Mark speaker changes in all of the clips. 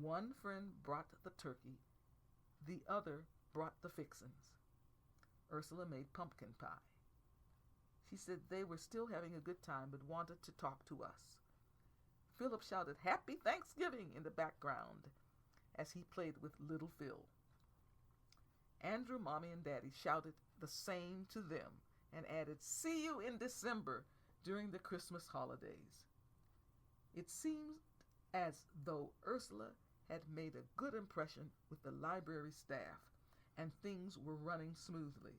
Speaker 1: One friend brought the turkey, the other brought the fixins. Ursula made pumpkin pie. She said they were still having a good time but wanted to talk to us. Philip shouted "Happy Thanksgiving" in the background as he played with little Phil. Andrew, Mommy, and Daddy shouted the same to them and added "See you in December" during the Christmas holidays. It seemed as though Ursula had made a good impression with the library staff and things were running smoothly.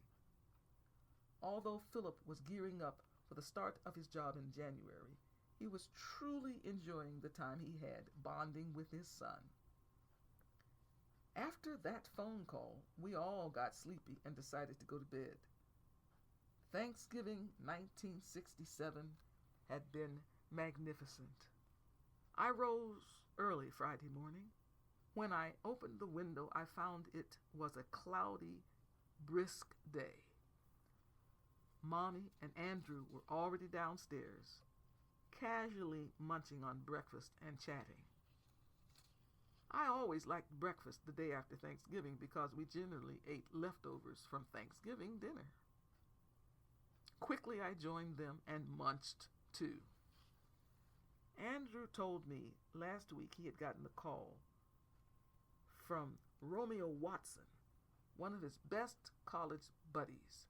Speaker 1: Although Philip was gearing up for the start of his job in January, he was truly enjoying the time he had bonding with his son. After that phone call, we all got sleepy and decided to go to bed. Thanksgiving 1967 had been magnificent. I rose early Friday morning. When I opened the window, I found it was a cloudy, brisk day. Mommy and Andrew were already downstairs, casually munching on breakfast and chatting. I always liked breakfast the day after Thanksgiving because we generally ate leftovers from Thanksgiving dinner. Quickly I joined them and munched too. Andrew told me last week he had gotten a call from Romeo Watson, one of his best college buddies.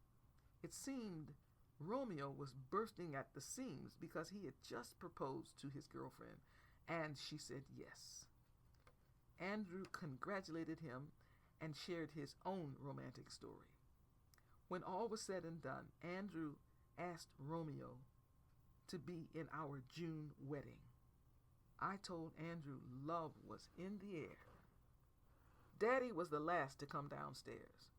Speaker 1: It seemed Romeo was bursting at the seams because he had just proposed to his girlfriend, and she said yes. Andrew congratulated him and shared his own romantic story. When all was said and done, Andrew asked Romeo to be in our June wedding. I told Andrew love was in the air. Daddy was the last to come downstairs.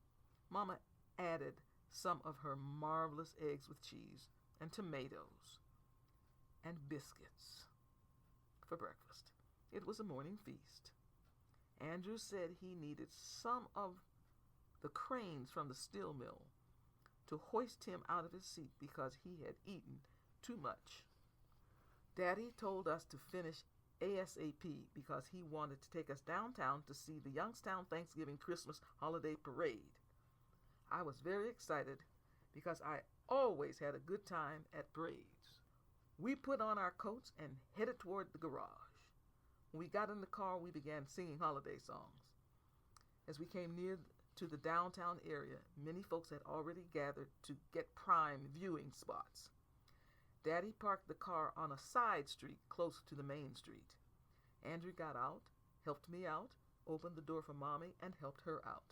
Speaker 1: Mama added some of her marvelous eggs with cheese and tomatoes and biscuits for breakfast. It was a morning feast. Andrew said he needed some of the cranes from the steel mill to hoist him out of his seat because he had eaten too much. Daddy told us to finish ASAP because he wanted to take us downtown to see the Youngstown Thanksgiving Christmas holiday parade. I was very excited because I always had a good time at parades. We put on our coats and headed toward the garage. When we got in the car, we began singing holiday songs. As we came near to the downtown area, many folks had already gathered to get prime viewing spots. Daddy parked the car on a side street close to the main street. Andrew got out, helped me out, opened the door for Mommy, and helped her out.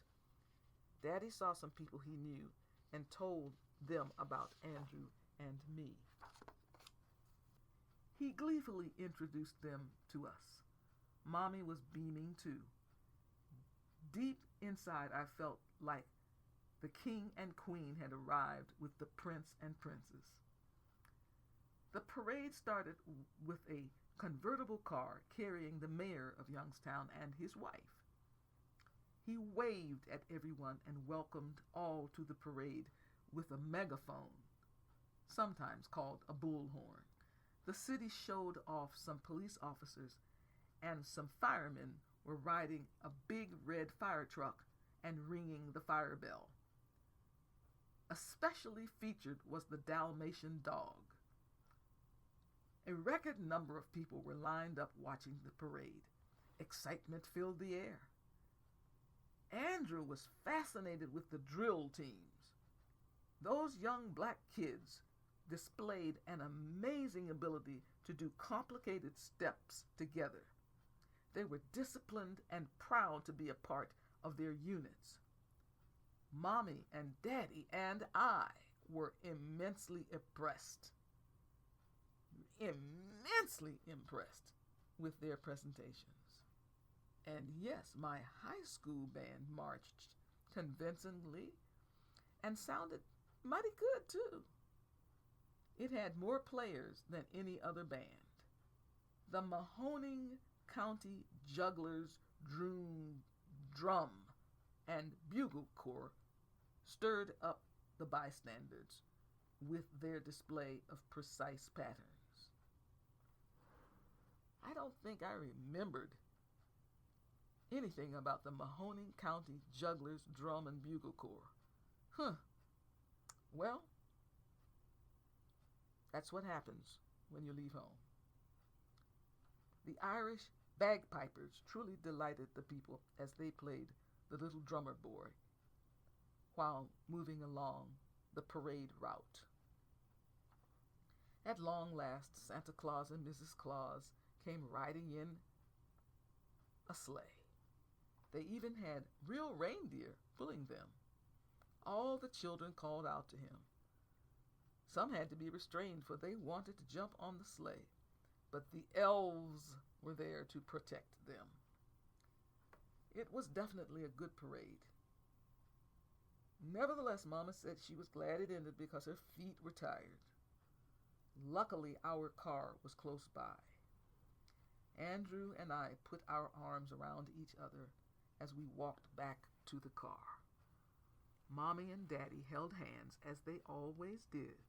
Speaker 1: Daddy saw some people he knew and told them about Andrew and me. He gleefully introduced them to us. Mommy was beaming too. Deep inside, I felt like the king and queen had arrived with the prince and princess. The parade started with a convertible car carrying the mayor of Youngstown and his wife. He waved at everyone and welcomed all to the parade with a megaphone, sometimes called a bullhorn. The city showed off some police officers, and some firemen were riding a big red fire truck and ringing the fire bell. Especially featured was the Dalmatian dog. A record number of people were lined up watching the parade. Excitement filled the air. Andrew was fascinated with the drill teams. Those young black kids displayed an amazing ability to do complicated steps together. They were disciplined and proud to be a part of their units. Mommy and Daddy and I were immensely impressed with their presentations. And yes, my high school band marched convincingly and sounded mighty good too. It had more players than any other band. The Mahoning County Jugglers Drum and Bugle Corps stirred up the bystanders with their display of precise patterns. I don't think I remembered anything about the Mahoning County Jugglers Drum and Bugle Corps. Huh. Well, that's what happens when you leave home. The Irish bagpipers truly delighted the people as they played the Little Drummer Boy while moving along the parade route. At long last, Santa Claus and Mrs. Claus came riding in a sleigh. They even had real reindeer pulling them. All the children called out to him. Some had to be restrained, for they wanted to jump on the sleigh, but the elves were there to protect them. It was definitely a good parade. Nevertheless, Mama said she was glad it ended because her feet were tired. Luckily, our car was close by. Andrew and I put our arms around each other as we walked back to the car. Mommy and Daddy held hands, as they always did.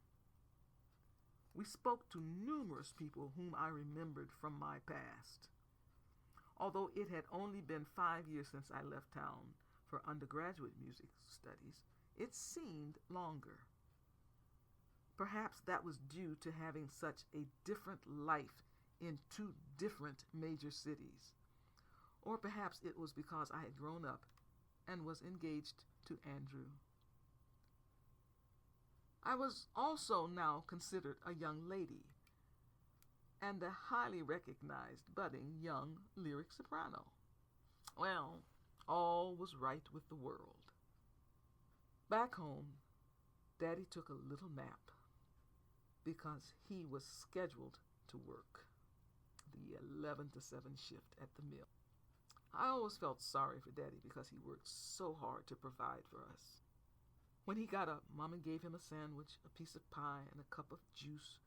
Speaker 1: We spoke to numerous people whom I remembered from my past. Although it had only been 5 years since I left town for undergraduate music studies, it seemed longer. Perhaps that was due to having such a different life in 2 different major cities. Or perhaps it was because I had grown up and was engaged to Andrew. I was also now considered a young lady and a highly recognized budding young lyric soprano. Well, all was right with the world. Back home, Daddy took a little nap because he was scheduled to work the 11 to 7 shift at the mill. I always felt sorry for Daddy because he worked so hard to provide for us. When he got up, Mama gave him a sandwich, a piece of pie, and a cup of juice,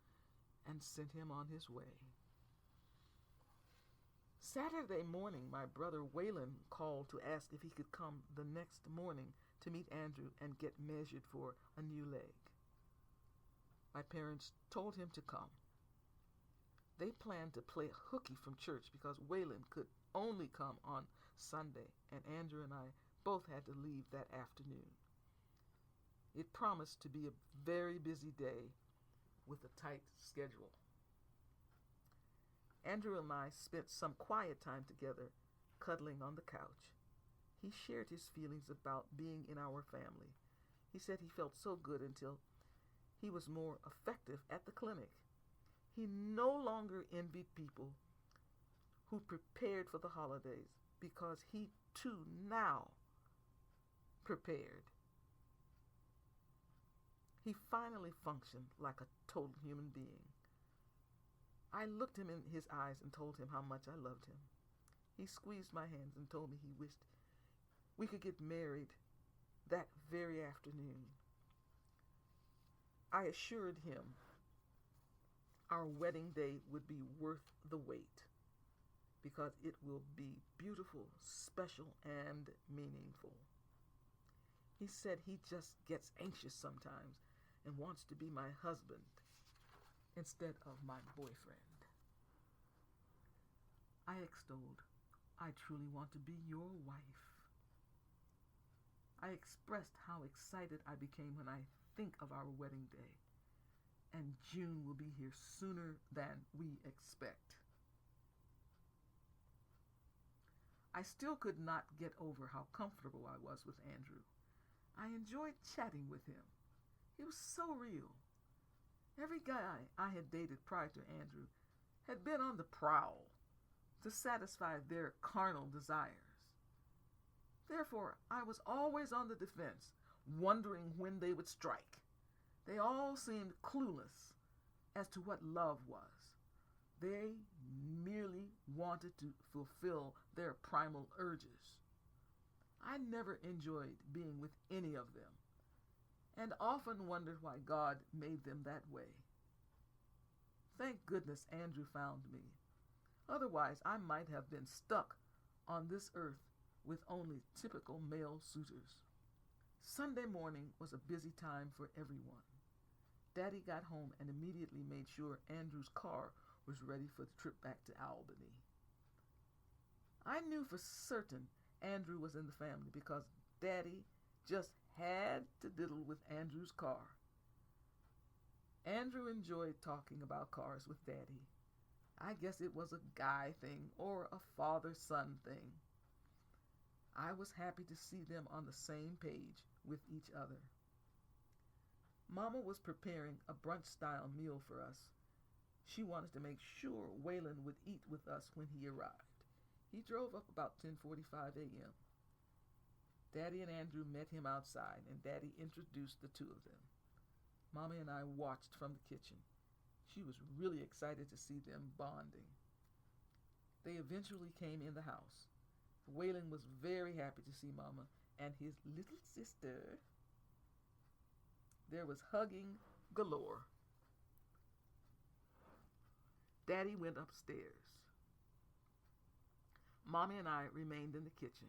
Speaker 1: and sent him on his way. Saturday morning, my brother Waylon called to ask if he could come the next morning to meet Andrew and get measured for a new leg. My parents told him to come. They planned to play hooky from church because Waylon could only come on Sunday, and Andrew and I both had to leave that afternoon. It promised to be a very busy day with a tight schedule. Andrew and I spent some quiet time together, cuddling on the couch. He shared his feelings about being in our family. He said he felt so good until he was more effective at the clinic. He no longer envied people who prepared for the holidays because he too now prepared. He finally functioned like a total human being. I looked him in his eyes and told him how much I loved him. He squeezed my hands and told me he wished we could get married that very afternoon. I assured him our wedding day would be worth the wait because it will be beautiful, special, and meaningful. He said he just gets anxious sometimes and wants to be my husband instead of my boyfriend. I extolled, I truly want to be your wife. I expressed how excited I became when I think of our wedding day, and June will be here sooner than we expect. I still could not get over how comfortable I was with Andrew. I enjoyed chatting with him. He was so real. Every guy I had dated prior to Andrew had been on the prowl to satisfy their carnal desires. Therefore, I was always on the defense, wondering when they would strike. They all seemed clueless as to what love was. They merely wanted to fulfill their primal urges. I never enjoyed being with any of them, and often wondered why God made them that way. Thank goodness Andrew found me. Otherwise, I might have been stuck on this earth with only typical male suitors. Sunday morning was a busy time for everyone. Daddy got home and immediately made sure Andrew's car was ready for the trip back to Albany. I knew for certain Andrew was in the family because Daddy just had to diddle with Andrew's car. Andrew enjoyed talking about cars with Daddy. I guess it was a guy thing or a father-son thing. I was happy to see them on the same page with each other. Mama was preparing a brunch-style meal for us. She wanted to make sure Waylon would eat with us when he arrived. He drove up about 10:45 a.m. Daddy and Andrew met him outside, and Daddy introduced the two of them. Mommy and I watched from the kitchen. She was really excited to see them bonding. They eventually came in the house. Waylon was very happy to see Mama and his little sister. There was hugging galore. Daddy went upstairs. Mommy and I remained in the kitchen.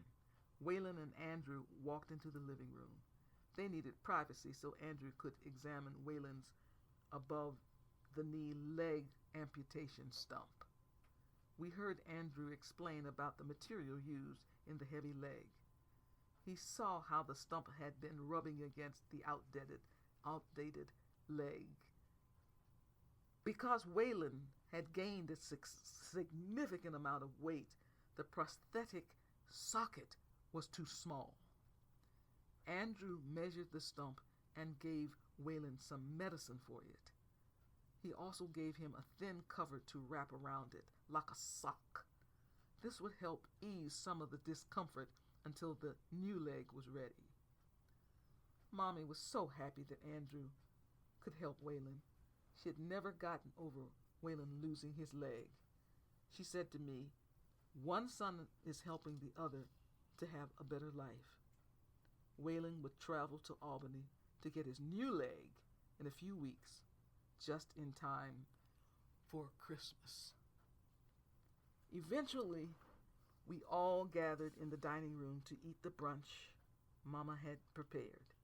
Speaker 1: Waylon and Andrew walked into the living room. They needed privacy, so Andrew could examine Waylon's above-the-knee leg amputation stump. We heard Andrew explain about the material used in the heavy leg. He saw how the stump had been rubbing against the outdated leg. Because Waylon had gained a significant amount of weight, the prosthetic socket was too small. Andrew measured the stump and gave Waylon some medicine for it. He also gave him a thin cover to wrap around it, like a sock. This would help ease some of the discomfort until the new leg was ready. Mommy was so happy that Andrew could help Waylon. She had never gotten over Waylon losing his leg. She said to me, "One son is helping the other to have a better life." Waylon would travel to Albany to get his new leg in a few weeks, just in time for Christmas. Eventually, we all gathered in the dining room to eat the brunch Mama had prepared.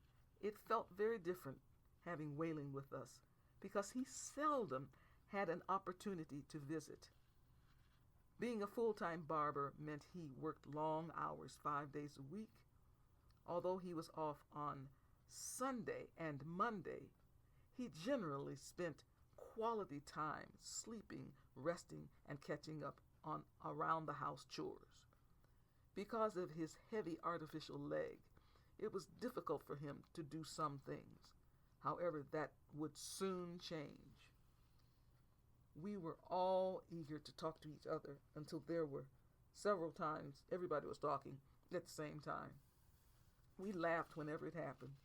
Speaker 1: It felt very different having Waylon with us because he seldom had an opportunity to visit. Being a full-time barber meant he worked long hours 5 days a week. Although he was off on Sunday and Monday, he generally spent quality time sleeping, resting, and catching up on around-the-house chores. Because of his heavy artificial leg, it was difficult for him to do some things. However, that would soon change. We were all eager to talk to each other until there were several times everybody was talking at the same time. We laughed whenever it happened.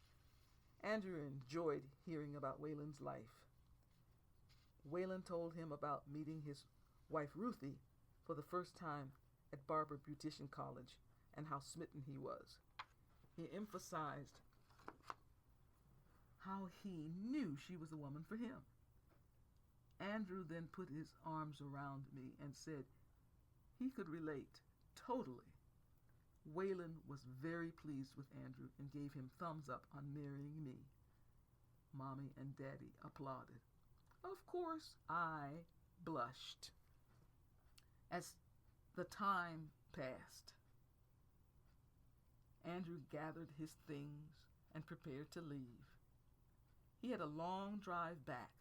Speaker 1: Andrew enjoyed hearing about Waylon's life. Waylon told him about meeting his wife Ruthie for the first time at Barber Beautician College and how smitten he was. He emphasized how he knew she was the woman for him. Andrew then put his arms around me and said he could relate totally. Waylon was very pleased with Andrew and gave him thumbs up on marrying me. Mommy and Daddy applauded. Of course, I blushed. As the time passed, Andrew gathered his things and prepared to leave. He had a long drive back,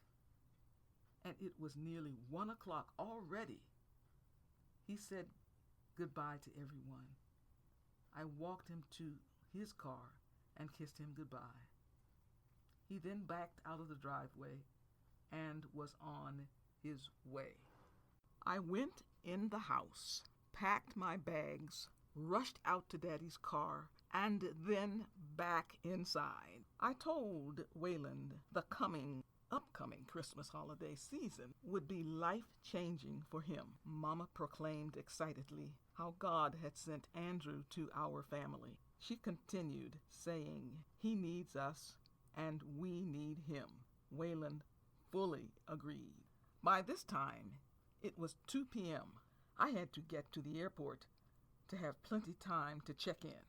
Speaker 1: and it was nearly 1 o'clock already. He said goodbye to everyone. I walked him to his car and kissed him goodbye. He then backed out of the driveway and was on his way. I went in the house, packed my bags, rushed out to Daddy's car, and then back inside. I told Waylon the upcoming Christmas holiday season would be life-changing for him. Mama proclaimed excitedly how God had sent Andrew to our family. She continued, saying, "He needs us, and we need him." Waylon fully agreed. By this time, it was 2 p.m. I had to get to the airport to have plenty time to check in.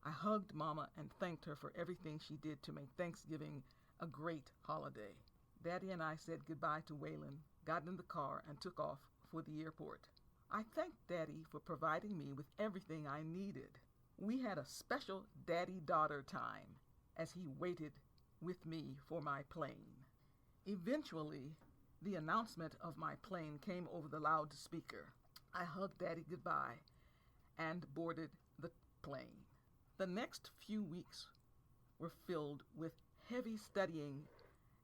Speaker 1: I hugged Mama and thanked her for everything she did to make Thanksgiving a great holiday. Daddy and I said goodbye to Waylon, got in the car, and took off for the airport. I thanked Daddy for providing me with everything I needed. We had a special daddy-daughter time as he waited with me for my plane. Eventually, the announcement of my plane came over the loudspeaker. I hugged Daddy goodbye and boarded the plane. The next few weeks were filled with heavy studying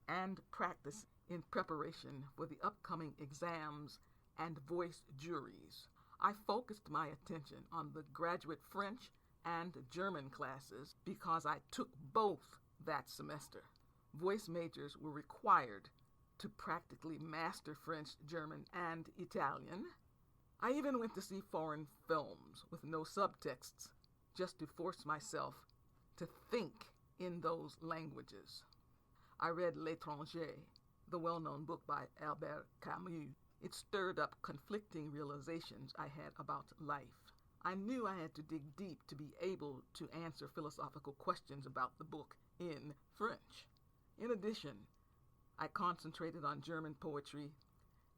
Speaker 1: and practice in preparation for the upcoming exams and voice juries. I focused my attention on the graduate French and German classes because I took both that semester. Voice majors were required to practically master French, German, and Italian. I even went to see foreign films with no subtexts just to force myself to think in those languages. I read L'Étranger, the well-known book by Albert Camus. It stirred up conflicting realizations I had about life. I knew I had to dig deep to be able to answer philosophical questions about the book in French. In addition, I concentrated on German poetry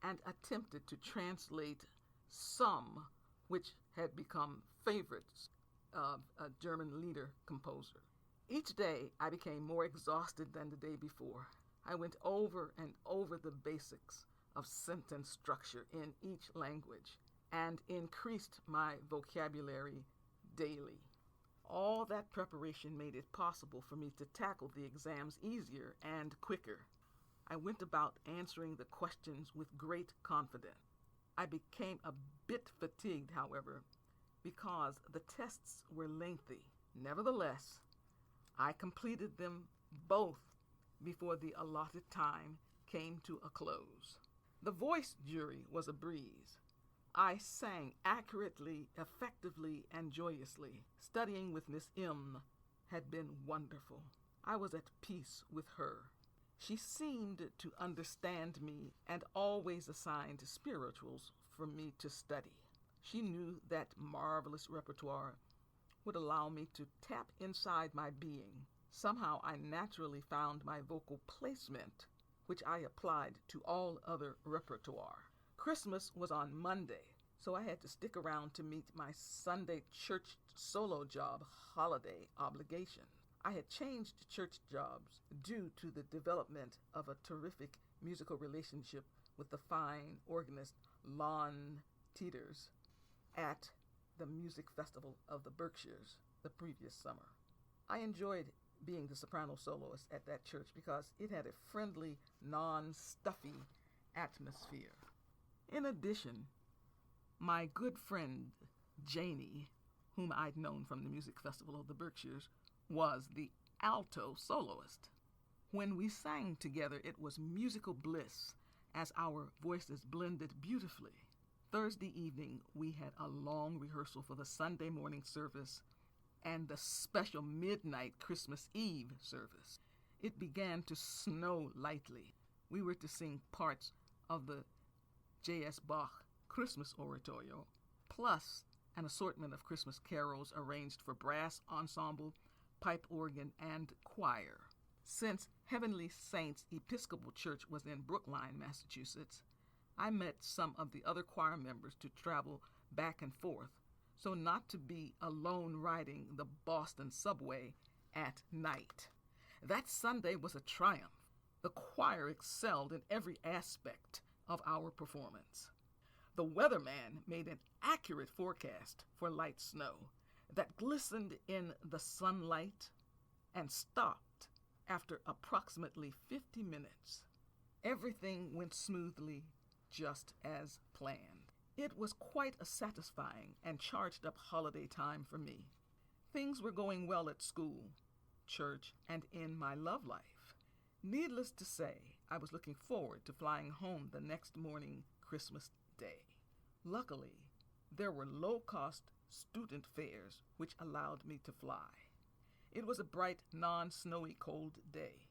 Speaker 1: and attempted to translate some which had become favorites of a German leader composer. Each day, I became more exhausted than the day before. I went over and over the basics of sentence structure in each language and increased my vocabulary daily. All that preparation made it possible for me to tackle the exams easier and quicker. I went about answering the questions with great confidence. I became a bit fatigued, however, because the tests were lengthy. Nevertheless, I completed them both before the allotted time came to a close. The voice jury was a breeze. I sang accurately, effectively, and joyously. Studying with Miss M had been wonderful. I was at peace with her. She seemed to understand me and always assigned spirituals for me to study. She knew that marvelous repertoire would allow me to tap inside my being. Somehow I naturally found my vocal placement, which I applied to all other repertoire. Christmas was on Monday, so I had to stick around to meet my Sunday church solo job holiday obligation. I had changed church jobs due to the development of a terrific musical relationship with the fine organist Lon Teeters at the Music Festival of the Berkshires the previous summer. I enjoyed being the soprano soloist at that church because it had a friendly, non-stuffy atmosphere. In addition, my good friend Janie, whom I'd known from the Music Festival of the Berkshires, was the alto soloist. When we sang together, it was musical bliss as our voices blended beautifully. Thursday evening, we had a long rehearsal for the Sunday morning service and the special midnight Christmas Eve service. It began to snow lightly. We were to sing parts of the J.S. Bach Christmas Oratorio, plus an assortment of Christmas carols arranged for brass ensemble, pipe organ, and choir. Since Heavenly Saints Episcopal Church was in Brookline, Massachusetts, I met some of the other choir members to travel back and forth, so not to be alone riding the Boston subway at night. That Sunday was a triumph. The choir excelled in every aspect of our performance. The weatherman made an accurate forecast for light snow that glistened in the sunlight and stopped after approximately 50 minutes. Everything went smoothly, just as planned. It was quite a satisfying and charged-up holiday time for me. Things were going well at school, church, and in my love life. Needless to say, I was looking forward to flying home the next morning, Christmas Day. Luckily, there were low-cost student fares which allowed me to fly. It was a bright, non-snowy cold day.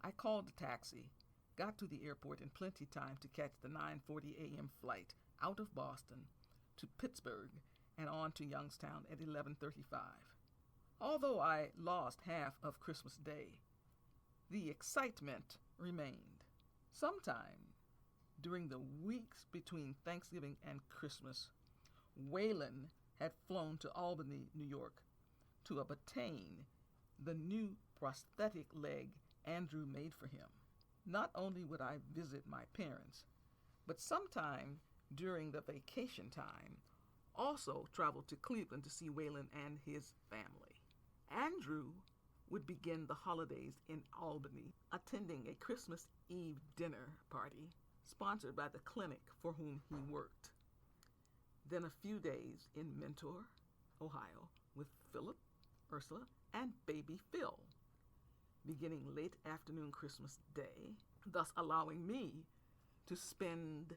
Speaker 1: I called a taxi, got to the airport in plenty time to catch the 9:40 a.m. flight out of Boston to Pittsburgh and on to Youngstown at 11:35. Although I lost half of Christmas Day, the excitement remained. Sometime during the weeks between Thanksgiving and Christmas, Waylon had flown to Albany, New York, to obtain the new prosthetic leg Andrew made for him. Not only would I visit my parents, but sometime during the vacation time, also traveled to Cleveland to see Waylon and his family. Andrew would begin the holidays in Albany, attending a Christmas Eve dinner party sponsored by the clinic for whom he worked. Then a few days in Mentor, Ohio, with Philip, Ursula, and baby Phil, beginning late afternoon Christmas Day, thus allowing me to spend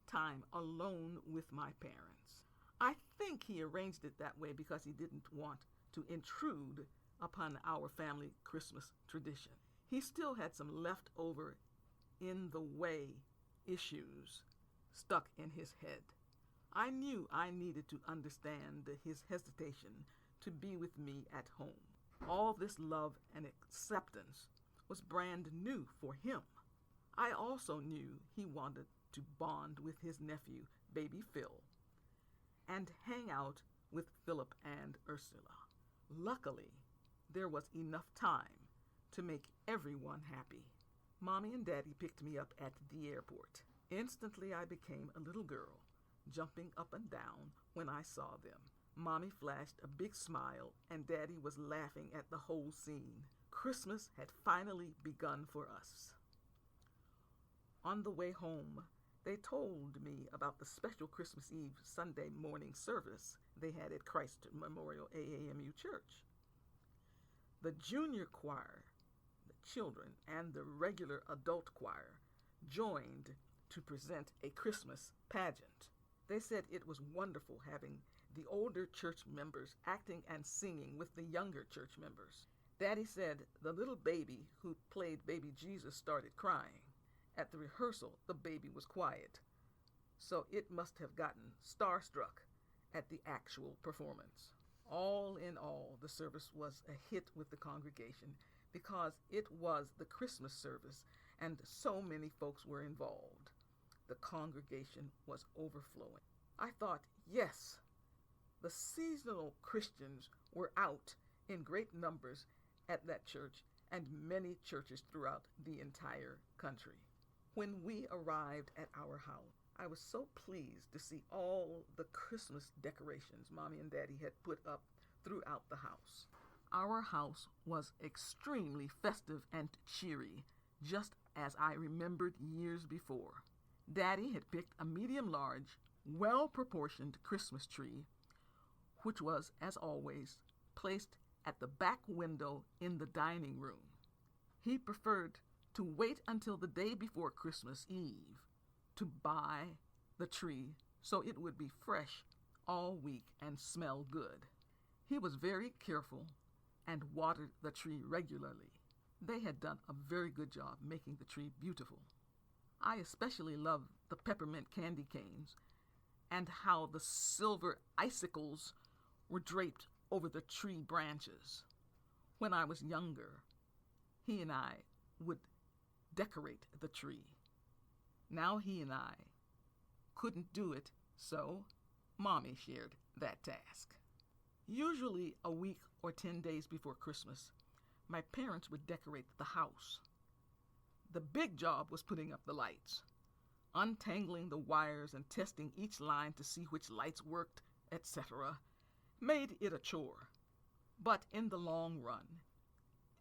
Speaker 1: time alone with my parents. I think he arranged it that way because he didn't want to intrude upon our family Christmas tradition. He still had some leftover in the way issues stuck in his head. I knew I needed to understand his hesitation to be with me at home. All this love and acceptance was brand new for him. I also knew he wanted to bond with his nephew, baby Phil, and hang out with Philip and Ursula. Luckily, there was enough time to make everyone happy. Mommy and Daddy picked me up at the airport. Instantly, I became a little girl, jumping up and down when I saw them. Mommy flashed a big smile, and Daddy was laughing at the whole scene. Christmas had finally begun for us. On the way home, they told me about the special Christmas Eve Sunday morning service they had at Christ Memorial AAMU Church. The junior choir, the children, and the regular adult choir joined to present a Christmas pageant. They said it was wonderful having the older church members acting and singing with the younger church members. Daddy said the little baby who played baby Jesus started crying. At the rehearsal, the baby was quiet, so it must have gotten starstruck at the actual performance. All in all, the service was a hit with the congregation because it was the Christmas service and so many folks were involved. The congregation was overflowing. I thought, yes, the seasonal Christians were out in great numbers at that church and many churches throughout the entire country. When we arrived at our house, I was so pleased to see all the Christmas decorations Mommy and Daddy had put up throughout the house. Our house was extremely festive and cheery, just as I remembered years before. Daddy had picked a medium-large, well-proportioned Christmas tree, which was, as always, placed at the back window in the dining room. He preferred to wait until the day before Christmas Eve to buy the tree so it would be fresh all week and smell good. He was very careful and watered the tree regularly. They had done a very good job making the tree beautiful. I especially loved the peppermint candy canes and how the silver icicles were draped over the tree branches. When I was younger, he and I would decorate the tree. Now he and I couldn't do it, so Mommy shared that task. Usually a week or 10 days before Christmas, my parents would decorate the house. The big job was putting up the lights, untangling the wires and testing each line to see which lights worked, etc. Made it a chore. But in the long run,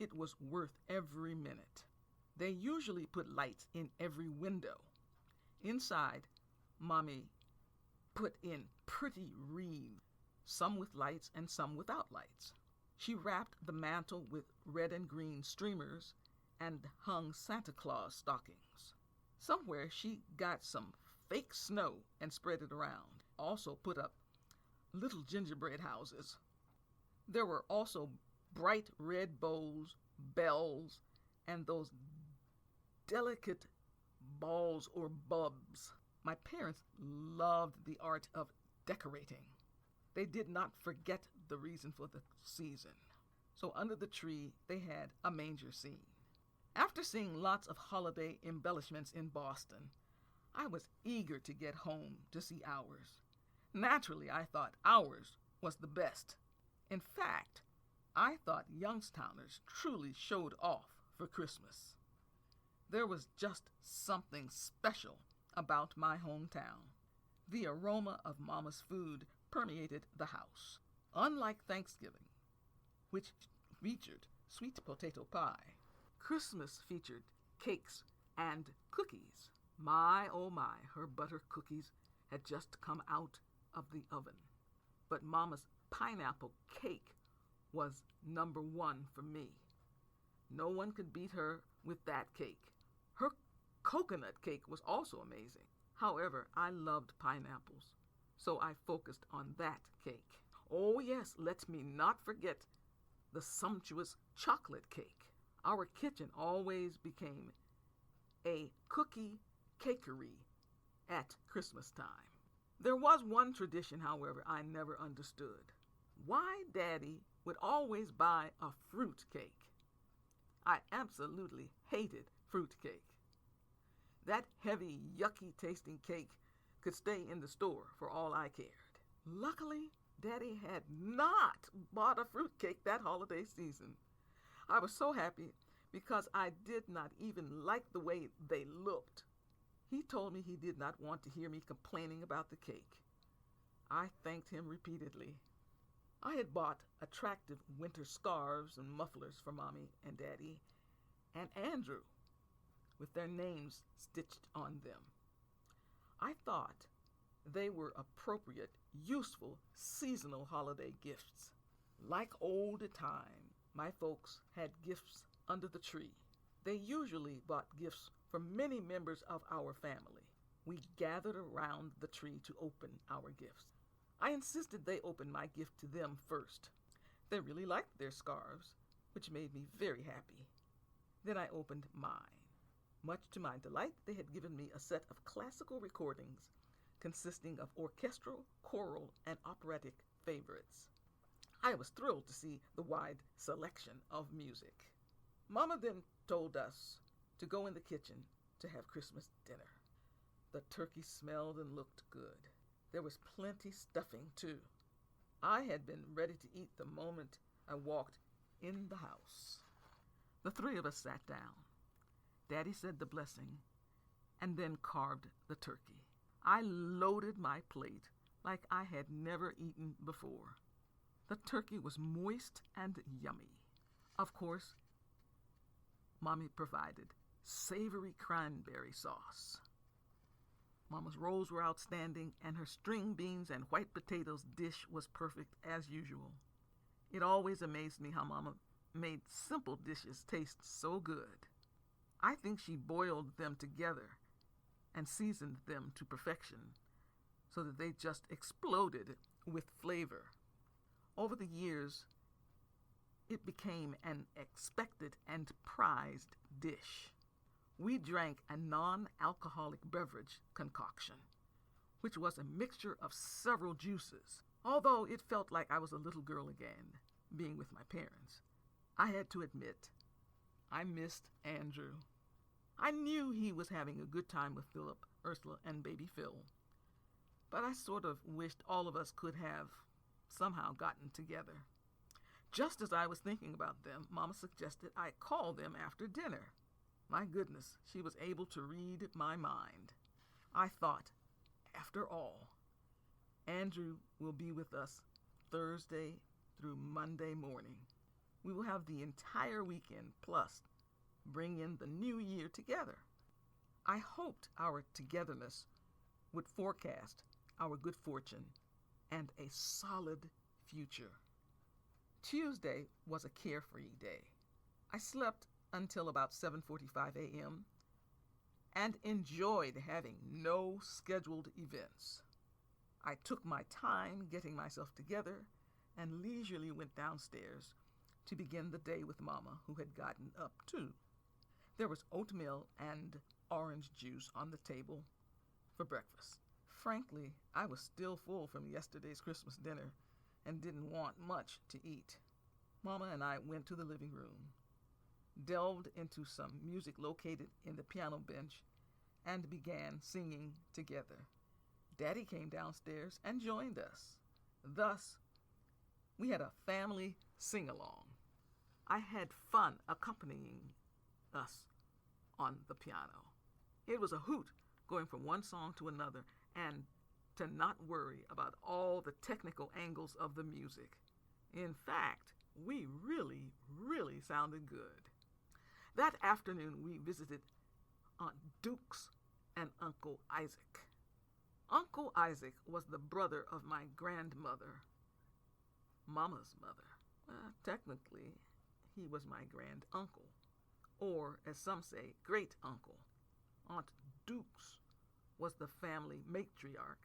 Speaker 1: it was worth every minute. They usually put lights in every window. Inside, Mommy put in pretty wreaths, some with lights and some without lights. She wrapped the mantel with red and green streamers and hung Santa Claus stockings. Somewhere she got some fake snow and spread it around. Also put up little gingerbread houses. There were also bright red bows, bells, and those delicate balls or bulbs. My parents loved the art of decorating. They did not forget the reason for the season. So under the tree, they had a manger scene. After seeing lots of holiday embellishments in Boston, I was eager to get home to see ours. Naturally, I thought ours was the best. In fact, I thought Youngstowners truly showed off for Christmas. There was just something special about my hometown. The aroma of Mama's food permeated the house. Unlike Thanksgiving, which featured sweet potato pie, Christmas featured cakes and cookies. My, oh my, her butter cookies had just come out of the oven. But Mama's pineapple cake was number one for me. No one could beat her with that cake. Her coconut cake was also amazing. However, I loved pineapples, so I focused on that cake. Oh yes, let me not forget the sumptuous chocolate cake. Our kitchen always became a cookie cakery at Christmas time. There was one tradition, however, I never understood. Why Daddy would always buy a fruit cake. I absolutely hated fruit cake. That heavy, yucky tasting cake could stay in the store for all I cared. Luckily, Daddy had not bought a fruit cake that holiday season. I was so happy because I did not even like the way they looked. He told me he did not want to hear me complaining about the cake. I thanked him repeatedly. I had bought attractive winter scarves and mufflers for Mommy and Daddy and Andrew with their names stitched on them. I thought they were appropriate, useful, seasonal holiday gifts. Like old time, my folks had gifts under the tree. They usually bought gifts for many members of our family. We gathered around the tree to open our gifts. I insisted they open my gift to them first. They really liked their scarves, which made me very happy. Then I opened mine. Much to my delight, they had given me a set of classical recordings consisting of orchestral, choral, and operatic favorites. I was thrilled to see the wide selection of music. Mama then told us to go in the kitchen to have Christmas dinner. The turkey smelled and looked good. There was plenty stuffing, too. I had been ready to eat the moment I walked in the house. The three of us sat down. Daddy said the blessing and then carved the turkey. I loaded my plate like I had never eaten before. The turkey was moist and yummy. Of course, Mommy provided savory cranberry sauce. Mama's rolls were outstanding, and her string beans and white potatoes dish was perfect as usual. It always amazed me how Mama made simple dishes taste so good. I think she boiled them together and seasoned them to perfection so that they just exploded with flavor. Over the years, it became an expected and prized dish. We drank a non-alcoholic beverage concoction, which was a mixture of several juices. Although it felt like I was a little girl again, being with my parents, I had to admit, I missed Andrew. I knew he was having a good time with Philip, Ursula, and baby Phil, but I sort of wished all of us could have somehow gotten together. Just as I was thinking about them, Mama suggested I call them after dinner. My goodness, she was able to read my mind. I thought, after all, Andrew will be with us Thursday through Monday morning. We will have the entire weekend, plus bring in the new year together. I hoped our togetherness would forecast our good fortune and a solid future. Tuesday was a carefree day. I slept until about 7:45 a.m. and enjoyed having no scheduled events. I took my time getting myself together and leisurely went downstairs to begin the day with Mama, who had gotten up too. There was oatmeal and orange juice on the table for breakfast. Frankly, I was still full from yesterday's Christmas dinner and didn't want much to eat. Mama and I went to the living room, delved into some music located in the piano bench, and began singing together. Daddy came downstairs and joined us. Thus, we had a family sing-along. I had fun accompanying us on the piano. It was a hoot going from one song to another and to not worry about all the technical angles of the music. In fact, we really sounded good. That afternoon, we visited Aunt Dukes and Uncle Isaac. Uncle Isaac was the brother of my grandmother, Mama's mother. Technically, he was my grand uncle, or as some say, great uncle. Aunt Dukes was the family matriarch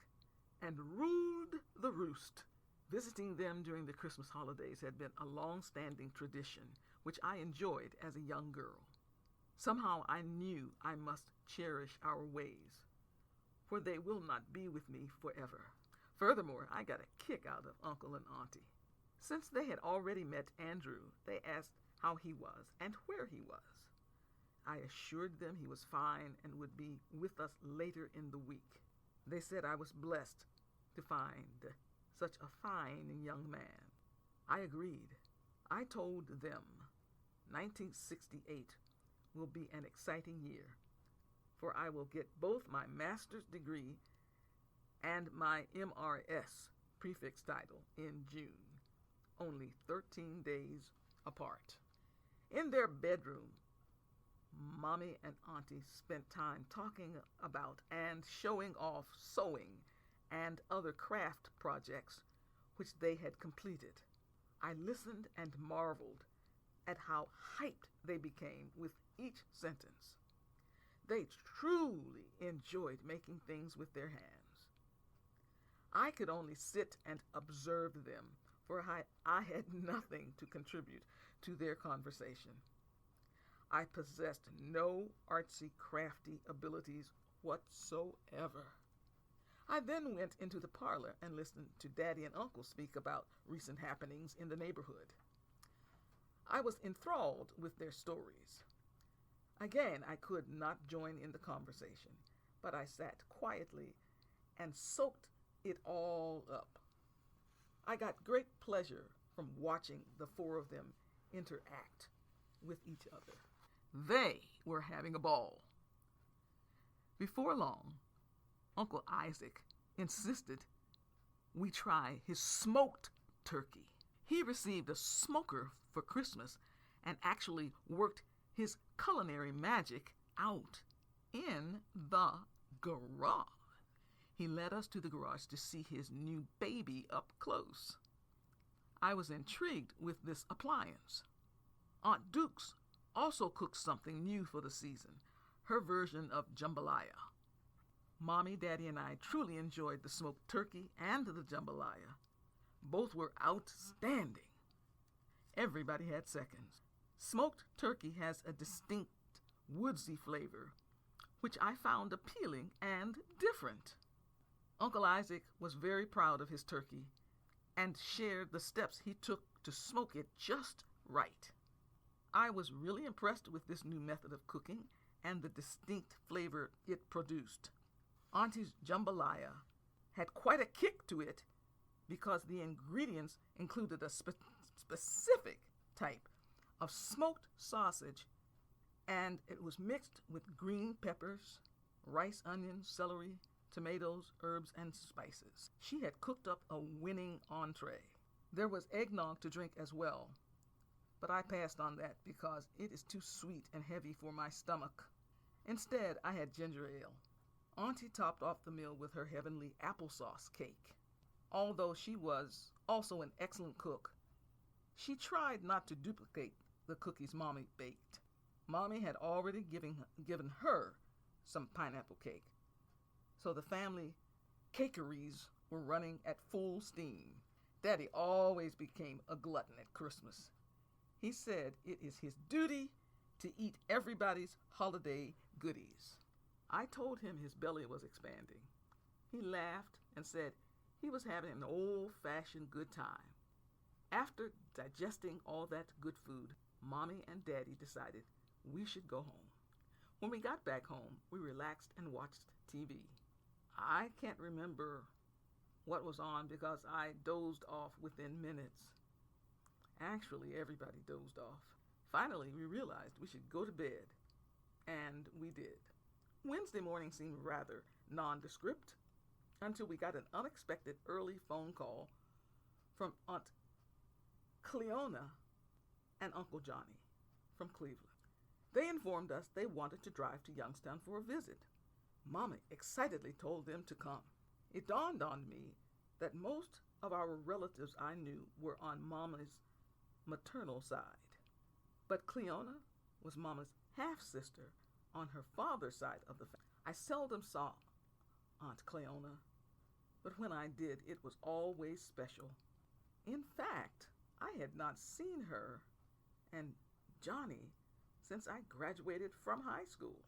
Speaker 1: and ruled the roost. Visiting them during the Christmas holidays had been a long-standing tradition, which I enjoyed as a young girl. Somehow I knew I must cherish our ways, for they will not be with me forever. Furthermore, I got a kick out of Uncle and Auntie. Since they had already met Andrew, they asked how he was and where he was. I assured them he was fine and would be with us later in the week. They said I was blessed to find such a fine young man. I agreed. I told them 1968 will be an exciting year, for I will get both my master's degree and my MRS prefix title in June, only 13 days apart. In their bedroom, Mommy and Auntie spent time talking about and showing off sewing and other craft projects which they had completed. I listened and marveled at how hyped they became with each sentence. They truly enjoyed making things with their hands. I could only sit and observe them, for I had nothing to contribute to their conversation. I possessed no artsy, crafty abilities whatsoever. I then went into the parlor and listened to Daddy and Uncle speak about recent happenings in the neighborhood. I was enthralled with their stories. Again, I could not join in the conversation, but I sat quietly and soaked it all up. I got great pleasure from watching the four of them interact with each other. They were having a ball. Before long, Uncle Isaac insisted we try his smoked turkey. He received a smoker for Christmas and actually worked his culinary magic out in the garage. He led us to the garage to see his new baby up close. I was intrigued with this appliance. Aunt Dukes also cooked something new for the season, her version of jambalaya. Mommy, Daddy, and I truly enjoyed the smoked turkey and the jambalaya. Both were outstanding. Everybody had seconds. Smoked turkey has a distinct woodsy flavor, which I found appealing and different. Uncle Isaac was very proud of his turkey and shared the steps he took to smoke it just right. I was really impressed with this new method of cooking and the distinct flavor it produced. Auntie's jambalaya had quite a kick to it because the ingredients included a specific type of smoked sausage, and it was mixed with green peppers, rice, onions, celery, tomatoes, herbs, and spices. She had cooked up a winning entree. There was eggnog to drink as well, but I passed on that because it is too sweet and heavy for my stomach. Instead, I had ginger ale. Auntie topped off the meal with her heavenly applesauce cake. Although she was also an excellent cook, she tried not to duplicate the cookies Mommy baked. Mommy had already given her some pineapple cake, so the family cakeries were running at full steam. Daddy always became a glutton at Christmas. He said it is his duty to eat everybody's holiday goodies. I told him his belly was expanding. He laughed and said he was having an old-fashioned good time. After digesting all that good food, Mommy and Daddy decided we should go home. When we got back home, we relaxed and watched TV. I can't remember what was on because I dozed off within minutes. Actually, everybody dozed off. Finally, we realized we should go to bed, and we did. Wednesday morning seemed rather nondescript until we got an unexpected early phone call from Aunt Cleona and Uncle Johnny from Cleveland. They informed us they wanted to drive to Youngstown for a visit. Mama excitedly told them to come. It dawned on me that most of our relatives I knew were on Mama's maternal side, but Cleona was Mama's half-sister on her father's side of the family. I seldom saw Aunt Cleona, but when I did, it was always special. In fact, I had not seen her and Johnny since I graduated from high school.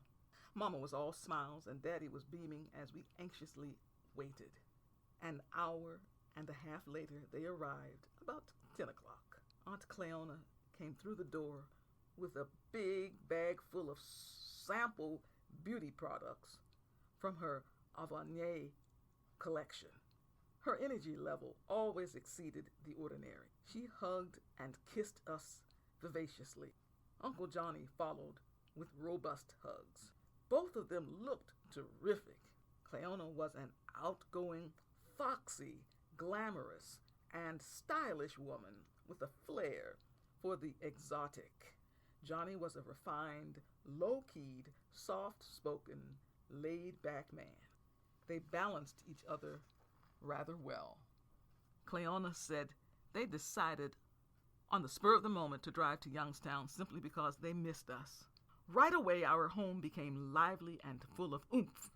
Speaker 1: Mama was all smiles and Daddy was beaming as we anxiously waited. An hour and a half later, they arrived about 10 o'clock. Aunt Cleona came through the door with a big bag full of sample beauty products from her LanYe collection. Her energy level always exceeded the ordinary. She hugged and kissed us vivaciously. Uncle Johnny followed with robust hugs. Both of them looked terrific. Cleona was an outgoing, foxy, glamorous, and stylish woman with a flair for the exotic. Johnny was a refined, low-keyed, soft-spoken, laid-back man. They balanced each other rather well. Cleona said they decided on the spur of the moment to drive to Youngstown simply because they missed us. Right away, our home became lively and full of oomph.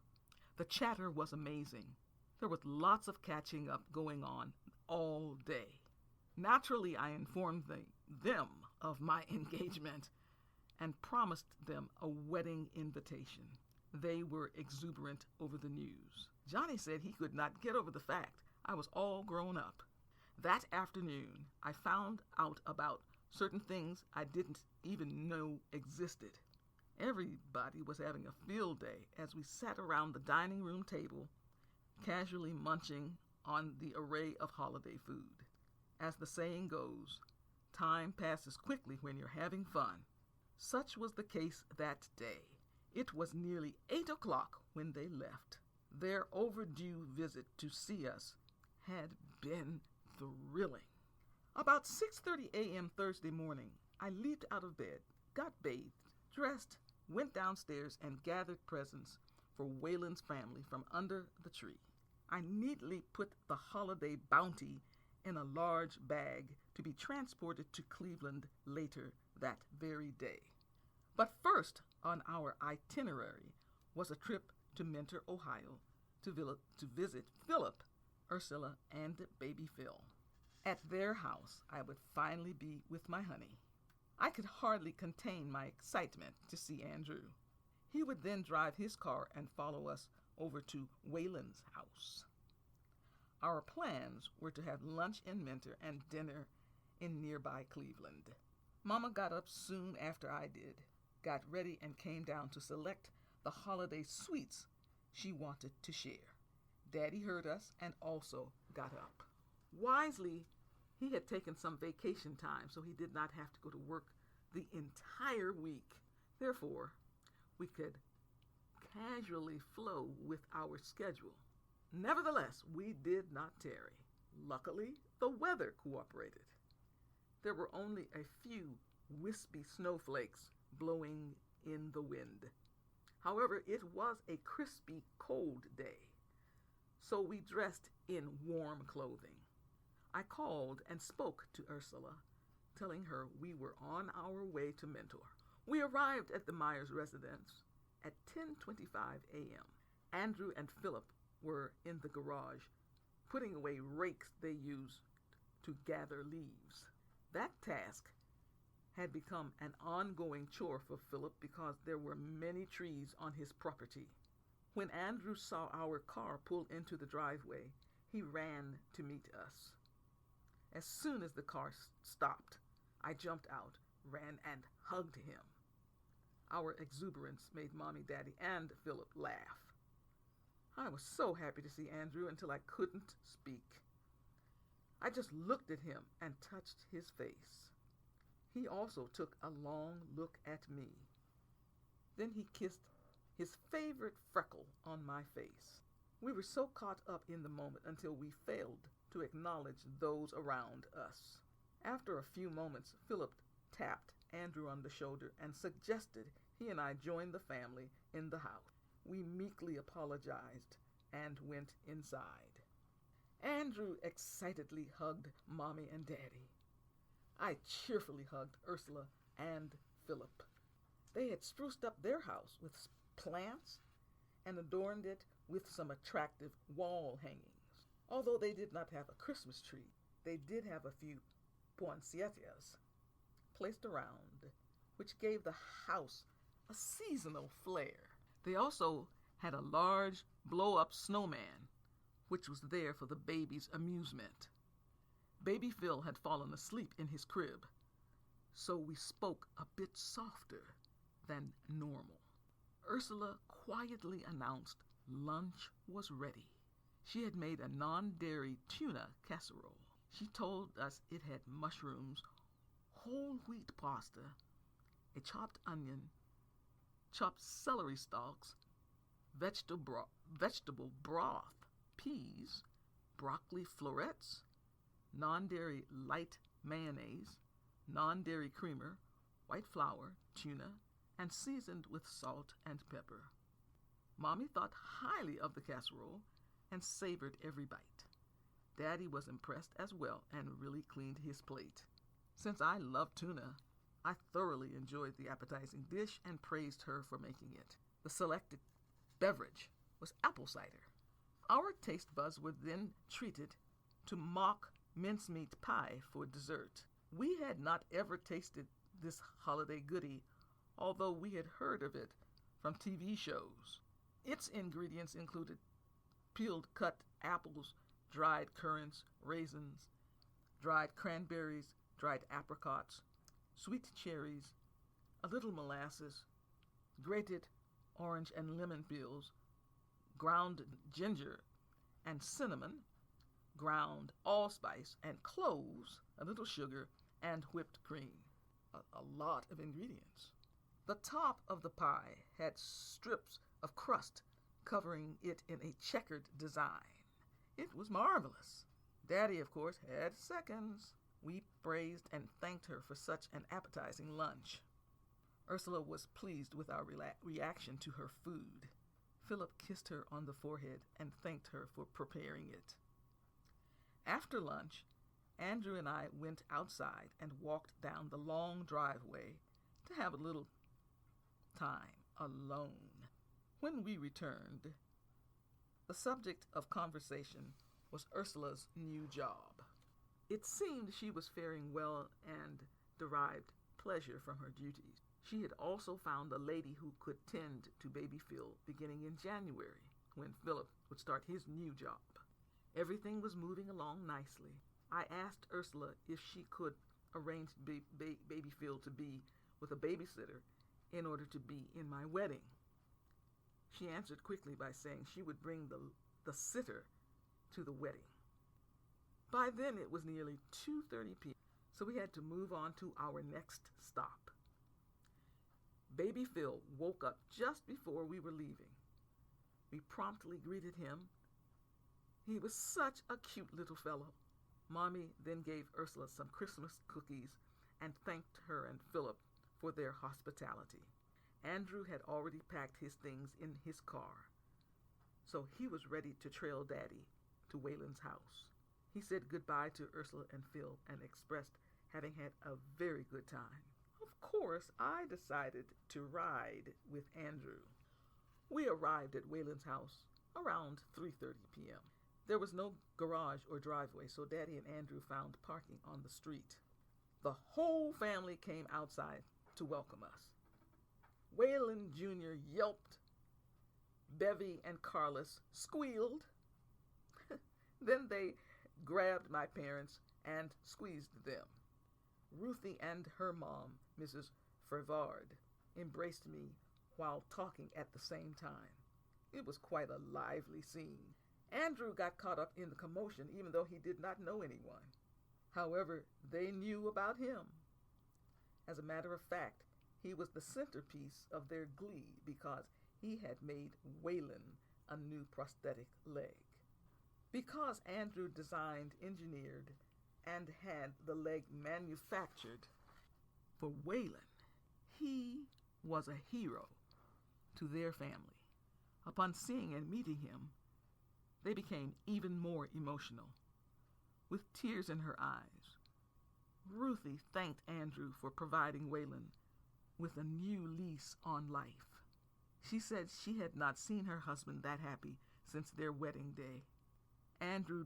Speaker 1: The chatter was amazing. There was lots of catching up going on all day. Naturally, I informed them of my engagement and promised them a wedding invitation. They were exuberant over the news. Johnny said he could not get over the fact I was all grown up. That afternoon, I found out about certain things I didn't even know existed. Everybody was having a field day as we sat around the dining room table, casually munching on the array of holiday food. As the saying goes, time passes quickly when you're having fun. Such was the case that day. It was nearly 8 o'clock when they left. Their overdue visit to see us had been thrilling. About 6:30 a.m. Thursday morning, I leaped out of bed, got bathed, dressed, went downstairs, and gathered presents for Waylon's family from under the tree. I neatly put the holiday bounty in a large bag to be transported to Cleveland later that very day. But first on our itinerary was a trip to Mentor, Ohio, to visit Philip, Ursula, and baby Phil. At their house, I would finally be with my honey. I could hardly contain my excitement to see Andrew. He would then drive his car and follow us over to Waylon's house. Our plans were to have lunch in Mentor and dinner in nearby Cleveland. Mama got up soon after I did, got ready, and came down to select the holiday sweets she wanted to share. Daddy heard us and also got up. Wisely, he had taken some vacation time, so he did not have to go to work the entire week. Therefore, we could casually flow with our schedule. Nevertheless, we did not tarry. Luckily, the weather cooperated. There were only a few wispy snowflakes blowing in the wind. However, it was a crispy, cold day, so we dressed in warm clothing. I called and spoke to Ursula, telling her we were on our way to Mentor. We arrived at the Myers residence at 10:25 a.m. Andrew and Philip were in the garage, putting away rakes they used to gather leaves. That task had become an ongoing chore for Philip because there were many trees on his property. When Andrew saw our car pull into the driveway, he ran to meet us. As soon as the car stopped, I jumped out, ran, and hugged him. Our exuberance made Mommy, Daddy, and Philip laugh. I was so happy to see Andrew until I couldn't speak. I just looked at him and touched his face. He also took a long look at me. Then he kissed his favorite freckle on my face. We were so caught up in the moment until we failed to acknowledge those around us. After a few moments, Philip tapped Andrew on the shoulder and suggested he and I join the family in the house. We meekly apologized and went inside. Andrew excitedly hugged Mommy and Daddy. I cheerfully hugged Ursula and Philip. They had spruced up their house with plants and adorned it with some attractive wall hangings. Although they did not have a Christmas tree, they did have a few poinsettias placed around, which gave the house a seasonal flair. They also had a large blow-up snowman, which was there for the baby's amusement. Baby Phil had fallen asleep in his crib, so we spoke a bit softer than normal. Ursula quietly announced lunch was ready. She had made a non-dairy tuna casserole. She told us it had mushrooms, whole wheat pasta, a chopped onion, chopped celery stalks, vegetable broth, peas, broccoli florets, non-dairy light mayonnaise, non-dairy creamer, white flour, tuna, and seasoned with salt and pepper. Mommy thought highly of the casserole and savored every bite. Daddy was impressed as well and really cleaned his plate. Since I love tuna, I thoroughly enjoyed the appetizing dish and praised her for making it. The selected beverage was apple cider. Our taste buds were then treated to mock mincemeat pie for dessert. We had not ever tasted this holiday goodie, although we had heard of it from TV shows. Its ingredients included peeled cut apples, dried currants, raisins, dried cranberries, dried apricots, sweet cherries, a little molasses, grated orange and lemon peels, ground ginger and cinnamon, ground allspice and cloves, a little sugar, and whipped cream. A lot of ingredients. The top of the pie had strips of crust covering it in a checkered design. It was marvelous. Daddy, of course, had seconds. We praised and thanked her for such an appetizing lunch. Ursula was pleased with our reaction to her food. Philip kissed her on the forehead and thanked her for preparing it. After lunch, Andrew and I went outside and walked down the long driveway to have a little time alone. When we returned, the subject of conversation was Ursula's new job. It seemed she was faring well and derived pleasure from her duties. She had also found a lady who could tend to baby Phil beginning in January, when Philip would start his new job. Everything was moving along nicely. I asked Ursula if she could arrange baby Phil to be with a babysitter in order to be in my wedding. She answered quickly by saying she would bring the sitter to the wedding. By then it was nearly 2:30 p.m., so we had to move on to our next stop. Baby Phil woke up just before we were leaving. We promptly greeted him. He was such a cute little fellow. Mommy then gave Ursula some Christmas cookies and thanked her and Philip for their hospitality. Andrew had already packed his things in his car, so he was ready to trail Daddy to Waylon's house. He said goodbye to Ursula and Phil and expressed having had a very good time. Of course, I decided to ride with Andrew. We arrived at Waylon's house around 3:30 p.m. There was no garage or driveway, so Daddy and Andrew found parking on the street. The whole family came outside to welcome us. Waylon Jr. yelped. Bevy and Carlos squealed. Then they grabbed my parents and squeezed them. Ruthie and her mom, Mrs. Fervard, embraced me while talking at the same time. It was quite a lively scene. Andrew got caught up in the commotion even though he did not know anyone. However, they knew about him. As a matter of fact, he was the centerpiece of their glee because he had made Waylon a new prosthetic leg. Because Andrew designed, engineered, and had the leg manufactured for Waylon, he was a hero to their family. Upon seeing and meeting him, they became even more emotional. With tears in her eyes, Ruthie thanked Andrew for providing Waylon with a new lease on life. She said she had not seen her husband that happy since their wedding day. Andrew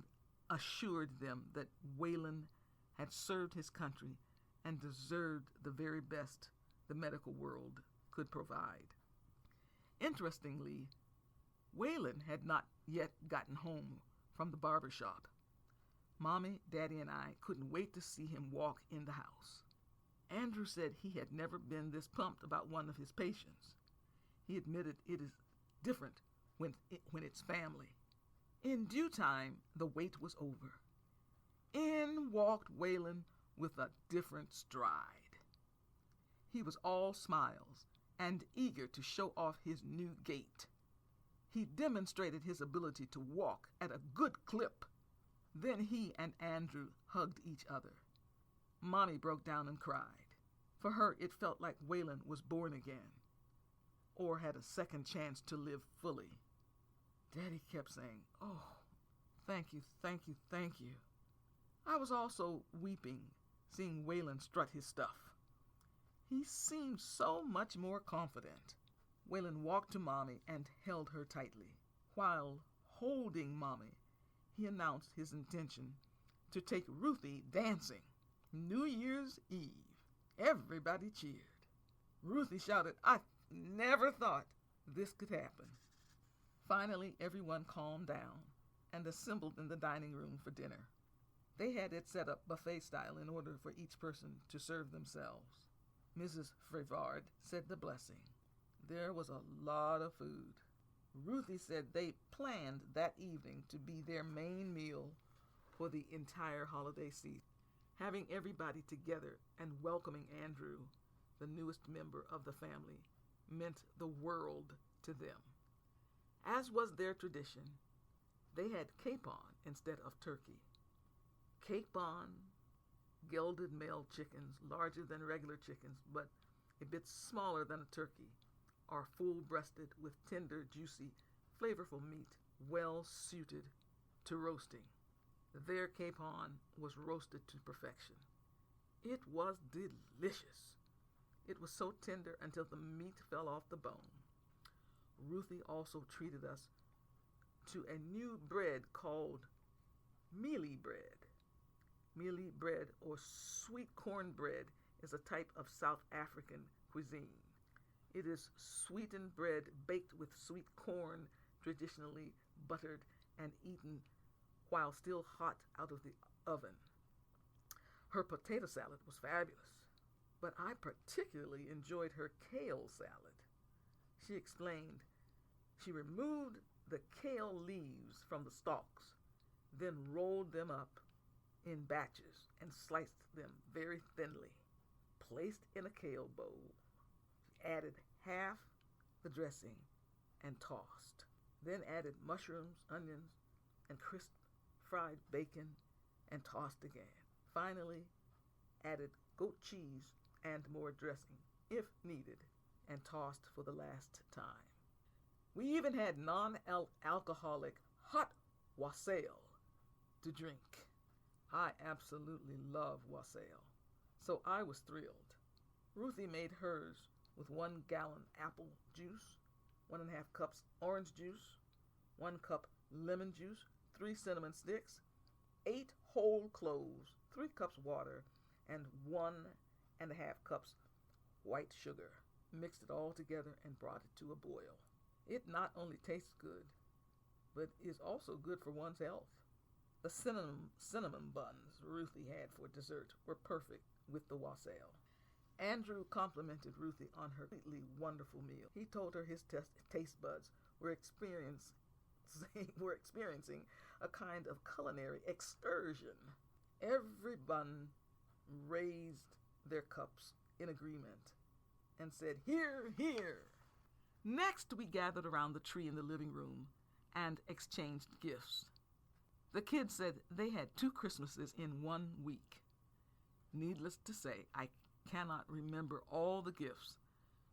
Speaker 1: assured them that Waylon had served his country and deserved the very best the medical world could provide. Interestingly, Waylon had not yet gotten home from the barber shop. Mommy, Daddy, and I couldn't wait to see him walk in the house. Andrew said he had never been this pumped about one of his patients. He admitted it is different when it's family. In due time, the wait was over. In walked Waylon with a different stride. He was all smiles and eager to show off his new gait. He demonstrated his ability to walk at a good clip. Then he and Andrew hugged each other. Mommy broke down and cried. For her, it felt like Waylon was born again, or had a second chance to live fully. Daddy kept saying, "Oh, thank you, thank you, thank you." I was also weeping, seeing Waylon strut his stuff. He seemed so much more confident. Waylon walked to Mommy and held her tightly. While holding Mommy, he announced his intention to take Ruthie dancing. New Year's Eve. Everybody cheered. Ruthie shouted, "I never thought this could happen." Finally, everyone calmed down and assembled in the dining room for dinner. They had it set up buffet style in order for each person to serve themselves. Mrs. Frevard said the blessing. There was a lot of food. Ruthie said they planned that evening to be their main meal for the entire holiday season. Having everybody together and welcoming Andrew, the newest member of the family, meant the world to them. As was their tradition, they had capon instead of turkey. Capon, gelded male chickens, larger than regular chickens, but a bit smaller than a turkey, are full-breasted with tender, juicy, flavorful meat, well suited to roasting. Their capon was roasted to perfection. It was delicious. It was so tender until the meat fell off the bone. Ruthie also treated us to a new bread called mealie bread. Mealie bread, or sweet corn bread, is a type of South African cuisine. It is sweetened bread baked with sweet corn, traditionally buttered and eaten while still hot out of the oven. Her potato salad was fabulous, but I particularly enjoyed her kale salad. She explained she removed the kale leaves from the stalks, then rolled them up in batches and sliced them very thinly. Placed in a kale bowl, she added half the dressing and tossed. Then added mushrooms, onions, and crisp fried bacon and tossed again. Finally, added goat cheese and more dressing, if needed, and tossed for the last time. We even had non-alcoholic hot wassail to drink. I absolutely love wassail, so I was thrilled. Ruthie made hers with 1 gallon apple juice, 1.5 cups orange juice, 1 cup lemon juice, 3 cinnamon sticks, 8 whole cloves, 3 cups water, and 1.5 cups white sugar. Mixed it all together and brought it to a boil. It not only tastes good, but is also good for one's health. The cinnamon buns Ruthie had for dessert were perfect with the wassail. Andrew complimented Ruthie on her completely wonderful meal. He told her his taste buds were experiencing a kind of culinary excursion. Everyone raised their cups in agreement and said, "Hear, hear." Next, we gathered around the tree in the living room and exchanged gifts. The kids said they had 2 Christmases in 1 week. Needless to say, I cannot remember all the gifts,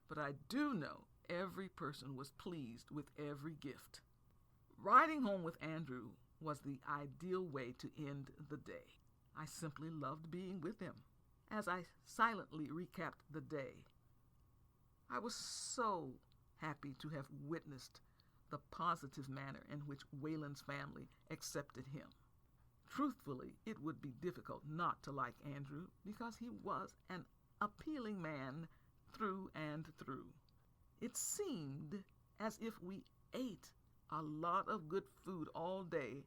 Speaker 1: but I do know every person was pleased with every gift. Riding home with Andrew was the ideal way to end the day. I simply loved being with him. As I silently recapped the day, I was so happy to have witnessed the positive manner in which Waylon's family accepted him. Truthfully, it would be difficult not to like Andrew because he was an appealing man through and through. It seemed as if we ate a lot of good food all day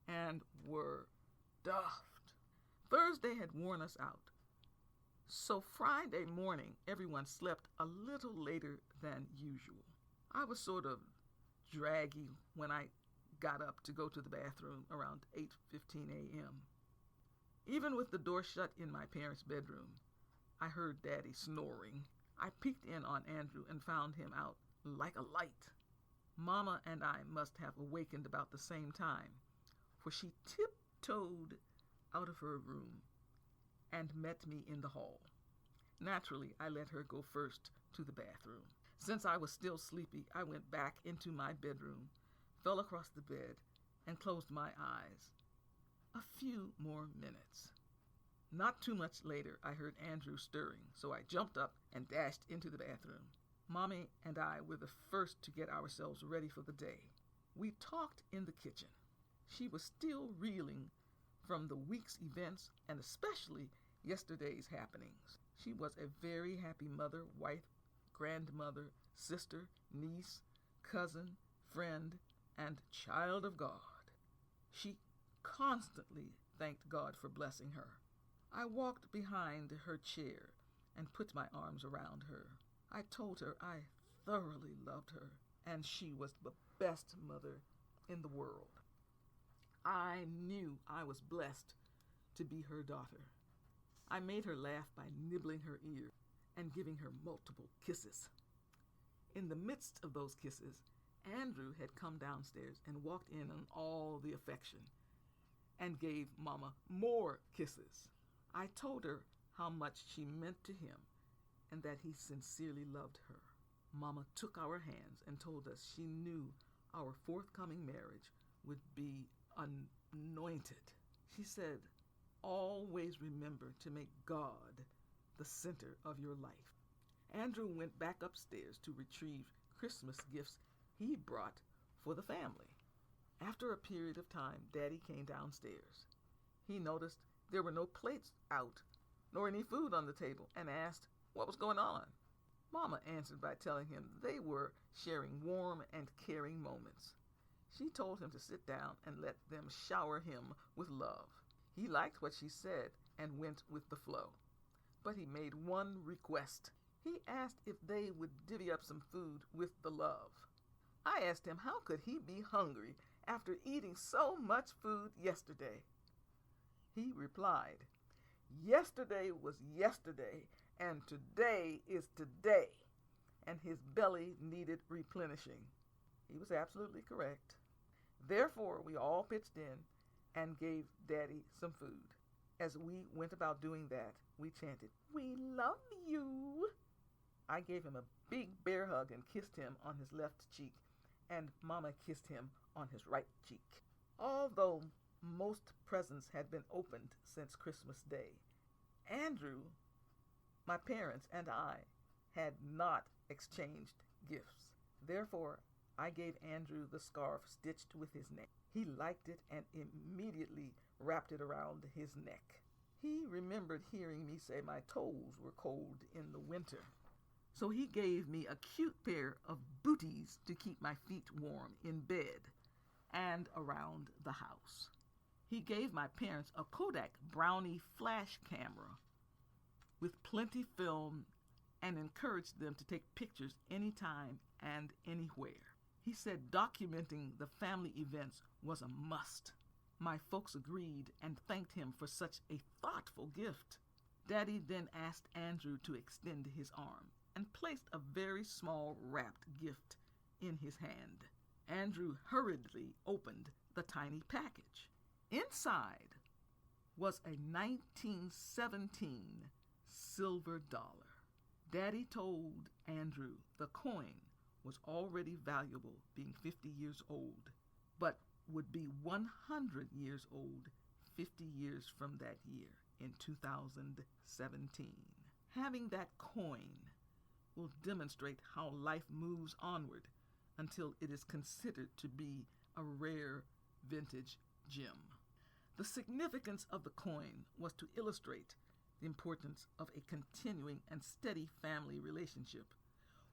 Speaker 1: and were stuffed. Thursday had worn us out, so Friday morning everyone slept a little later than usual. I was sort of draggy when I got up to go to the bathroom around 8:15 a.m. Even with the door shut in my parents' bedroom, I heard Daddy snoring. I peeked in on Andrew and found him out like a light. Mama and I must have awakened about the same time, for she tiptoed out of her room and met me in the hall. Naturally, I let her go first to the bathroom. Since I was still sleepy, I went back into my bedroom, fell across the bed, and closed my eyes. A few more minutes. Not too much later, I heard Andrew stirring, so I jumped up and dashed into the bathroom. Mommy and I were the first to get ourselves ready for the day. We talked in the kitchen. She was still reeling from the week's events and especially yesterday's happenings. She was a very happy mother, wife, grandmother, sister, niece, cousin, friend, and child of God. She constantly thanked God for blessing her. I walked behind her chair and put my arms around her. I told her I thoroughly loved her and she was the best mother in the world. I knew I was blessed to be her daughter. I made her laugh by nibbling her ear and giving her multiple kisses. In the midst of those kisses, Andrew had come downstairs and walked in on all the affection and gave Mama more kisses. I told her how much she meant to him and that he sincerely loved her. Mama took our hands and told us she knew our forthcoming marriage would be anointed. She said, "Always remember to make God the center of your life." Andrew went back upstairs to retrieve Christmas gifts he brought for the family. After a period of time, Daddy came downstairs. He noticed there were no plates out, nor any food on the table, and asked what was going on. Mama answered by telling him they were sharing warm and caring moments. She told him to sit down and let them shower him with love. He liked what she said and went with the flow. But he made one request. He asked if they would divvy up some food with the love. I asked him how could he be hungry after eating so much food yesterday. He replied, "Yesterday was yesterday, and today is today," and his belly needed replenishing. He was absolutely correct. Therefore, we all pitched in and gave Daddy some food. As we went about doing that, we chanted, "We love you." I gave him a big bear hug and kissed him on his left cheek, and Mama kissed him on his right cheek. Although most presents had been opened since Christmas Day, Andrew, my parents, and I had not exchanged gifts. Therefore, I gave Andrew the scarf stitched with his name. He liked it and immediately wrapped it around his neck. He remembered hearing me say my toes were cold in the winter. So he gave me a cute pair of booties to keep my feet warm in bed and around the house. He gave my parents a Kodak Brownie flash camera with plenty film and encouraged them to take pictures anytime and anywhere. He said documenting the family events was a must. My folks agreed and thanked him for such a thoughtful gift. Daddy then asked Andrew to extend his arm and placed a very small wrapped gift in his hand. Andrew hurriedly opened the tiny package. Inside was a 1917 silver dollar. Daddy told Andrew the coin was already valuable, being 50 years old, but would be 100 years old 50 years from that year in 2017. Having that coin will demonstrate how life moves onward until it is considered to be a rare vintage gem. The significance of the coin was to illustrate the importance of a continuing and steady family relationship,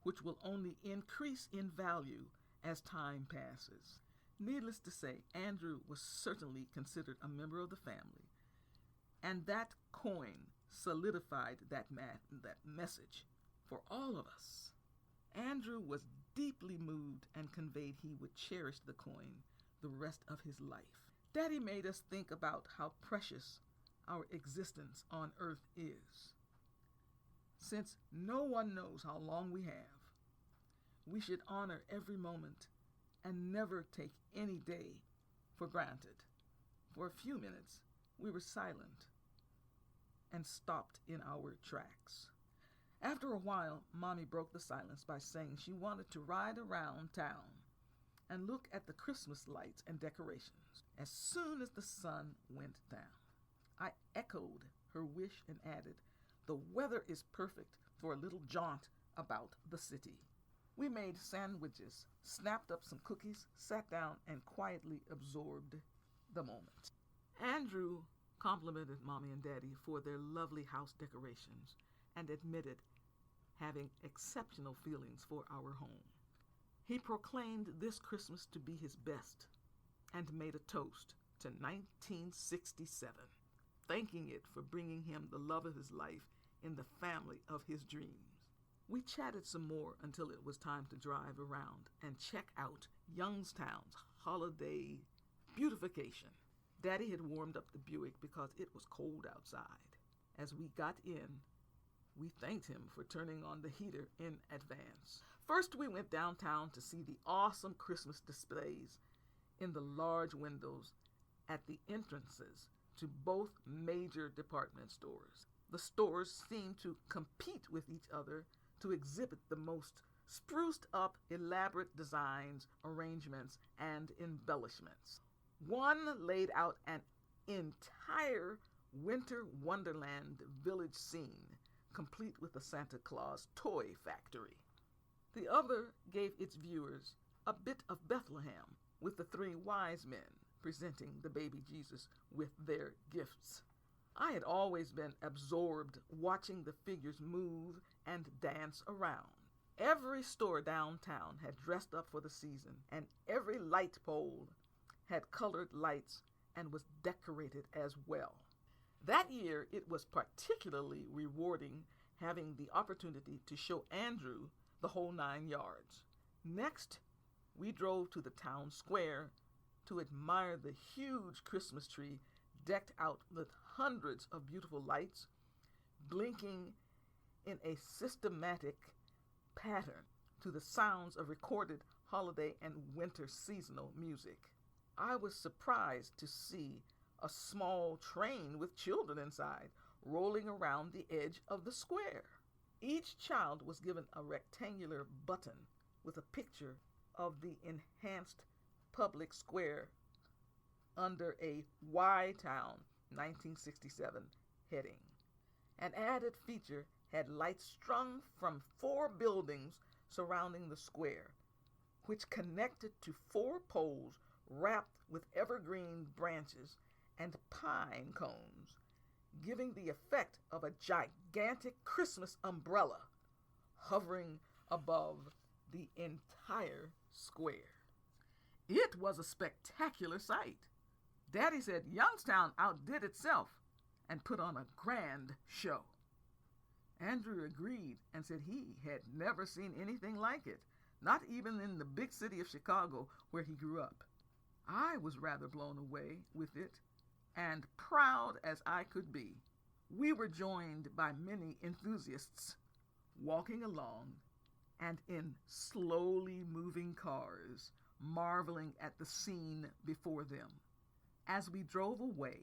Speaker 1: which will only increase in value as time passes. Needless to say, Andrew was certainly considered a member of the family, and that coin solidified that message for all of us. Andrew was deeply moved and conveyed he would cherish the coin the rest of his life. Daddy made us think about how precious our existence on earth is. Since no one knows how long we have, we should honor every moment and never take any day for granted. For a few minutes, we were silent and stopped in our tracks. After a while, Mommy broke the silence by saying she wanted to ride around town and look at the Christmas lights and decorations as soon as the sun went down. I echoed her wish and added, "The weather is perfect for a little jaunt about the city." We made sandwiches, snapped up some cookies, sat down, and quietly absorbed the moment. Andrew complimented Mommy and Daddy for their lovely house decorations and admitted having exceptional feelings for our home. He proclaimed this Christmas to be his best and made a toast to 1967, thanking it for bringing him the love of his life in the family of his dreams. We chatted some more until it was time to drive around and check out Youngstown's holiday beautification. Daddy had warmed up the Buick because it was cold outside. As we got in, we thanked him for turning on the heater in advance. First, we went downtown to see the awesome Christmas displays in the large windows at the entrances to both major department stores. The stores seemed to compete with each other to exhibit the most spruced up, elaborate designs, arrangements, and embellishments. One laid out an entire winter wonderland village scene, complete with a Santa Claus toy factory. The other gave its viewers a bit of Bethlehem, with the three wise men presenting the baby Jesus with their gifts. I had always been absorbed watching the figures move and dance around. Every store downtown had dressed up for the season, and every light pole had colored lights and was decorated as well. That year, it was particularly rewarding having the opportunity to show Andrew the whole 9 yards. Next, we drove to the town square to admire the huge Christmas tree decked out with hundreds of beautiful lights, blinking in a systematic pattern to the sounds of recorded holiday and winter seasonal music. I was surprised to see a small train with children inside rolling around the edge of the square. Each child was given a rectangular button with a picture of the enhanced public square under a Y-Town 1967 heading. An added feature had lights strung from 4 buildings surrounding the square, which connected to 4 poles wrapped with evergreen branches and pine cones, giving the effect of a gigantic Christmas umbrella hovering above the entire square. It was a spectacular sight. Daddy said Youngstown outdid itself and put on a grand show. Andrew agreed and said he had never seen anything like it, not even in the big city of Chicago where he grew up. I was rather blown away with it, and proud as I could be. We were joined by many enthusiasts walking along and in slowly moving cars, marveling at the scene before them. As we drove away,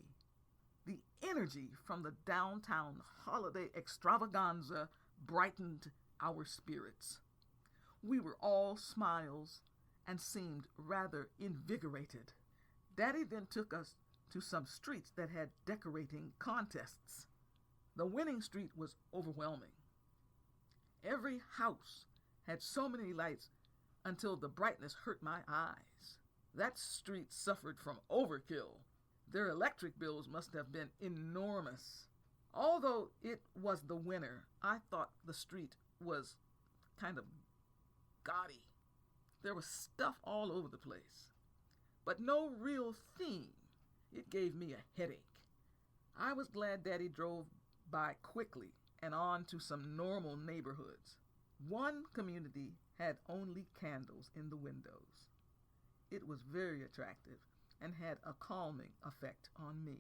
Speaker 1: the energy from the downtown holiday extravaganza brightened our spirits. We were all smiles and seemed rather invigorated. Daddy then took us to some streets that had decorating contests. The winning street was overwhelming. Every house had so many lights until the brightness hurt my eyes. That street suffered from overkill. Their electric bills must have been enormous. Although it was the winter, I thought the street was kind of gaudy. There was stuff all over the place, but no real theme. It gave me a headache. I was glad Daddy drove by quickly and on to some normal neighborhoods. One community had only candles in the windows. It was very attractive and had a calming effect on me.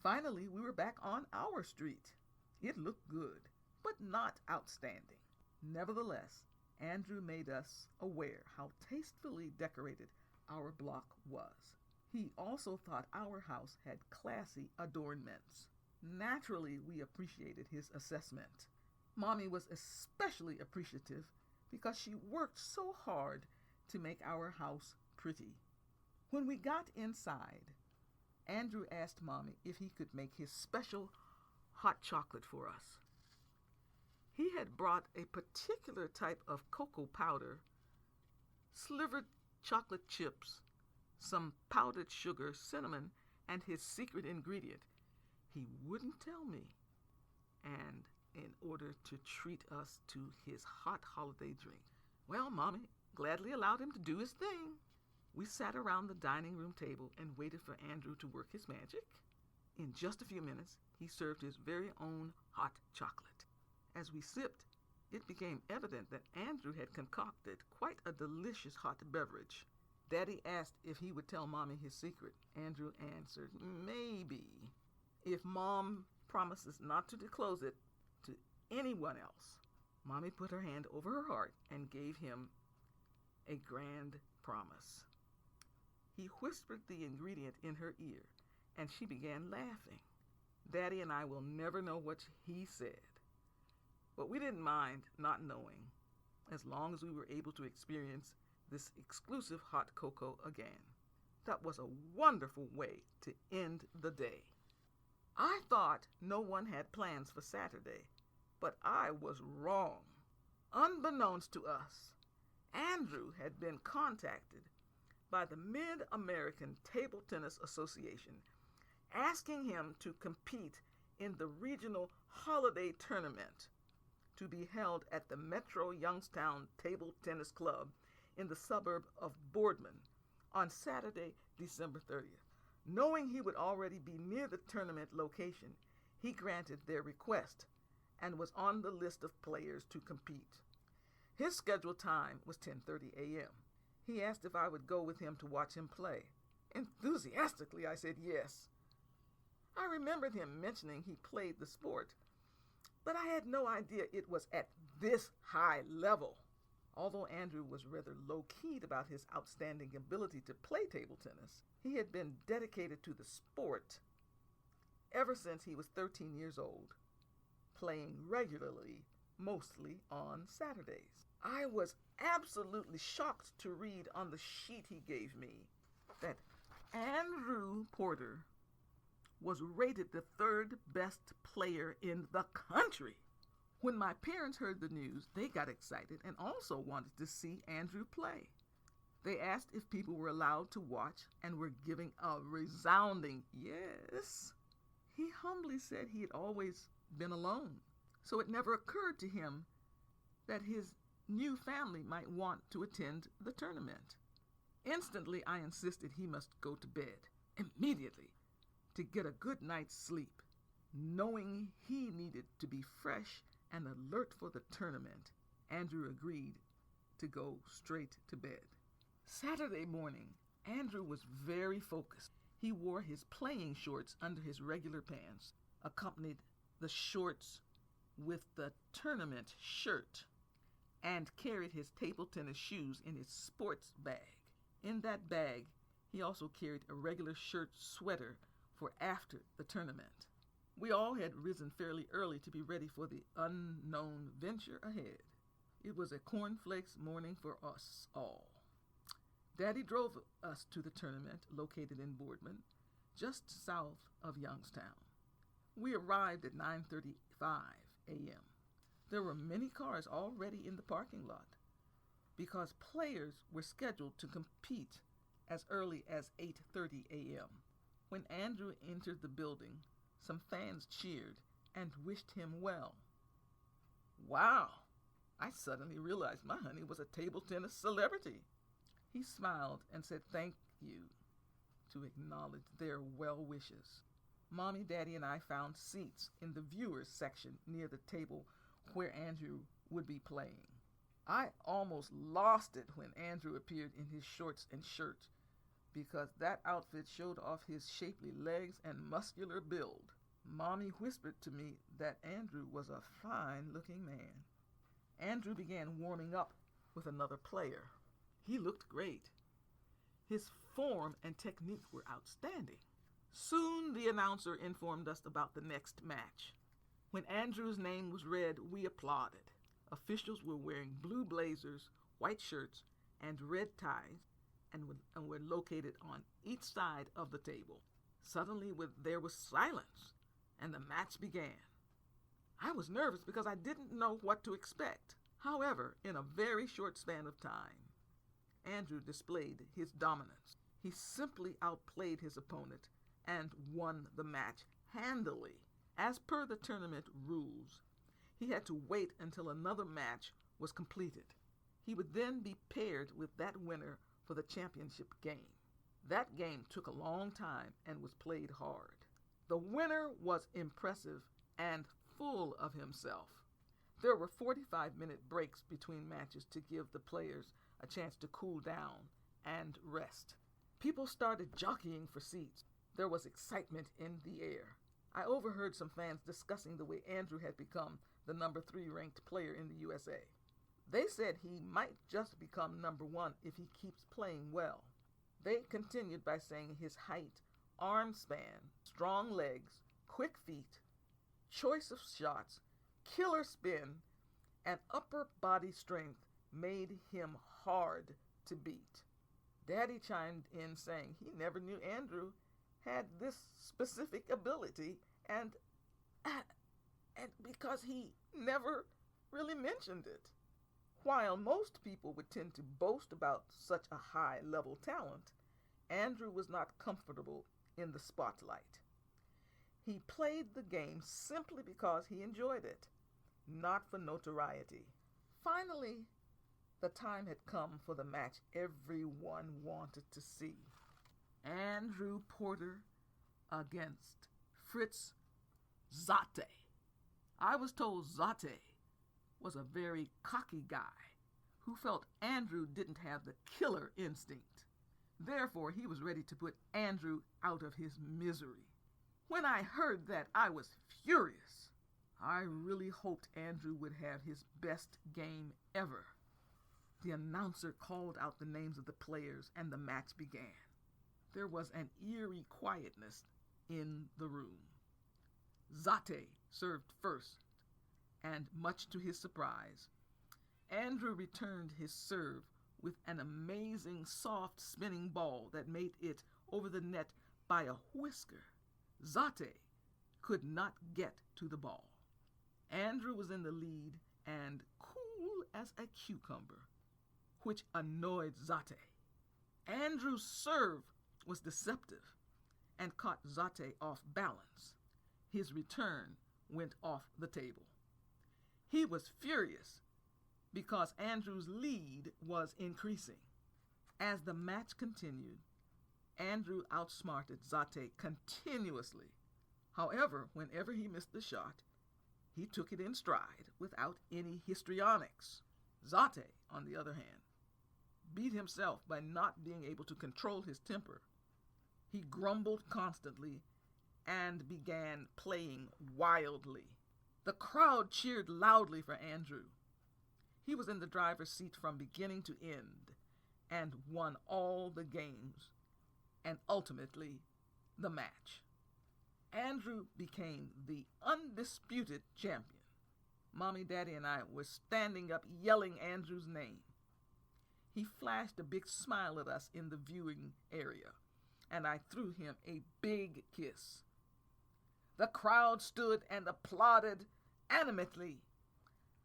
Speaker 1: Finally, we were back on our street. It looked good, but not outstanding. Nevertheless, Andrew made us aware how tastefully decorated our block was. He also thought our house had classy adornments. Naturally, we appreciated his assessment. Mommy was especially appreciative because she worked so hard to make our house pretty. When we got inside, Andrew asked Mommy if he could make his special hot chocolate for us. He had brought a particular type of cocoa powder, slivered chocolate chips, some powdered sugar, cinnamon, and his secret ingredient. He wouldn't tell me. And in order to treat us to his hot holiday drink. Well, Mommy gladly allowed him to do his thing. We sat around the dining room table and waited for Andrew to work his magic. In just a few minutes, he served his very own hot chocolate. As we sipped, it became evident that Andrew had concocted quite a delicious hot beverage. Daddy asked if he would tell Mommy his secret. Andrew answered, maybe, if Mom promises not to disclose it to anyone else. Mommy put her hand over her heart and gave him a grand promise. He whispered the ingredient in her ear, and she began laughing. Daddy and I will never know what he said, but we didn't mind not knowing, as long as we were able to experience this exclusive hot cocoa again. That was a wonderful way to end the day. I thought no one had plans for Saturday, but I was wrong. Unbeknownst to us, Andrew had been contacted by the Mid-American Table Tennis Association, asking him to compete in the regional holiday tournament to be held at the Metro Youngstown Table Tennis Club in the suburb of Boardman on Saturday, December 30th. Knowing he would already be near the tournament location, he granted their request and was on the list of players to compete. His scheduled time was 10:30 a.m. He asked if I would go with him to watch him play. Enthusiastically, I said yes. I remembered him mentioning he played the sport, but I had no idea it was at this high level. Although Andrew was rather low-keyed about his outstanding ability to play table tennis, he had been dedicated to the sport ever since he was 13 years old, playing regularly, mostly on Saturdays. I was absolutely shocked to read on the sheet he gave me that Andrew Porter was rated the third best player in the country. When my parents heard the news, they got excited and also wanted to see Andrew play. They asked if people were allowed to watch and were giving a resounding yes. He humbly said he had always been alone, so it never occurred to him that his new family might want to attend the tournament. Instantly, I insisted he must go to bed immediately to get a good night's sleep. Knowing he needed to be fresh and alert for the tournament, Andrew agreed to go straight to bed. Saturday morning, Andrew was very focused. He wore his playing shorts under his regular pants, accompanied the shorts with the tournament shirt, and carried his table tennis shoes in his sports bag. In that bag, he also carried a regular shirt sweater for after the tournament. We all had risen fairly early to be ready for the unknown venture ahead. It was a cornflakes morning for us all. Daddy drove us to the tournament located in Boardman, just south of Youngstown. We arrived at 9:35 a.m. There were many cars already in the parking lot because players were scheduled to compete as early as 8:30 a.m. When Andrew entered the building, some fans cheered and wished him well. Wow! I suddenly realized my honey was a table tennis celebrity. He smiled and said thank you to acknowledge their well wishes. Mommy, Daddy, and I found seats in the viewers section near the table where Andrew would be playing. I almost lost it when Andrew appeared in his shorts and shirt because that outfit showed off his shapely legs and muscular build. Mommy whispered to me that Andrew was a fine-looking man. Andrew began warming up with another player. He looked great. His form and technique were outstanding. Soon the announcer informed us about the next match. When Andrew's name was read, we applauded. Officials were wearing blue blazers, white shirts, and red ties, and were located on each side of the table. Suddenly there was silence, and the match began. I was nervous because I didn't know what to expect. However, in a very short span of time, Andrew displayed his dominance. He simply outplayed his opponent and won the match handily. As per the tournament rules, he had to wait until another match was completed. He would then be paired with that winner for the championship game. That game took a long time and was played hard. The winner was impressive and full of himself. There were 45-minute breaks between matches to give the players a chance to cool down and rest. People started jockeying for seats. There was excitement in the air. I overheard some fans discussing the way Andrew had become the number 3 ranked player in the USA. They said he might just become number 1 if he keeps playing well. They continued by saying his height, arm span, strong legs, quick feet, choice of shots, killer spin, and upper body strength made him hard to beat. Daddy chimed in saying he never knew Andrew had this specific ability and because he never really mentioned it. While most people would tend to boast about such a high-level talent, Andrew was not comfortable in the spotlight. He played the game simply because he enjoyed it, not for notoriety. Finally, the time had come for the match everyone wanted to see. Andrew Porter against Fritz Zate. I was told Zate was a very cocky guy who felt Andrew didn't have the killer instinct. Therefore, he was ready to put Andrew out of his misery. When I heard that, I was furious. I really hoped Andrew would have his best game ever. The announcer called out the names of the players and the match began. There was an eerie quietness in the room. Zate served first, and much to his surprise, Andrew returned his serve with an amazing soft spinning ball that made it over the net by a whisker. Zate could not get to the ball. Andrew was in the lead and cool as a cucumber, which annoyed Zate. Andrew's serve was deceptive and caught Zate off balance. His return went off the table. He was furious because Andrew's lead was increasing. As the match continued, Andrew outsmarted Zate continuously. However, whenever he missed the shot, he took it in stride without any histrionics. Zate, on the other hand, beat himself by not being able to control his temper. He grumbled constantly and began playing wildly. The crowd cheered loudly for Andrew. He was in the driver's seat from beginning to end and won all the games and ultimately the match. Andrew became the undisputed champion. Mommy, Daddy, and I were standing up yelling Andrew's name. He flashed a big smile at us in the viewing area, and I threw him a big kiss. The crowd stood and applauded animatedly.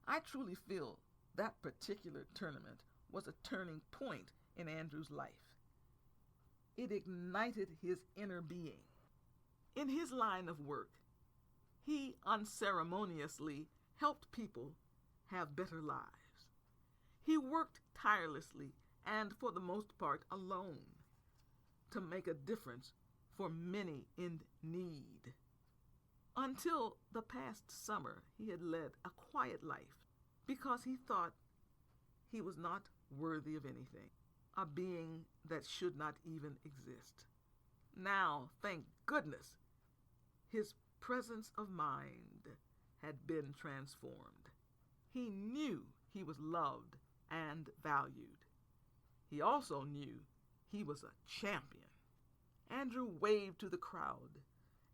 Speaker 1: I truly feel that particular tournament was a turning point in Andrew's life. It ignited his inner being. In his line of work, he unceremoniously helped people have better lives. He worked tirelessly and, for the most part, alone to make a difference for many in need. Until the past summer, he had led a quiet life because he thought he was not worthy of anything, a being that should not even exist. Now, thank goodness, his presence of mind had been transformed. He knew he was loved and valued. He also knew he was a champion. Andrew waved to the crowd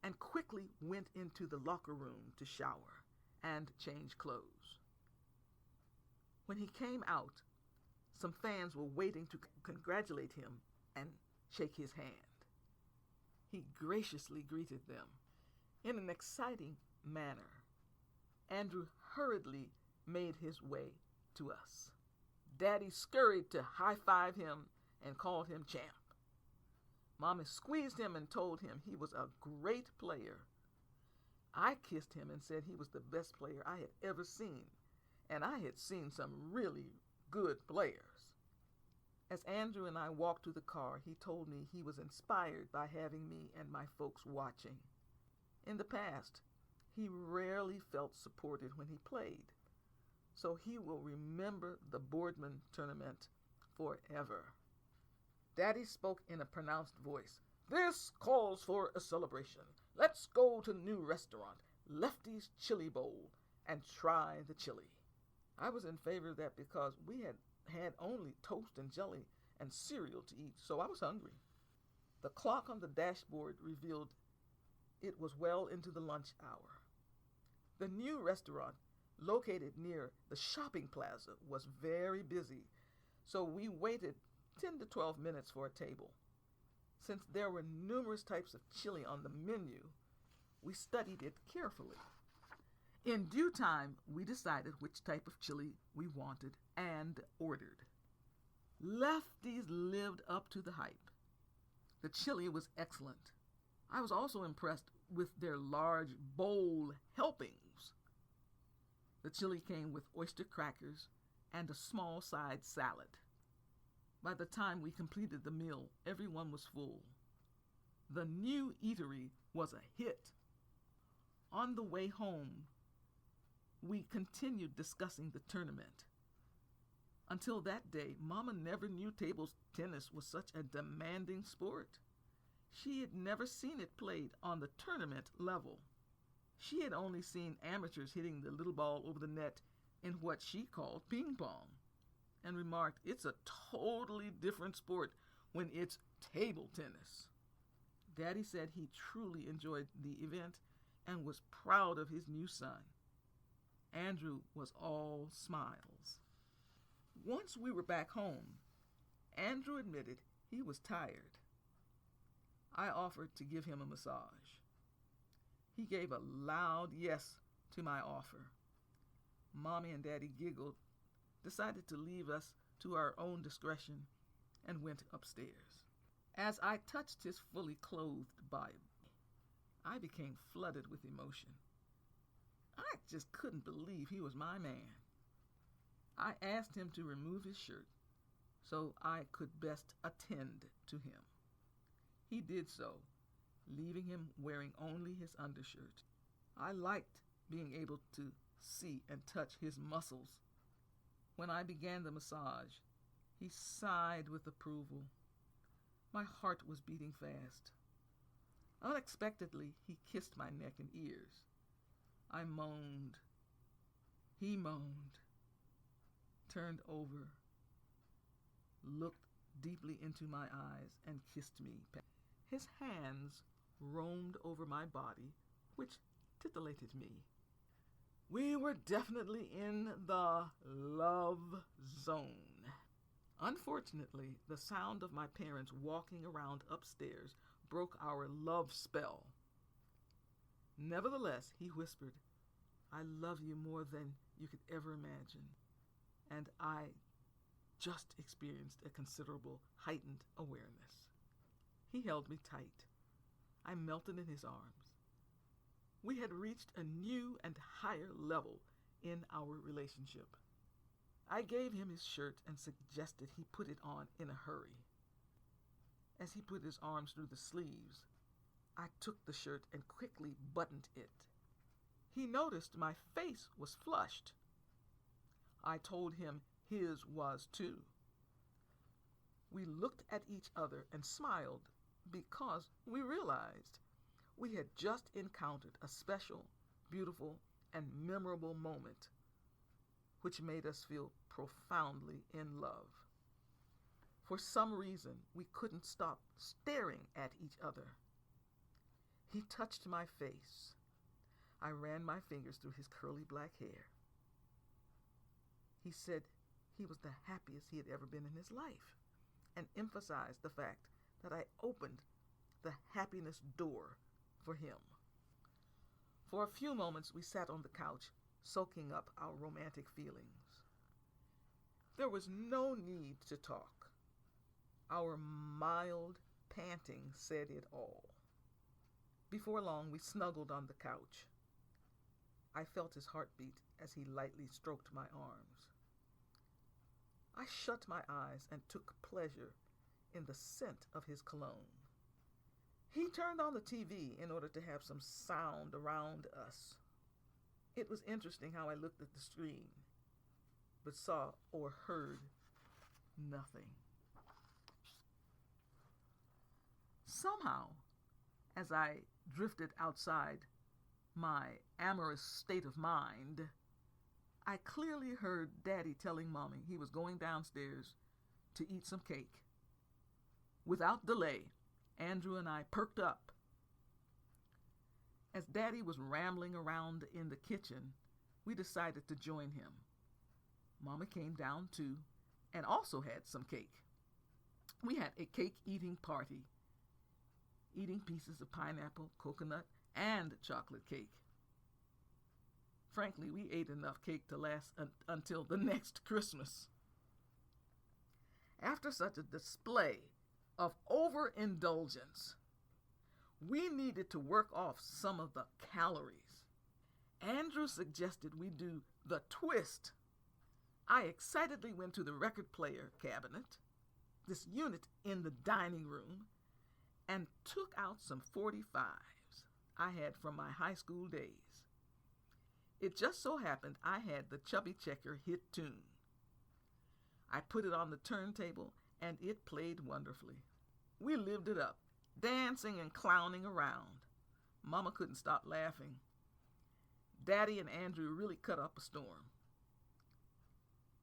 Speaker 1: and quickly went into the locker room to shower and change clothes. When he came out, some fans were waiting to congratulate him and shake his hand. He graciously greeted them. In an exciting manner, Andrew hurriedly made his way to us. Daddy scurried to high-five him and called him champ. Mommy squeezed him and told him he was a great player. I kissed him and said he was the best player I had ever seen, and I had seen some really good players. As Andrew and I walked to the car, he told me he was inspired by having me and my folks watching. In the past, he rarely felt supported when he played, so he will remember the Boardman tournament forever. Daddy spoke in a pronounced voice. "This calls for a celebration. Let's go to the new restaurant, Lefty's Chili Bowl, and try the chili." I was in favor of that because we had had only toast and jelly and cereal to eat, so I was hungry. The clock on the dashboard revealed it was well into the lunch hour. The new restaurant, located near the shopping plaza, was very busy, so we waited 10 to 12 minutes for a table. Since there were numerous types of chili on the menu, we studied it carefully. In due time, we decided which type of chili we wanted and ordered. Lefty's lived up to the hype. The chili was excellent. I was also impressed with their large bowl helpings. The chili came with oyster crackers and a small side salad. By the time we completed the meal, everyone was full. The new eatery was a hit. On the way home, we continued discussing the tournament. Until that day, Mama never knew table tennis was such a demanding sport. She had never seen it played on the tournament level. She had only seen amateurs hitting the little ball over the net in what she called ping pong, and remarked, "It's a totally different sport when it's table tennis." Daddy said he truly enjoyed the event and was proud of his new son. Andrew was all smiles. Once we were back home, Andrew admitted he was tired. I offered to give him a massage. He gave a loud yes to my offer. Mommy and Daddy giggled, decided to leave us to our own discretion, and went upstairs. As I touched his fully clothed body, I became flooded with emotion. I just couldn't believe he was my man. I asked him to remove his shirt so I could best attend to him. He did so, leaving him wearing only his undershirt. I liked being able to see and touch his muscles. When I began the massage, he sighed with approval. My heart was beating fast. Unexpectedly, he kissed my neck and ears. I moaned. He moaned, turned over, looked deeply into my eyes, and kissed me. His hands roamed over my body, which titillated me. We were definitely in the love zone. Unfortunately, the sound of my parents walking around upstairs broke our love spell. Nevertheless, he whispered, "I love you more than you could ever imagine." And I just experienced a considerable heightened awareness. He held me tight. I melted in his arms. We had reached a new and higher level in our relationship. I gave him his shirt and suggested he put it on in a hurry. As he put his arms through the sleeves, I took the shirt and quickly buttoned it. He noticed my face was flushed. I told him his was too. We looked at each other and smiled because we realized we had just encountered a special, beautiful, and memorable moment which made us feel profoundly in love. For some reason, we couldn't stop staring at each other. He touched my face. I ran my fingers through his curly black hair. He said he was the happiest he had ever been in his life, and emphasized the fact that I opened the happiness door for him. For a few moments, we sat on the couch, soaking up our romantic feelings. There was no need to talk. Our mild panting said it all. Before long, we snuggled on the couch. I felt his heartbeat as he lightly stroked my arms. I shut my eyes and took pleasure in the scent of his cologne. He turned on the TV in order to have some sound around us. It was interesting how I looked at the screen, but saw or heard nothing. Somehow, as I drifted outside my amorous state of mind, I clearly heard Daddy telling Mommy he was going downstairs to eat some cake. Without delay, Andrew and I perked up. As Daddy was rambling around in the kitchen, we decided to join him. Mama came down too and also had some cake. We had a cake-eating party, eating pieces of pineapple, coconut, and chocolate cake. Frankly, we ate enough cake to last until the next Christmas. After such a display of overindulgence, we needed to work off some of the calories. Andrew suggested we do the twist. I excitedly went to the record player cabinet, this unit in the dining room, and took out some 45s I had from my high school days. It just so happened I had the Chubby Checker hit tune. I put it on the turntable, and it played wonderfully. We lived it up, dancing and clowning around. Mama couldn't stop laughing. Daddy and Andrew really cut up a storm.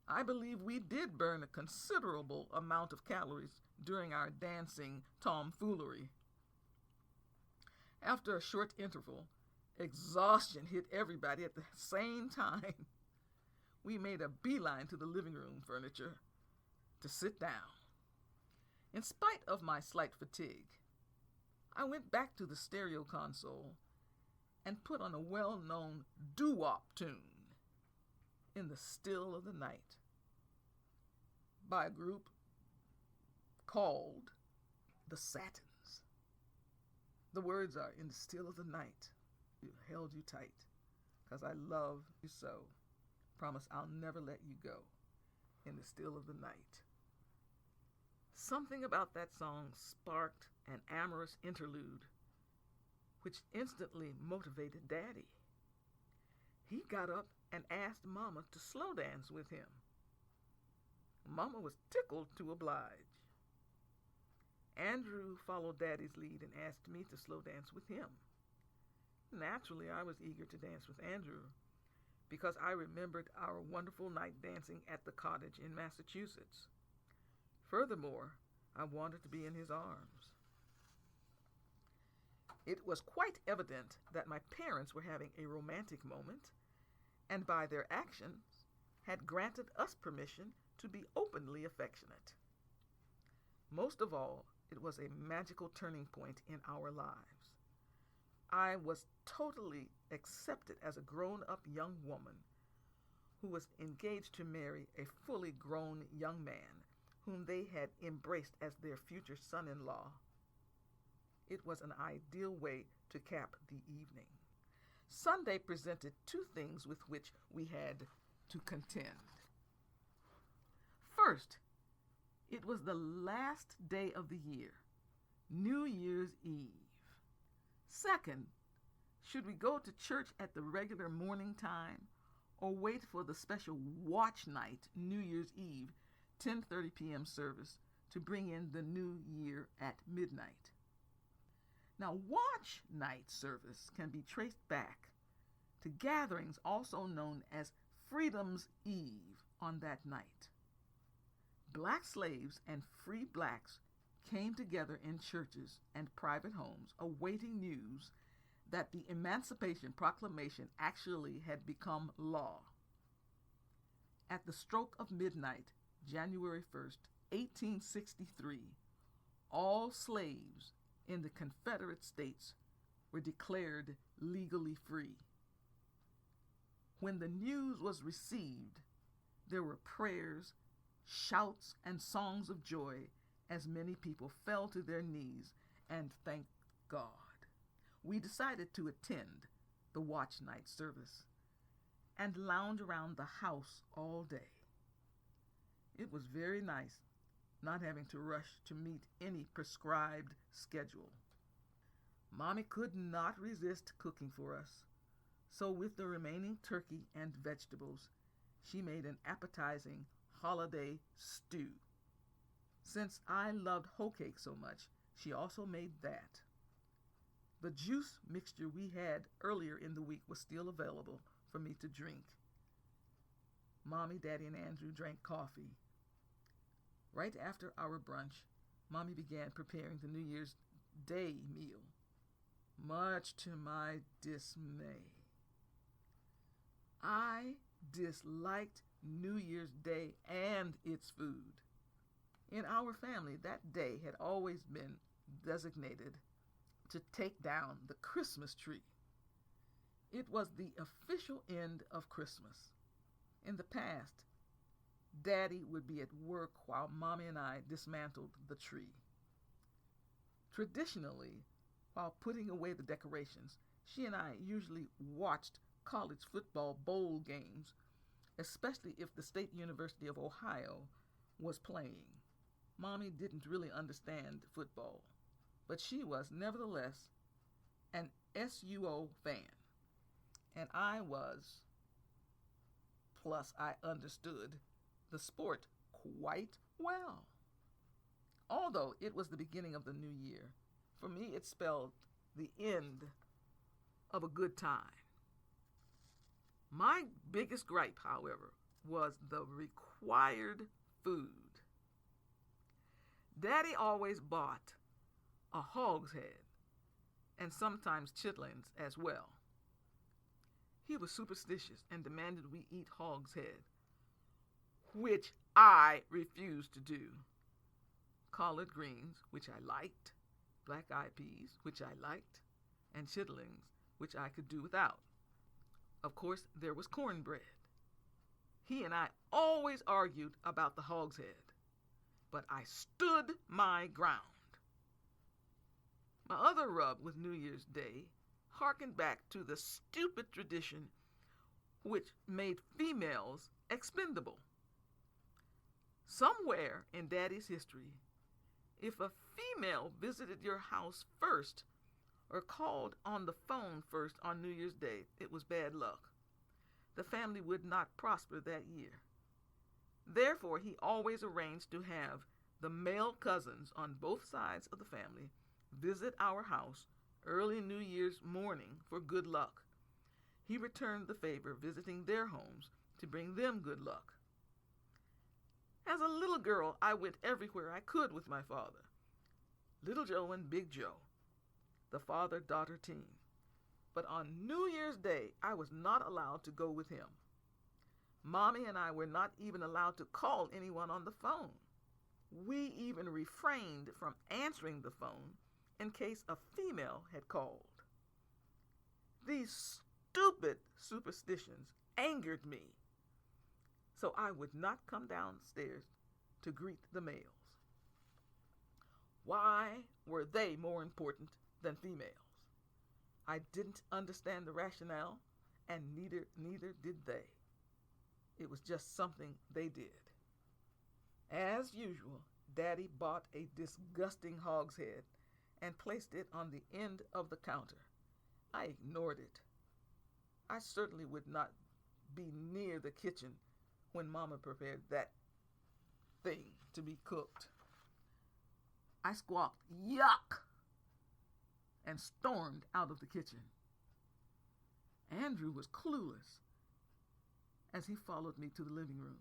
Speaker 1: I believe we did burn a considerable amount of calories during our dancing tomfoolery. After a short interval, exhaustion hit everybody at the same time. We made a beeline to the living room furniture to sit down. In spite of my slight fatigue, I went back to the stereo console and put on a well-known doo-wop tune, In the Still of the Night, by a group called The Satins. The words are, "In the still of the night, you held you tight, 'cause I love you so. Promise I'll never let you go. In the still of the night." Something about that song sparked an amorous interlude, which instantly motivated Daddy. He got up and asked Mama to slow dance with him. Mama was tickled to oblige. Andrew followed Daddy's lead and asked me to slow dance with him. Naturally, I was eager to dance with Andrew because I remembered our wonderful night dancing at the cottage in Massachusetts. Furthermore, I wanted to be in his arms. It was quite evident that my parents were having a romantic moment, and by their actions had granted us permission to be openly affectionate. Most of all, it was a magical turning point in our lives. I was totally accepted as a grown-up young woman who was engaged to marry a fully grown young man whom they had embraced as their future son-in-law. It was an ideal way to cap the evening. Sunday presented two things with which we had to contend. First, it was the last day of the year, New Year's Eve. Second, should we go to church at the regular morning time or wait for the special watch night New Year's Eve 10:30 p.m. service to bring in the new year at midnight? Now, watch night service can be traced back to gatherings also known as Freedom's Eve on that night. Black slaves and free blacks came together in churches and private homes awaiting news that the Emancipation Proclamation actually had become law. At the stroke of midnight, January 1st, 1863, all slaves in the Confederate States were declared legally free. When the news was received, there were prayers, shouts, and songs of joy as many people fell to their knees and thanked God. We decided to attend the watch night service and lounge around the house all day. It was very nice not having to rush to meet any prescribed schedule. Mommy could not resist cooking for us, so with the remaining turkey and vegetables, she made an appetizing holiday stew. Since I loved hoe cake so much, she also made that. The juice mixture we had earlier in the week was still available for me to drink. Mommy, Daddy, and Andrew drank coffee. Right after our brunch, Mommy began preparing the New Year's Day meal, much to my dismay. I disliked New Year's Day and its food. In our family, that day had always been designated to take down the Christmas tree. It was the official end of Christmas. In the past, Daddy would be at work while Mommy and I dismantled the tree. Traditionally, while putting away the decorations, she and I usually watched college football bowl games, especially if the State University of Ohio was playing. Mommy didn't really understand football, but she was nevertheless an SUO fan, and I was. Plus, I understood the sport quite well. Although it was the beginning of the new year, for me it spelled the end of a good time. My biggest gripe, however, was the required food. Daddy always bought a hog's head and sometimes chitlins as well. He was superstitious and demanded we eat hog's head, which I refused to do. Collard greens, which I liked, black-eyed peas, which I liked, and chitlins, which I could do without. Of course, there was cornbread. He and I always argued about the hog's head, but I stood my ground. My other rub with New Year's Day harkened back to the stupid tradition which made females expendable. Somewhere in Daddy's history, if a female visited your house first or called on the phone first on New Year's Day, it was bad luck. The family would not prosper that year. Therefore, he always arranged to have the male cousins on both sides of the family visit our house early New Year's morning for good luck. He returned the favor, visiting their homes to bring them good luck. As a little girl, I went everywhere I could with my father. Little Joe and Big Joe, the father-daughter team. But on New Year's Day, I was not allowed to go with him. Mommy and I were not even allowed to call anyone on the phone. We even refrained from answering the phone in case a female had called. These stupid superstitions angered me, so I would not come downstairs to greet the males. Why were they more important than females? I didn't understand the rationale, and neither did they. It was just something they did. As usual, Daddy bought a disgusting hog's head and placed it on the end of the counter. I ignored it. I certainly would not be near the kitchen when Mama prepared that thing to be cooked. I squawked, "Yuck!" and stormed out of the kitchen. Andrew was clueless as he followed me to the living room.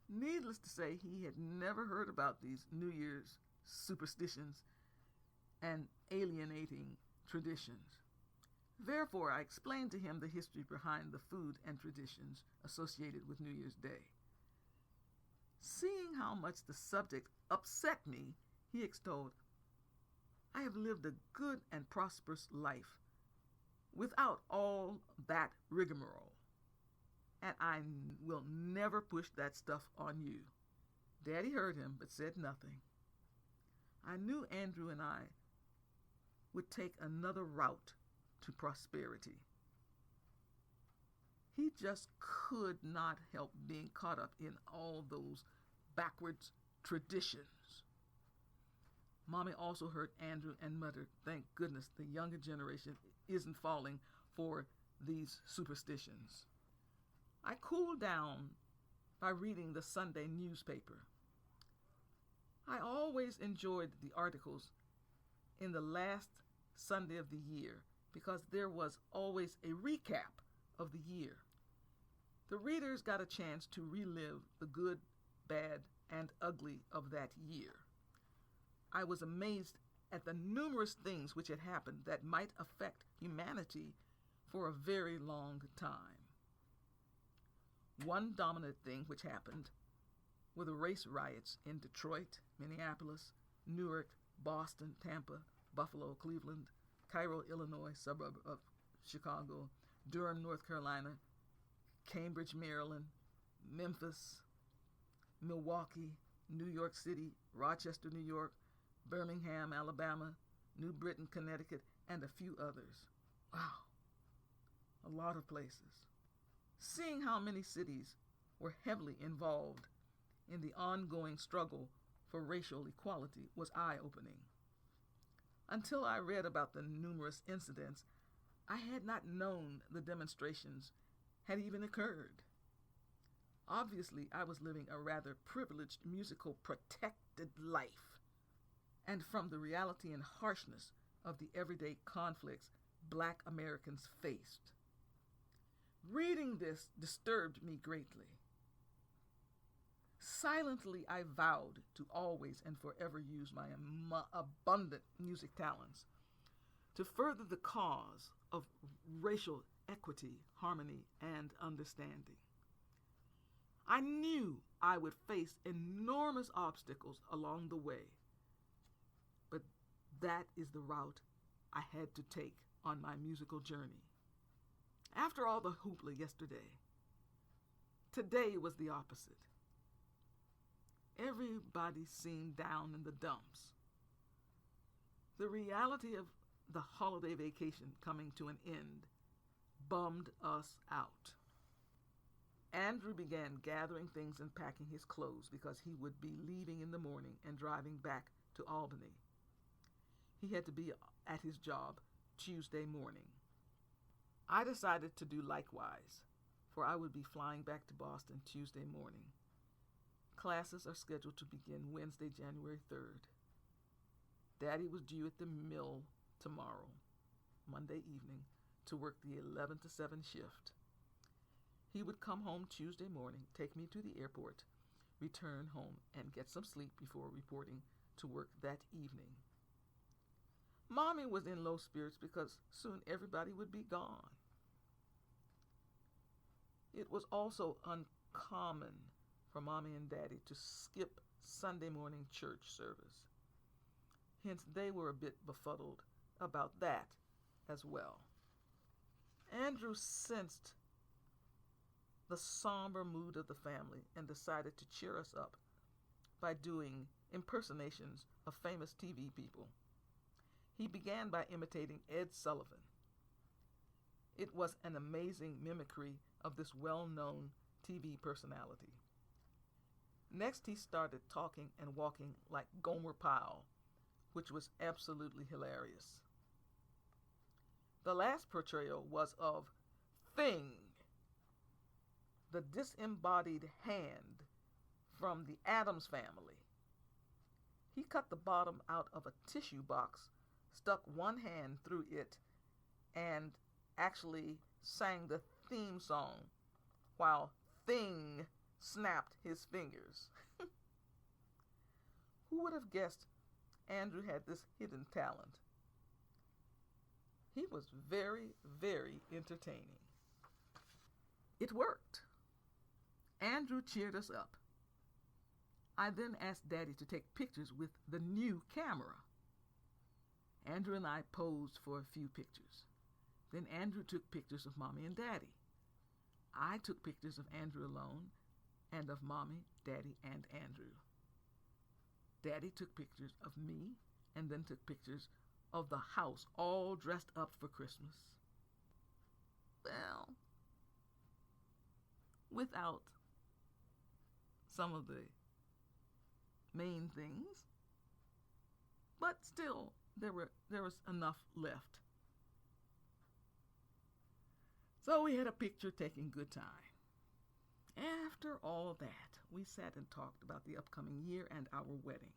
Speaker 1: Needless to say, he had never heard about these New Year's superstitions and alienating traditions. Therefore, I explained to him the history behind the food and traditions associated with New Year's Day. Seeing how much the subject upset me, he extolled, "I have lived a good and prosperous life without all that rigmarole, and I will never push that stuff on you." Daddy heard him but said nothing. I knew Andrew and I would take another route to prosperity. He just could not help being caught up in all those backwards traditions. Mommy also heard Andrew and muttered, "Thank goodness the younger generation isn't falling for these superstitions." I cooled down by reading the Sunday newspaper. I always enjoyed the articles in the last Sunday of the year because there was always a recap of the year. The readers got a chance to relive the good, bad, and ugly of that year. I was amazed at the numerous things which had happened that might affect humanity for a very long time. One dominant thing which happened were the race riots in Detroit, Minneapolis, Newark, Boston, Tampa, Buffalo, Cleveland, Cairo, Illinois, suburb of Chicago, Durham, North Carolina, Cambridge, Maryland, Memphis, Milwaukee, New York City, Rochester, New York, Birmingham, Alabama, New Britain, Connecticut, and a few others. Wow, a lot of places. Seeing how many cities were heavily involved in the ongoing struggle for racial equality was eye-opening. Until I read about the numerous incidents, I had not known the demonstrations had even occurred. Obviously, I was living a rather privileged, musical, protected life, and from the reality and harshness of the everyday conflicts Black Americans faced. Reading this disturbed me greatly. Silently, I vowed to always and forever use my abundant music talents to further the cause of racial equity, harmony, and understanding. I knew I would face enormous obstacles along the way, but that is the route I had to take on my musical journey. After all the hoopla yesterday, today was the opposite. Everybody seemed down in the dumps. The reality of the holiday vacation coming to an end bummed us out. Andrew began gathering things and packing his clothes because he would be leaving in the morning and driving back to Albany. He had to be at his job Tuesday morning. I decided to do likewise, for I would be flying back to Boston Tuesday morning. Classes are scheduled to begin Wednesday, January 3rd. Daddy was due at the mill tomorrow, Monday evening, to work the 11 to 7 shift. He would come home Tuesday morning, take me to the airport, return home, and get some sleep before reporting to work that evening. Mommy was in low spirits because soon everybody would be gone. It was also uncommon for Mommy and Daddy to skip Sunday morning church service. Hence, they were a bit befuddled about that as well. Andrew sensed the somber mood of the family and decided to cheer us up by doing impersonations of famous TV people. He began by imitating Ed Sullivan. It was an amazing mimicry of this well-known TV personality. Next, he started talking and walking like Gomer Pyle, which was absolutely hilarious. The last portrayal was of Thing, the disembodied hand from the Addams Family. He cut the bottom out of a tissue box, stuck one hand through it, and actually sang the theme song while Thing snapped his fingers. Who would have guessed Andrew had this hidden talent? He was very, very entertaining. It worked. Andrew cheered us up. I then asked Daddy to take pictures with the new camera. Andrew and I posed for a few pictures. Then Andrew took pictures of Mommy and Daddy. I took pictures of Andrew alone and of Mommy, Daddy, and Andrew. Daddy took pictures of me and then took pictures of the house all dressed up for Christmas. Well, without some of the main things, but still there was enough left. So we had a picture-taking good time. After all that, we sat and talked about the upcoming year and our wedding.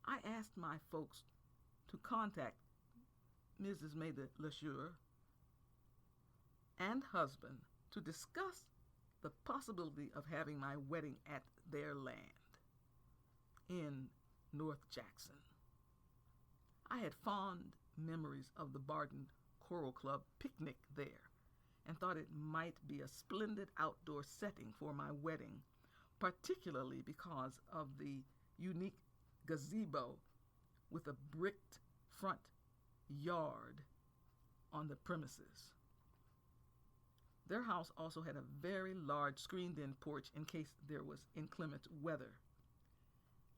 Speaker 1: I asked my folks to contact Mrs. May de LeSure and husband to discuss the possibility of having my wedding at their land in North Jackson. I had fond memories of the Barton Choral Club picnic there and thought it might be a splendid outdoor setting for my wedding, particularly because of the unique gazebo with a bricked front yard on the premises. Their house also had a very large screened-in porch in case there was inclement weather.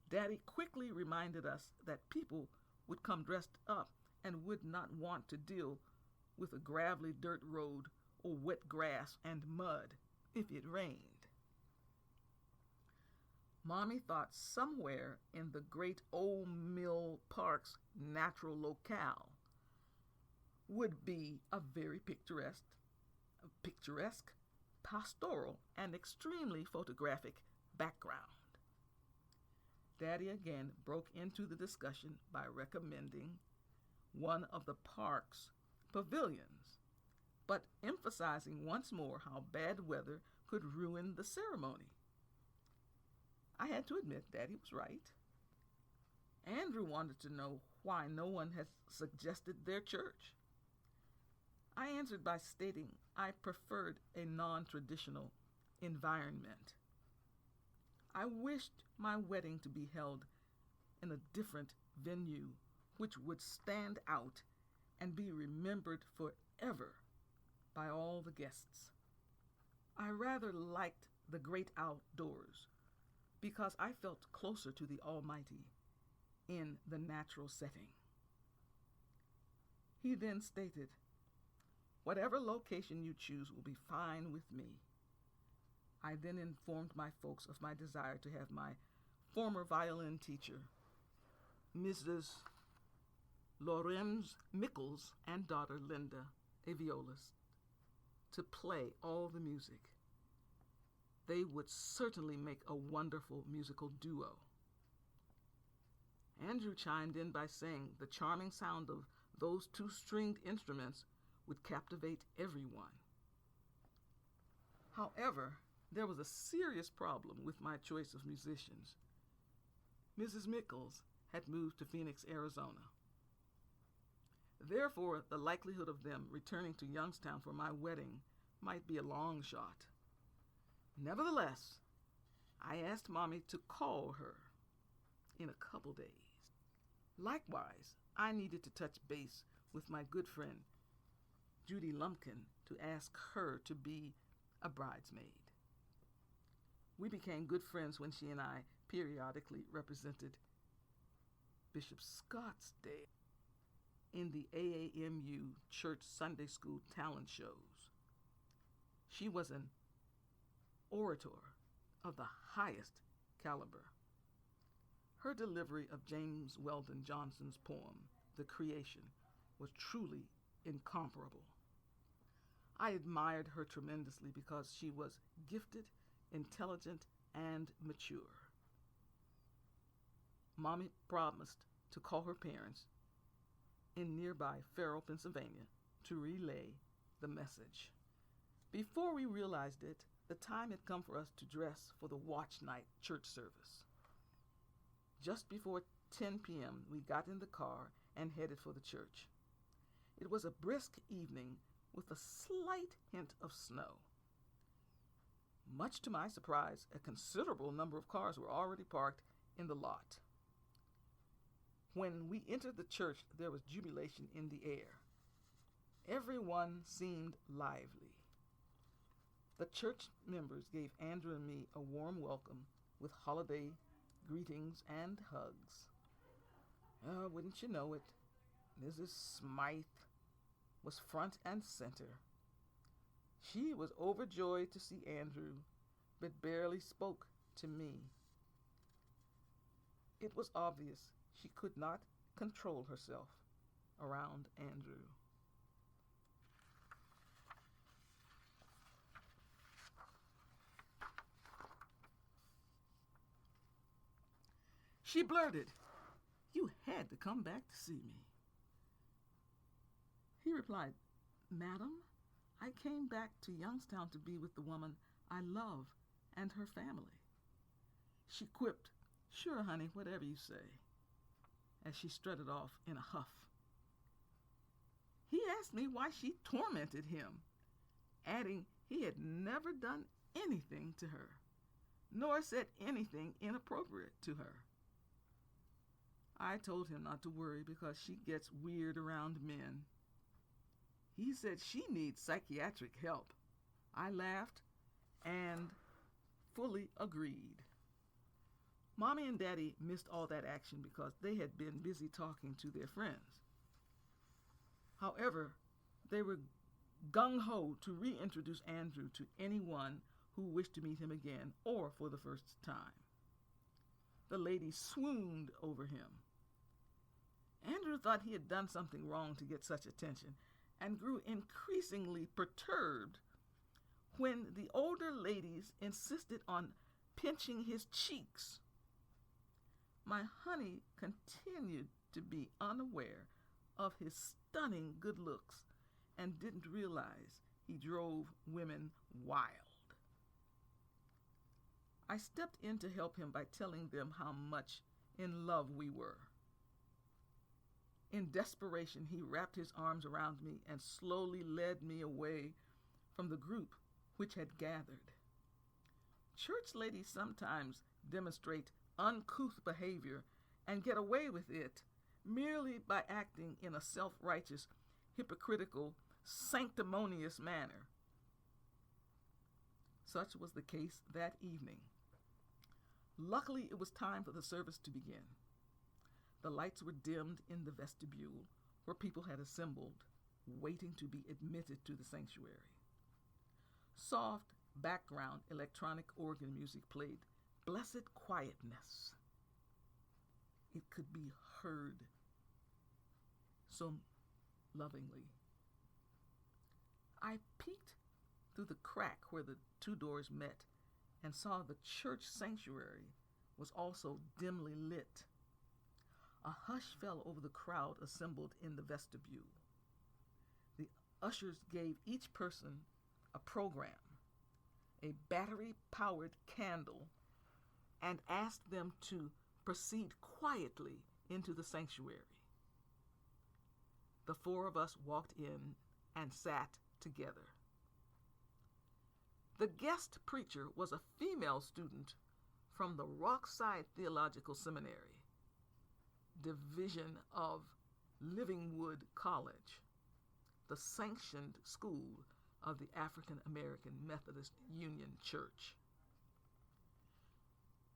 Speaker 1: Daddy quickly reminded us that people would come dressed up and would not want to deal with a gravelly dirt road or wet grass and mud if it rained. Mommy thought somewhere in the Great Old Mill Park's natural locale would be a very picturesque, pastoral, and extremely photographic background. Daddy again broke into the discussion by recommending one of the park's pavilions, but emphasizing once more how bad weather could ruin the ceremony. I had to admit Daddy was right. Andrew wanted to know why no one had suggested their church. I answered by stating I preferred a non-traditional environment. I wished my wedding to be held in a different venue which would stand out and be remembered forever by all the guests. I rather liked the great outdoors because I felt closer to the Almighty in the natural setting. He then stated, "Whatever location you choose will be fine with me." I then informed my folks of my desire to have my former violin teacher, Mrs. Lorenz Mickles, and daughter Linda, a violist, to play all the music. They would certainly make a wonderful musical duo. Andrew chimed in by saying the charming sound of those two stringed instruments would captivate everyone. However, there was a serious problem with my choice of musicians. Mrs. Mickles had moved to Phoenix, Arizona. Therefore, the likelihood of them returning to Youngstown for my wedding might be a long shot. Nevertheless, I asked Mommy to call her in a couple days. Likewise, I needed to touch base with my good friend, Judy Lumpkin, to ask her to be a bridesmaid. We became good friends when she and I periodically represented Bishop Scottsdale in the AAMU Church Sunday School talent shows. She was an orator of the highest caliber. Her delivery of James Weldon Johnson's poem, The Creation, was truly incomparable. I admired her tremendously because she was gifted, intelligent, and mature. Mommy promised to call her parents in nearby Farrell, Pennsylvania, to relay the message. Before we realized it, the time had come for us to dress for the watch night church service. Just before 10 p.m., we got in the car and headed for the church. It was a brisk evening with a slight hint of snow. Much to my surprise, a considerable number of cars were already parked in the lot. When we entered the church, there was jubilation in the air. Everyone seemed lively. The church members gave Andrew and me a warm welcome with holiday greetings and hugs. Wouldn't you know it, Mrs. Smythe was front and center. She was overjoyed to see Andrew, but barely spoke to me. It was obvious she could not control herself around Andrew. She blurted, "You had to come back to see me." He replied, "Madam, I came back to Youngstown to be with the woman I love and her family." She quipped, "Sure, honey, whatever you say," as she strutted off in a huff. He asked me why she tormented him, adding he had never done anything to her, nor said anything inappropriate to her. I told him not to worry because she gets weird around men. He said she needs psychiatric help. I laughed and fully agreed. Mommy and Daddy missed all that action because they had been busy talking to their friends. However, they were gung-ho to reintroduce Andrew to anyone who wished to meet him again or for the first time. The ladies swooned over him. Andrew thought he had done something wrong to get such attention and grew increasingly perturbed when the older ladies insisted on pinching his cheeks. My honey continued to be unaware of his stunning good looks and didn't realize he drove women wild. I stepped in to help him by telling them how much in love we were. In desperation, he wrapped his arms around me and slowly led me away from the group which had gathered. Church ladies sometimes demonstrate uncouth behavior and get away with it merely by acting in a self-righteous, hypocritical, sanctimonious manner. Such was the case that evening. Luckily, it was time for the service to begin. The lights were dimmed in the vestibule where people had assembled, waiting to be admitted to the sanctuary. Soft background electronic organ music played Blessed Quietness. It could be heard so lovingly. I peeked through the crack where the two doors met and saw the church sanctuary was also dimly lit. A hush fell over the crowd assembled in the vestibule. The ushers gave each person a program, a battery-powered candle, and asked them to proceed quietly into the sanctuary. The four of us walked in and sat together. The guest preacher was a female student from the Rockside Theological Seminary, division of Livingwood College, the sanctioned school of the African American Methodist Union Church.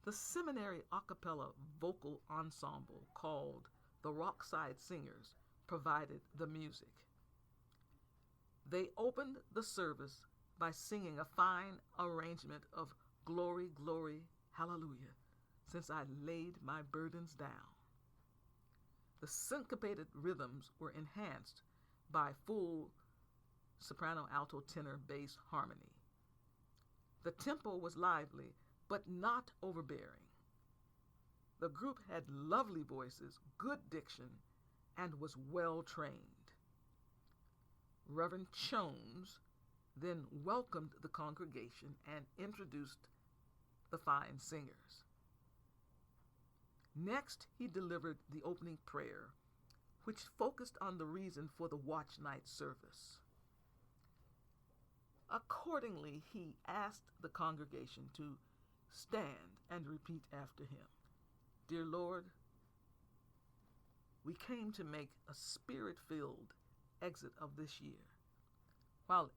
Speaker 1: The seminary a cappella vocal ensemble called the Rockside Singers provided the music. They opened the service by singing a fine arrangement of Glory, Glory, Hallelujah, since I laid my burdens down. The syncopated rhythms were enhanced by full soprano, alto, tenor, bass harmony. The tempo was lively, but not overbearing. The group had lovely voices, good diction, and was well trained. Reverend Jones then welcomed the congregation and introduced the fine singers. Next, he delivered the opening prayer, which focused on the reason for the watch night service. Accordingly, he asked the congregation to stand and repeat after him. Dear Lord, we came to make a spirit-filled exit of this year while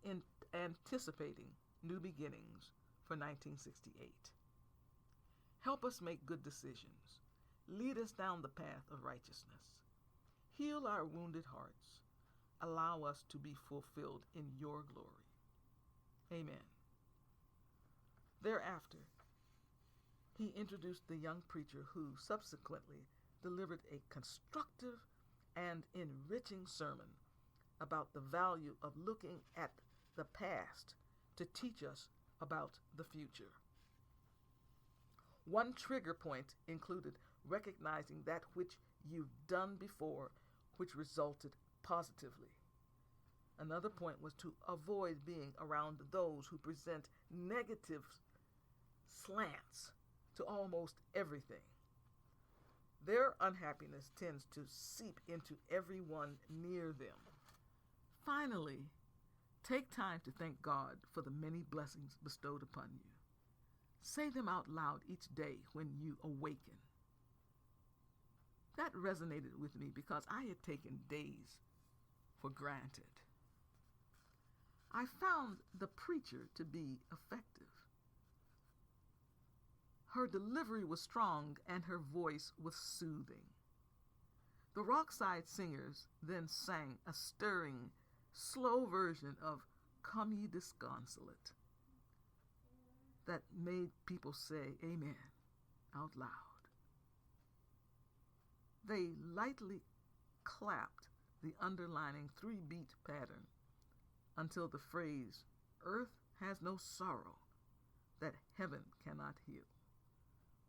Speaker 1: anticipating new beginnings for 1968. Help us make good decisions. Lead us down the path of righteousness. Heal our wounded hearts. Allow us to be fulfilled in your glory. Amen. Thereafter, he introduced the young preacher who subsequently delivered a constructive and enriching sermon about the value of looking at the past to teach us about the future. One trigger point included recognizing that which you've done before, which resulted positively. Another point was to avoid being around those who present negative slants to almost everything. Their unhappiness tends to seep into everyone near them. Finally, take time to thank God for the many blessings bestowed upon you. Say them out loud each day when you awaken. That resonated with me because I had taken days for granted. I found the preacher to be effective. Her delivery was strong and her voice was soothing. The Rockside Singers then sang a stirring, slow version of Come Ye Disconsolate that made people say amen out loud. They lightly clapped the underlining 3-beat pattern until the phrase, earth has no sorrow that heaven cannot heal,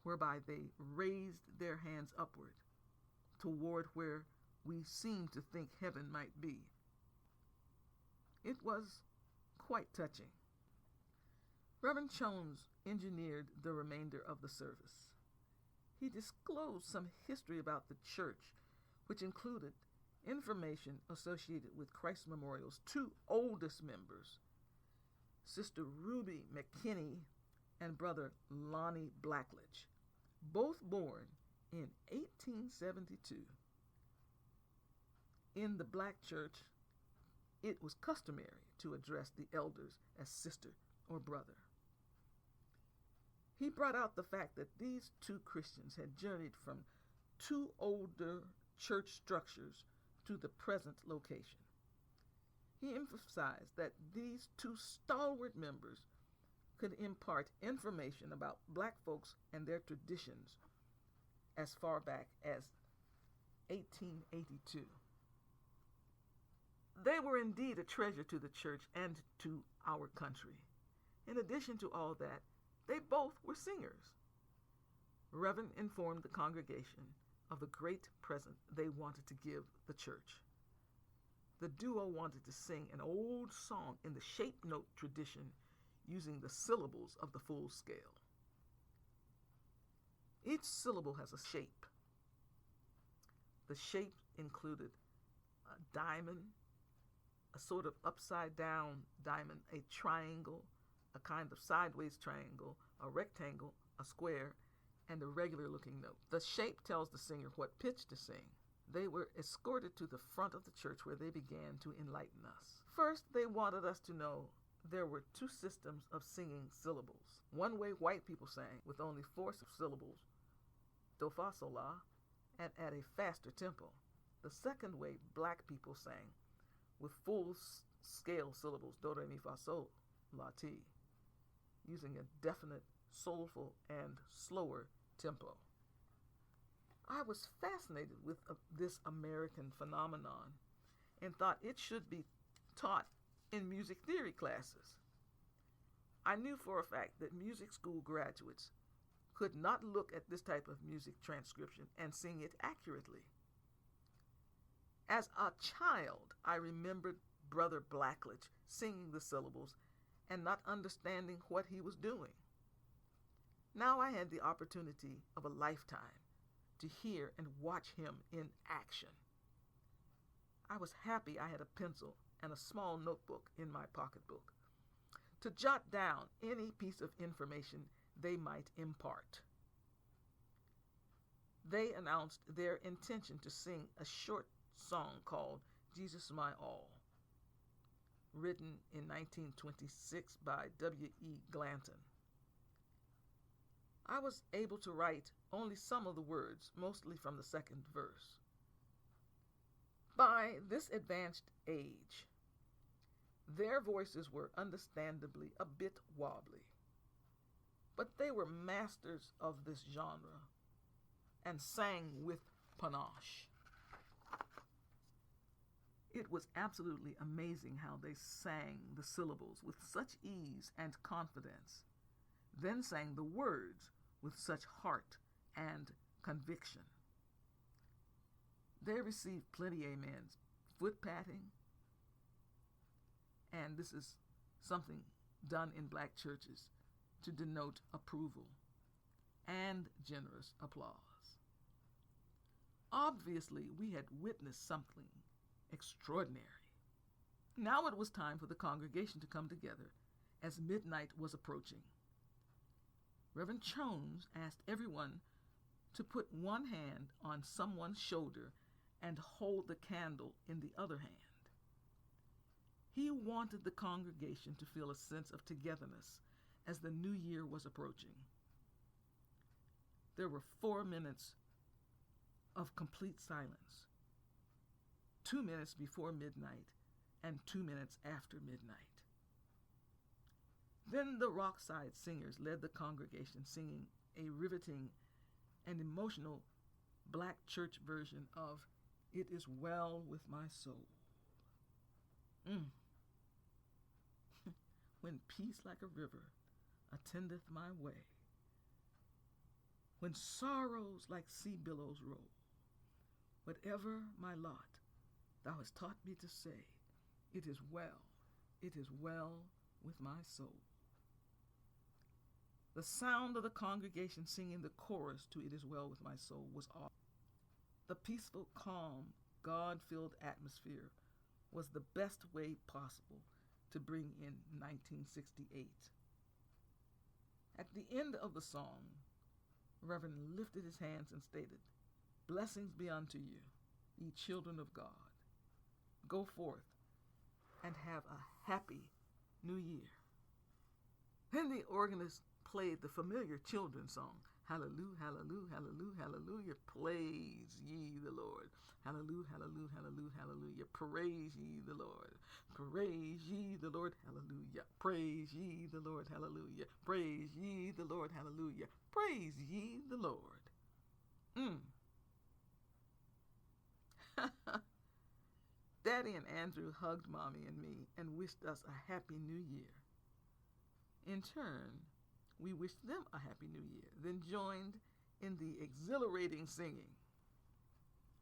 Speaker 1: whereby they raised their hands upward toward where we seem to think heaven might be. It was quite touching. Reverend Jones engineered the remainder of the service. He disclosed some history about the church, which included information associated with Christ Memorial's 2 oldest members, Sister Ruby McKinney and Brother Lonnie Blackledge, both born in 1872. In the black church, it was customary to address the elders as sister or brother. He brought out the fact that these 2 Christians had journeyed from 2 older church structures to the present location. He emphasized that these 2 stalwart members could impart information about black folks and their traditions as far back as 1882. They were indeed a treasure to the church and to our country. In addition to all that, They both were singers. Reverend informed the congregation of the great present they wanted to give the church. The duo wanted to sing an old song in the shape note tradition using the syllables of the full scale. Each syllable has a shape. The shape included a diamond, a sort of upside down diamond, a triangle, a kind of sideways triangle, a rectangle, a square, and a regular looking note. The shape tells the singer what pitch to sing. They were escorted to the front of the church where they began to enlighten us. First, they wanted us to know there were two systems of singing syllables. One way white people sang with only 4 syllables, do, fa, sol, la, and at a faster tempo. The second way black people sang with full scale syllables, do, re, mi, fa, sol, la, ti, using a definite, soulful, and slower tempo. I was fascinated with this American phenomenon and thought it should be taught in music theory classes. I knew for a fact that music school graduates could not look at this type of music transcription and sing it accurately. As a child, I remembered Brother Blackledge singing the syllables and not understanding what he was doing. Now I had the opportunity of a lifetime to hear and watch him in action. I was happy I had a pencil and a small notebook in my pocketbook to jot down any piece of information they might impart. They announced their intention to sing a short song called Jesus My All, written in 1926 by W.E. Glanton. I was able to write only some of the words, mostly from the second verse. By this advanced age, their voices were understandably a bit wobbly, but they were masters of this genre and sang with panache. It was absolutely amazing how they sang the syllables with such ease and confidence, then sang the words with such heart and conviction. They received plenty amens, foot patting, and this is something done in black churches to denote approval, and generous applause. Obviously, we had witnessed something extraordinary. Now it was time for the congregation to come together as midnight was approaching. Reverend Jones asked everyone to put one hand on someone's shoulder and hold the candle in the other hand. He wanted the congregation to feel a sense of togetherness as the new year was approaching. There were 4 minutes of complete silence, 2 minutes before midnight and 2 minutes after midnight. Then the Rockside Singers led the congregation singing a riveting and emotional black church version of It Is Well With My Soul. When peace like a river attendeth my way, when sorrows like sea billows roll, whatever my lot, thou hast taught me to say, it is well with my soul. The sound of the congregation singing the chorus to It Is Well With My Soul was awesome. The peaceful, calm, God-filled atmosphere was the best way possible to bring in 1968. At the end of the song, Reverend lifted his hands and stated, "Blessings be unto you, ye children of God. Go forth and have a happy new year." Then the organist played the familiar children's song, Hallelujah, hallelujah, hallelujah, hallelujah, praise ye the Lord. Hallelujah, hallelujah, hallelujah, hallelujah, praise ye the Lord. Praise ye the Lord, hallelujah. Praise ye the Lord, hallelujah. Praise ye the Lord, hallelujah. Praise ye the Lord. Daddy and Andrew hugged Mommy and me and wished us a happy new year. In turn, We wished them a Happy New Year, then joined in the exhilarating singing.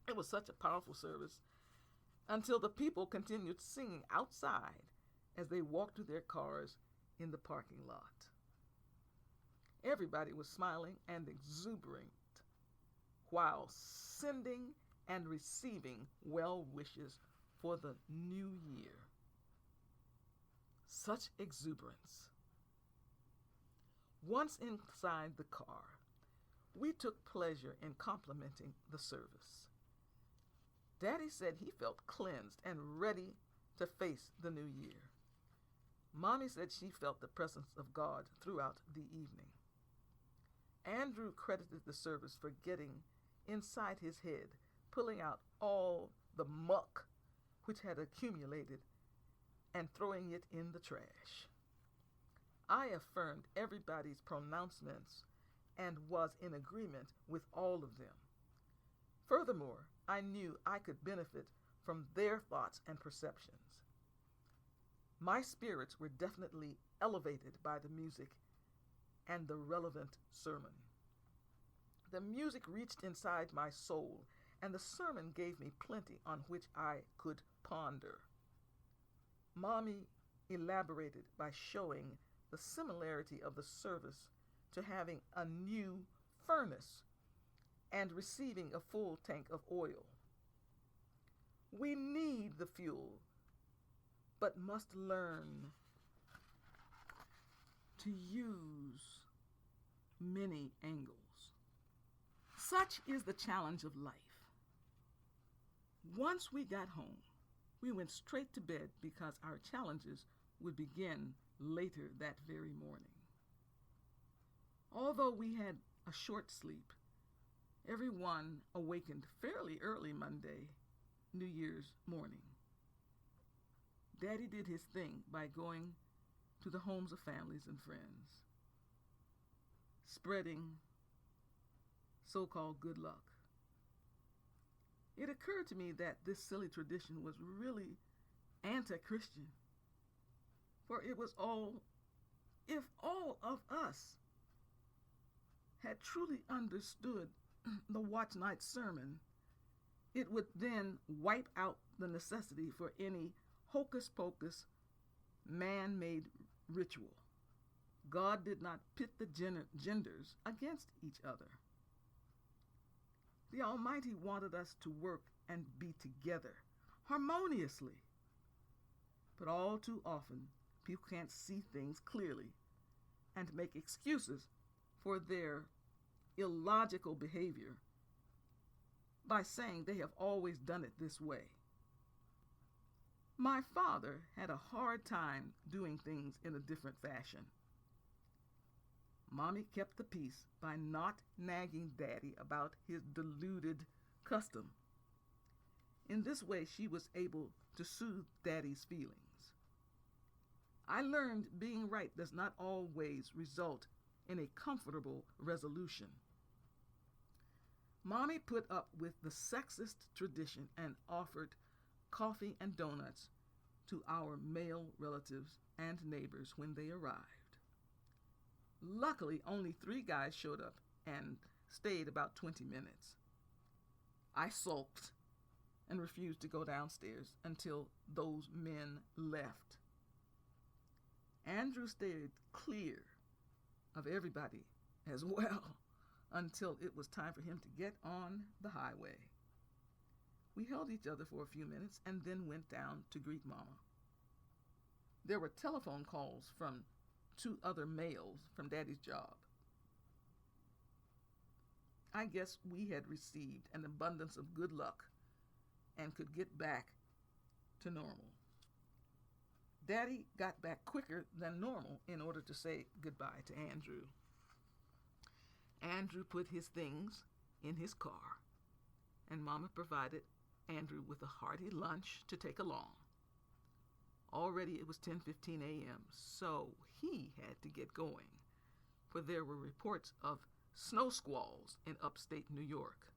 Speaker 1: It was such a powerful service until the people continued singing outside as they walked to their cars in the parking lot. Everybody was smiling and exuberant while sending and receiving well wishes for the new year. Such exuberance. Once inside the car, we took pleasure in complimenting the service. Daddy said he felt cleansed and ready to face the new year. Mommy said she felt the presence of God throughout the evening. Andrew credited the service for getting inside his head, pulling out all the muck which had accumulated and throwing it in the trash. I affirmed everybody's pronouncements and was in agreement with all of them. Furthermore, I knew I could benefit from their thoughts and perceptions. My spirits were definitely elevated by the music and the relevant sermon. The music reached inside my soul, and the sermon gave me plenty on which I could ponder. Mommy elaborated by showing the similarity of the service to having a new furnace and receiving a full tank of oil. We need the fuel, but must learn to use many angles. Such is the challenge of life. Once we got home, we went straight to bed because our challenges would begin later that very morning. Although we had a short sleep, everyone awakened fairly early Monday, New Year's morning. Daddy did his thing by going to the homes of families and friends, spreading so-called good luck. It occurred to me that this silly tradition was really anti-Christian, for it was if all of us had truly understood the watch night sermon, it would then wipe out the necessity for any hocus pocus man-made ritual. God did not pit the genders against each other. The Almighty wanted us to work and be together harmoniously. But all too often, people can't see things clearly and make excuses for their illogical behavior by saying they have always done it this way. My father had a hard time doing things in a different fashion. Mommy kept the peace by not nagging Daddy about his deluded custom. In this way, she was able to soothe Daddy's feelings. I learned being right does not always result in a comfortable resolution. Mommy put up with the sexist tradition and offered coffee and donuts to our male relatives and neighbors when they arrived. Luckily, only 3 guys showed up and stayed about 20 minutes. I sulked and refused to go downstairs until those men left. Andrew stayed clear of everybody as well until it was time for him to get on the highway. We held each other for a few minutes and then went down to greet Mama. There were telephone calls from 2 other males from Daddy's job. I guess we had received an abundance of good luck and could get back to normal. Daddy got back quicker than normal in order to say goodbye to Andrew. Andrew put his things in his car, and Mama provided Andrew with a hearty lunch to take along. Already it was 10:15 a.m., so he had to get going, for there were reports of snow squalls in upstate New York.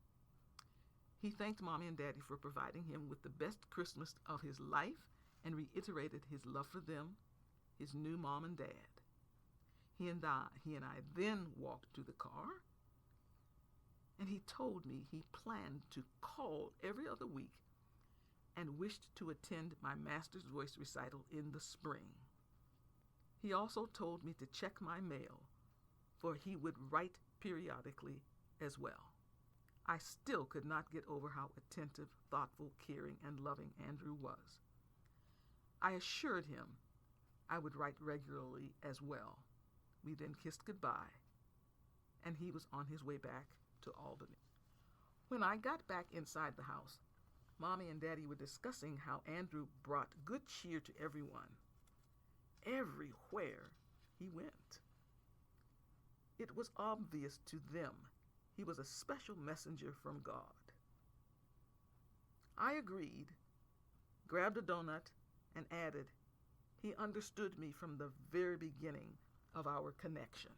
Speaker 1: He thanked Mommy and Daddy for providing him with the best Christmas of his life and reiterated his love for them, his new mom and dad. He and I then walked to the car, and he told me he planned to call every other week and wished to attend my master's voice recital in the spring. He also told me to check my mail, for he would write periodically as well. I still could not get over how attentive, thoughtful, caring, and loving Andrew was. I assured him I would write regularly as well. We then kissed goodbye, and he was on his way back to Albany. When I got back inside the house, Mommy and Daddy were discussing how Andrew brought good cheer to everyone, everywhere he went. It was obvious to them he was a special messenger from God. I agreed, grabbed a donut, and added, he understood me from the very beginning of our connection.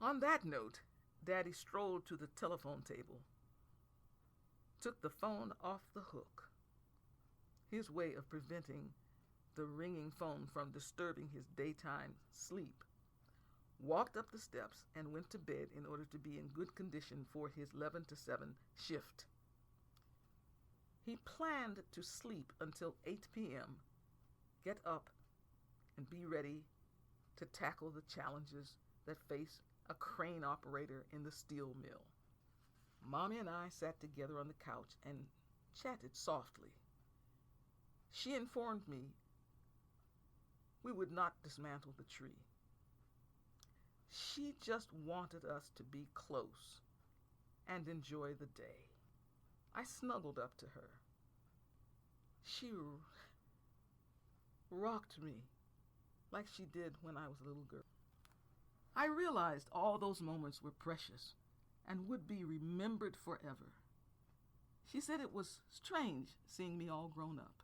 Speaker 1: On that note, Daddy strolled to the telephone table, took the phone off the hook, his way of preventing the ringing phone from disturbing his daytime sleep, walked up the steps and went to bed in order to be in good condition for his 11 to 7 shift. He planned to sleep until 8 p.m., get up, and be ready to tackle the challenges that face a crane operator in the steel mill. Mommy and I sat together on the couch and chatted softly. She informed me we would not dismantle the tree. She just wanted us to be close and enjoy the day. I snuggled up to her. She rocked me like she did when I was a little girl. I realized all those moments were precious and would be remembered forever. She said it was strange seeing me all grown up.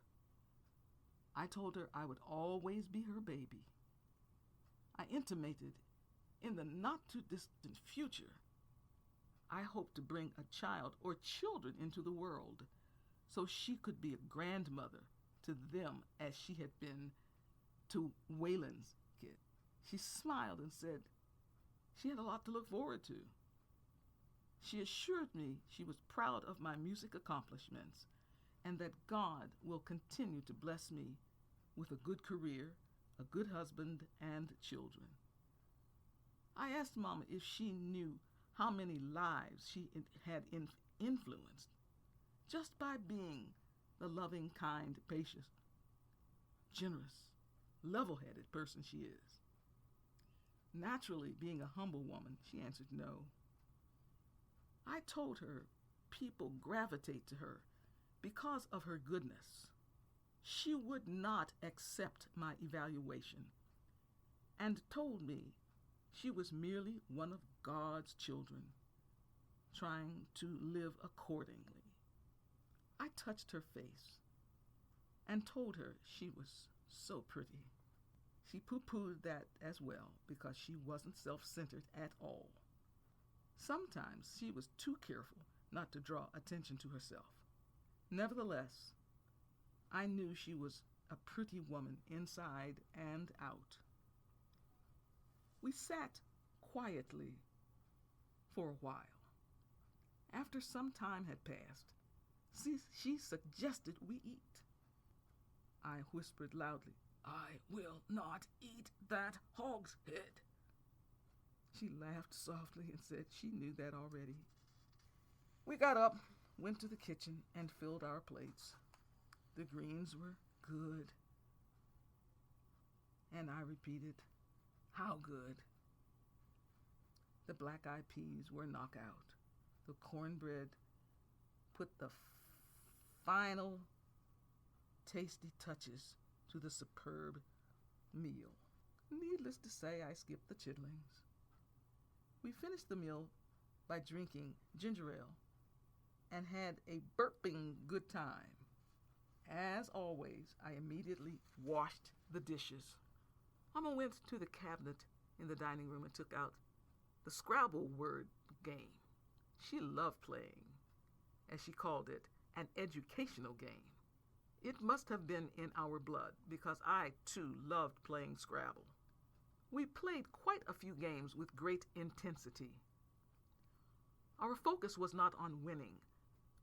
Speaker 1: I told her I would always be her baby. I intimated in the not-too-distant future, I hope to bring a child or children into the world so she could be a grandmother to them as she had been to Waylon's kid. She smiled and said she had a lot to look forward to. She assured me she was proud of my music accomplishments and that God will continue to bless me with a good career, a good husband, and children. I asked Mama if she knew how many lives she had influenced just by being the loving, kind, patient, generous, level-headed person she is. Naturally, being a humble woman, she answered no. I told her people gravitate to her because of her goodness. She would not accept my evaluation and told me she was merely one of God's children, trying to live accordingly. I touched her face and told her she was so pretty. She poo-pooed that as well because she wasn't self-centered at all. Sometimes she was too careful not to draw attention to herself. Nevertheless, I knew she was a pretty woman inside and out. We sat quietly for a while. After some time had passed, she suggested we eat. I whispered loudly, "I will not eat that hog's head." She laughed softly and said she knew that already. We got up, went to the kitchen, and filled our plates. The greens were good. And I repeated, "How good?" The black-eyed peas were knockout. The cornbread put the final tasty touches to the superb meal. Needless to say, I skipped the chitlings. We finished the meal by drinking ginger ale and had a burping good time. As always, I immediately washed the dishes. Mama went to the cabinet in the dining room and took out the Scrabble word game. She loved playing, as she called it, an educational game. It must have been in our blood because I, too, loved playing Scrabble. We played quite a few games with great intensity. Our focus was not on winning,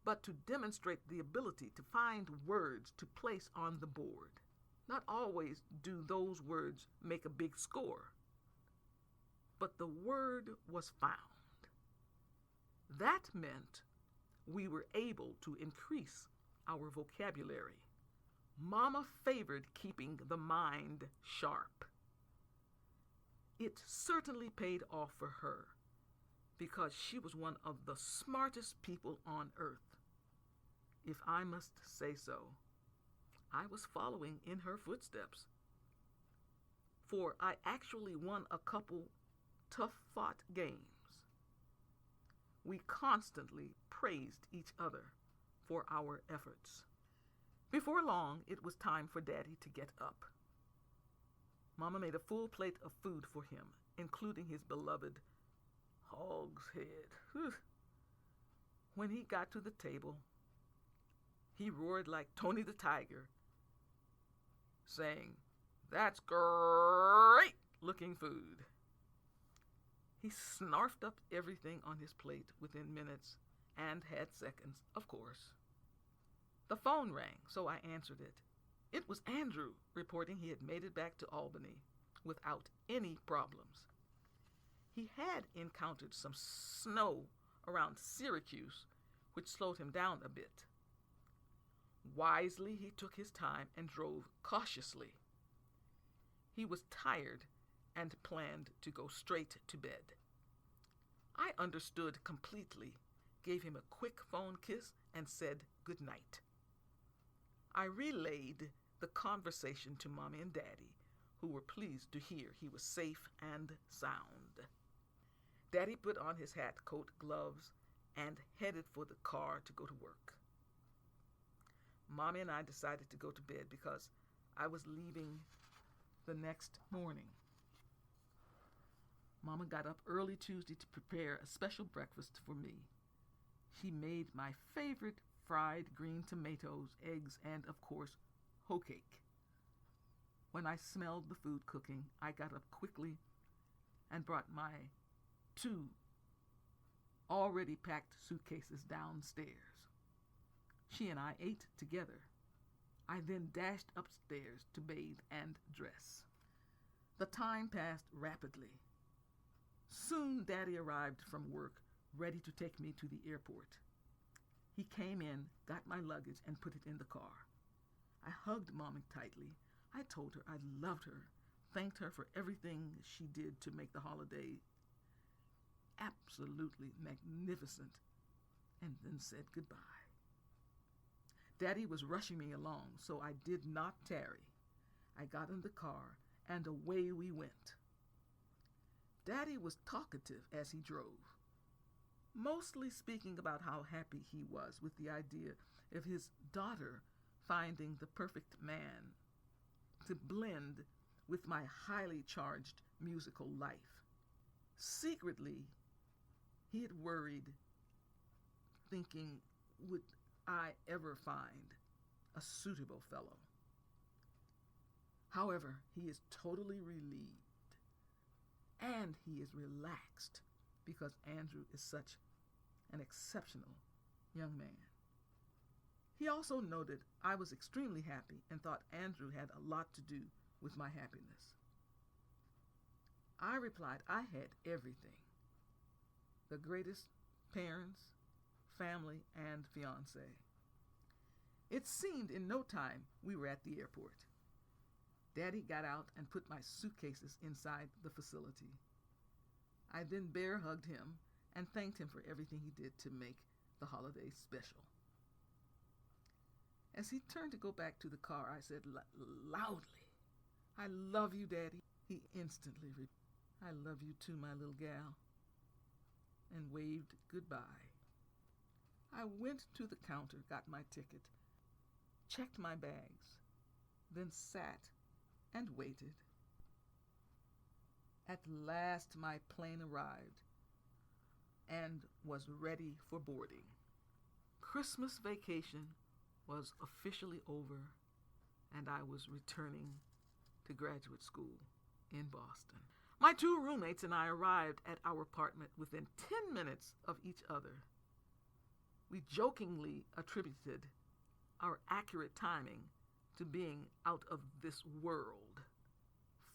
Speaker 1: but to demonstrate the ability to find words to place on the board. Not always do those words make a big score, but the word was found. That meant we were able to increase our vocabulary. Mama favored keeping the mind sharp. It certainly paid off for her, because she was one of the smartest people on earth. If I must say so, I was following in her footsteps. For I actually won a couple tough-fought games. We constantly praised each other for our efforts. Before long, it was time for Daddy to get up. Mama made a full plate of food for him, including his beloved hog's head. When he got to the table, he roared like Tony the Tiger, saying, "That's great looking food." He snarfed up everything on his plate within minutes and had seconds, of course. The phone rang, so I answered it. It was Andrew reporting he had made it back to Albany without any problems. He had encountered some snow around Syracuse, which slowed him down a bit. Wisely, he took his time and drove cautiously. He was tired and planned to go straight to bed. I understood completely, gave him a quick phone kiss, and said good night. I relayed the conversation to Mommy and Daddy, who were pleased to hear he was safe and sound. Daddy put on his hat, coat, gloves, and headed for the car to go to work. Mommy and I decided to go to bed because I was leaving the next morning. Mama got up early Tuesday to prepare a special breakfast for me. She made my favorite fried green tomatoes, eggs, and, of course, hoe cake. When I smelled the food cooking, I got up quickly and brought my 2 already packed suitcases downstairs. She and I ate together. I then dashed upstairs to bathe and dress. The time passed rapidly. Soon Daddy arrived from work, ready to take me to the airport. He came in, got my luggage, and put it in the car. I hugged Mommy tightly. I told her I loved her, thanked her for everything she did to make the holiday absolutely magnificent, and then said goodbye. Daddy was rushing me along, so I did not tarry. I got in the car, and away we went. Daddy was talkative as he drove, mostly speaking about how happy he was with the idea of his daughter finding the perfect man to blend with my highly charged musical life. Secretly, he had worried, thinking, would I ever find a suitable fellow? However, he is totally relieved, and he is relaxed because Andrew is such an exceptional young man. He also noted I was extremely happy and thought Andrew had a lot to do with my happiness. I replied I had everything: the greatest parents, family, and fiancé. It seemed in no time we were at the airport. Daddy got out and put my suitcases inside the facility. I then bear hugged him and thanked him for everything he did to make the holiday special. As he turned to go back to the car, I said loudly, "I love you, Daddy." He instantly replied, "I love you too, my little gal," and waved goodbye. I went to the counter, got my ticket, checked my bags, then sat and waited. At last my plane arrived and was ready for boarding. Christmas vacation was officially over, and I was returning to graduate school in Boston. My two roommates and I arrived at our apartment within 10 minutes of each other. We jokingly attributed our accurate timing to being out of this world,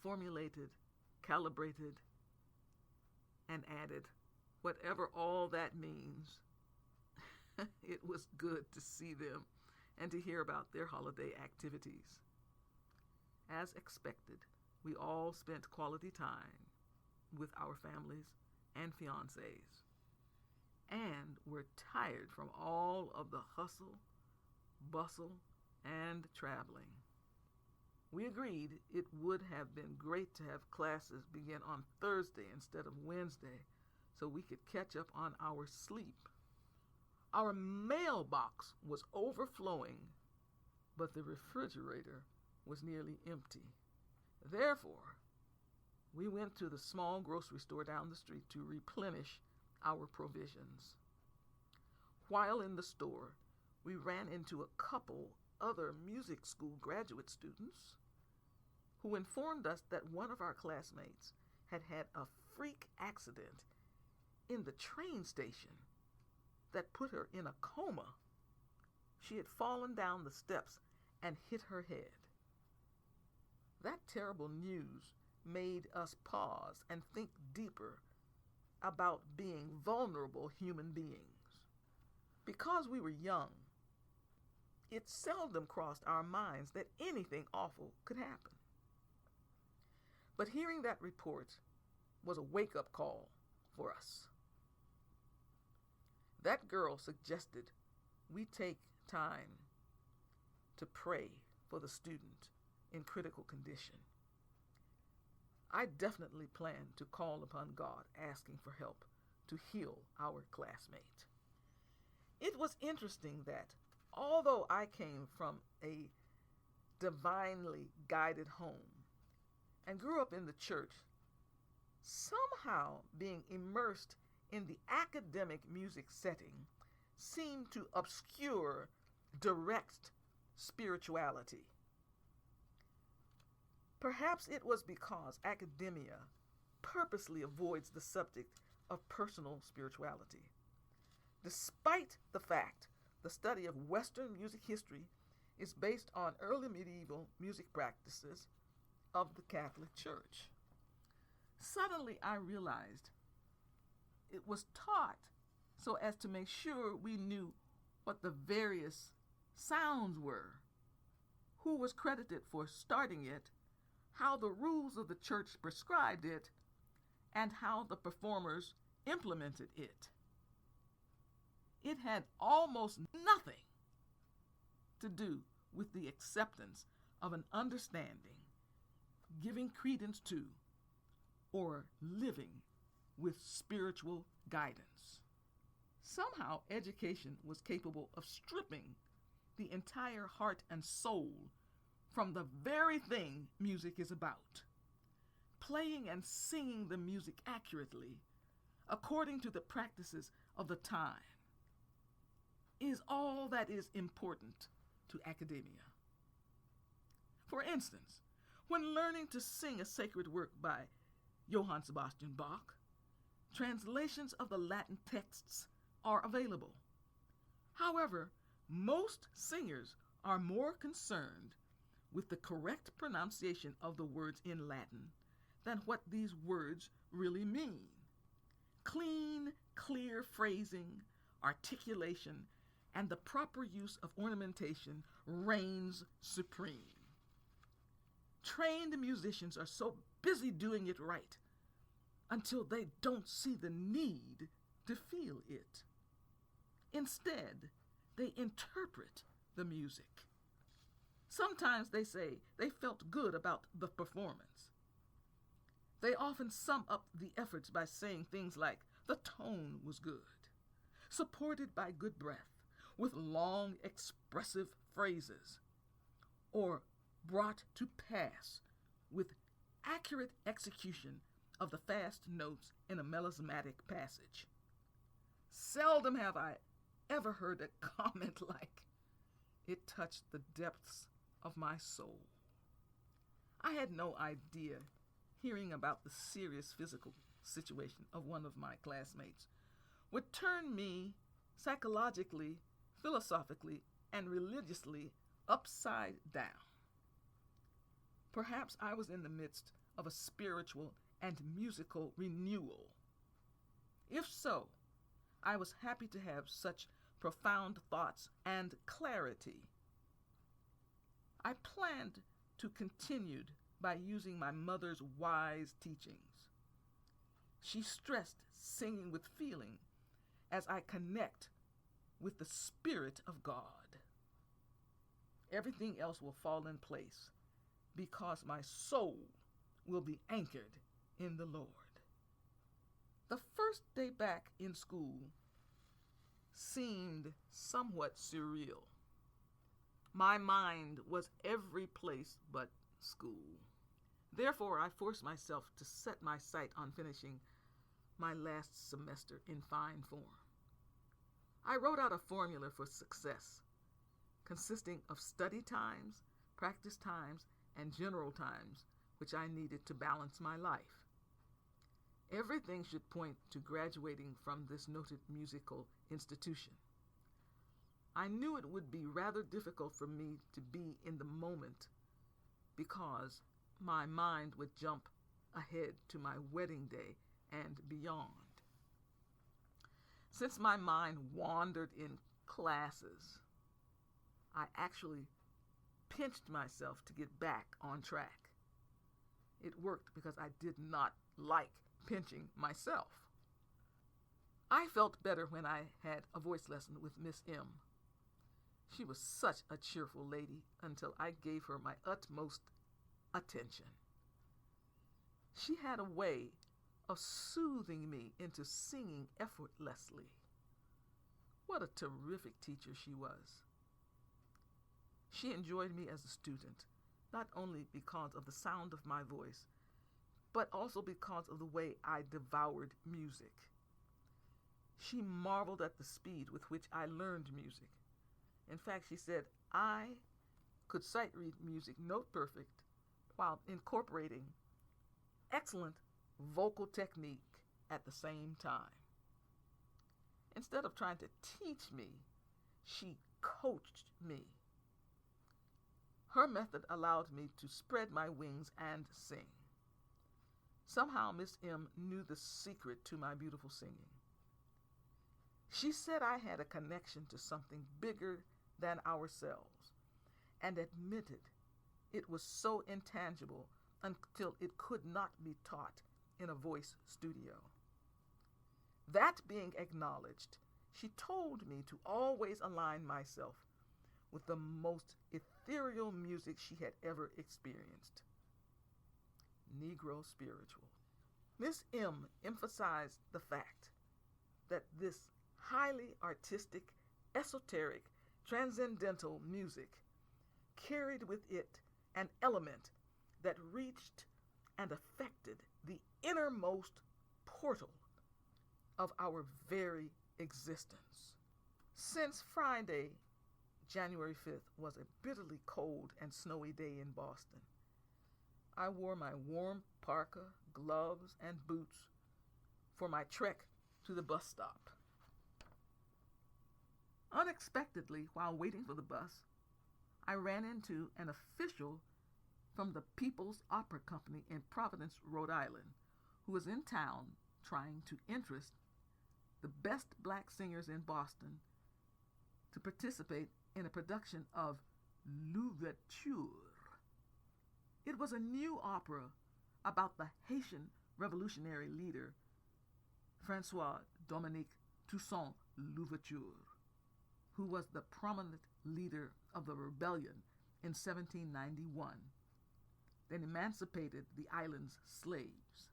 Speaker 1: formulated, calibrated, and added, whatever all that means. It was good to see them and to hear about their holiday activities. As expected, we all spent quality time with our families and fiancés, and were tired from all of the hustle, bustle, and traveling. We agreed it would have been great to have classes begin on Thursday instead of Wednesday so we could catch up on our sleep. Our mailbox was overflowing, but the refrigerator was nearly empty. Therefore, we went to the small grocery store down the street to replenish our provisions. While in the store, we ran into a couple other music school graduate students who informed us that one of our classmates had had a freak accident in the train station that put her in a coma. She had fallen down the steps and hit her head. That terrible news made us pause and think deeper about being vulnerable human beings. Because we were young, it seldom crossed our minds that anything awful could happen. But hearing that report was a wake-up call for us. That girl suggested we take time to pray for the student in critical condition. I definitely plan to call upon God asking for help to heal our classmate. It was interesting that although I came from a divinely guided home and grew up in the church, somehow being immersed in the academic music setting seemed to obscure direct spirituality. Perhaps it was because academia purposely avoids the subject of personal spirituality, despite the fact the study of Western music history is based on early medieval music practices of the Catholic Church. Suddenly I realized it was taught so as to make sure we knew what the various sounds were, who was credited for starting it, how the rules of the church prescribed it, and how the performers implemented it. It had almost nothing to do with the acceptance of an understanding, giving credence to, or living with spiritual guidance. Somehow education was capable of stripping the entire heart and soul from the very thing music is about. Playing and singing the music accurately, according to the practices of the time, is all that is important to academia. For instance, when learning to sing a sacred work by Johann Sebastian Bach, translations of the Latin texts are available. However, most singers are more concerned with the correct pronunciation of the words in Latin than what these words really mean. Clean, clear phrasing, articulation, and the proper use of ornamentation reigns supreme. Trained musicians are so busy doing it right until they don't see the need to feel it. Instead, they interpret the music. Sometimes they say they felt good about the performance. They often sum up the efforts by saying things like, the tone was good, supported by good breath, with long expressive phrases, or brought to pass with accurate execution of the fast notes in a melismatic passage. Seldom have I ever heard a comment like, it touched the depths of my soul. I had no idea hearing about the serious physical situation of one of my classmates would turn me psychologically, philosophically, and religiously upside down. Perhaps I was in the midst of a spiritual and musical renewal. If so, I was happy to have such profound thoughts and clarity. I planned to continue by using my mother's wise teachings. She stressed singing with feeling as I connect with the Spirit of God. Everything else will fall in place because my soul will be anchored in the Lord. The first day back in school seemed somewhat surreal. My mind was every place but school. Therefore, I forced myself to set my sight on finishing my last semester in fine form. I wrote out a formula for success, consisting of study times, practice times, and general times, which I needed to balance my life. Everything should point to graduating from this noted musical institution. I knew it would be rather difficult for me to be in the moment because my mind would jump ahead to my wedding day and beyond. Since my mind wandered in classes, I actually pinched myself to get back on track. It worked because I did not like pinching myself. I felt better when I had a voice lesson with Miss M. She was such a cheerful lady until I gave her my utmost attention. She had a way of soothing me into singing effortlessly. What a terrific teacher she was. She enjoyed me as a student, not only because of the sound of my voice, but also because of the way I devoured music. She marveled at the speed with which I learned music. In fact, she said I could sight read music note perfect while incorporating excellent vocal technique at the same time. Instead of trying to teach me, she coached me. Her method allowed me to spread my wings and sing. Somehow Miss M knew the secret to my beautiful singing. She said I had a connection to something bigger than ourselves, and admitted it was so intangible until it could not be taught in a voice studio. That being acknowledged, she told me to always align myself with the most ethereal music she had ever experienced. Negro spiritual. Miss M emphasized the fact that this highly artistic, esoteric, transcendental music carried with it an element that reached and affected the innermost portal of our very existence. Since Friday, January 5th, was a bitterly cold and snowy day in Boston, I wore my warm parka, gloves, and boots for my trek to the bus stop. Unexpectedly, while waiting for the bus, I ran into an official from the People's Opera Company in Providence, Rhode Island, who was in town trying to interest the best black singers in Boston to participate in a production of L'Ouverture. It was a new opera about the Haitian revolutionary leader Francois Dominique Toussaint Louverture, who was the prominent leader of the rebellion in 1791 that emancipated the island's slaves.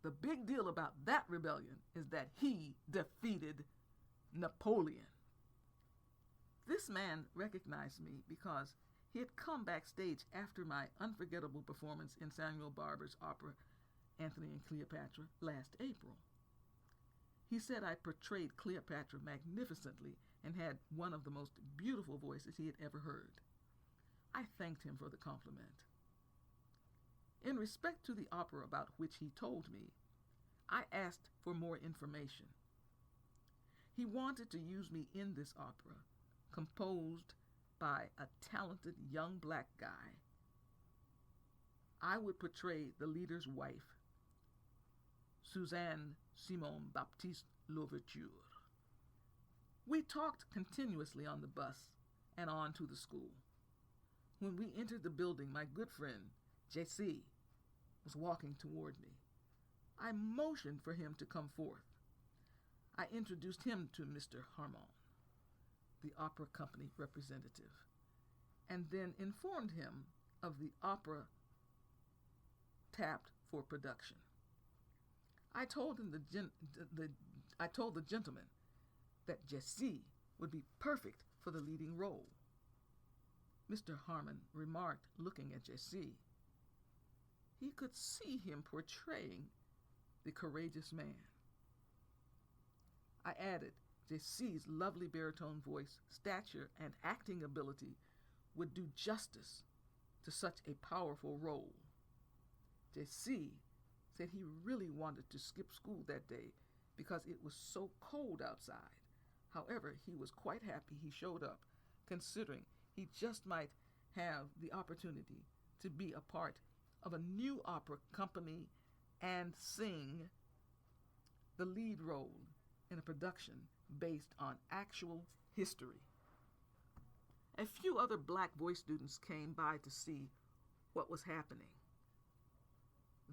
Speaker 1: The big deal about that rebellion is that he defeated Napoleon. This man recognized me because he had come backstage after my unforgettable performance in Samuel Barber's opera Antony and Cleopatra last April. He said I portrayed Cleopatra magnificently and had one of the most beautiful voices he had ever heard. I thanked him for the compliment. In respect to the opera about which he told me, I asked for more information. He wanted to use me in this opera, composed by a talented young black guy. I would portray the leader's wife, Suzanne Simon Baptiste Louverture. We talked continuously on the bus and on to the school. When we entered the building, my good friend, J.C., was walking toward me. I motioned for him to come forth. I introduced him to Mr. Harmon, the opera company representative, and then informed him of the opera tapped for production. I told the gentleman that Jessie would be perfect for the leading role. Mr. Harmon remarked, looking at Jessie, he could see him portraying the courageous man. I added, Jessie's lovely baritone voice, stature, and acting ability would do justice to such a powerful role. Jessie said he really wanted to skip school that day because it was so cold outside. However, he was quite happy he showed up, considering he just might have the opportunity to be a part of a new opera company and sing the lead role in a production based on actual history. A few other black voice students came by to see what was happening.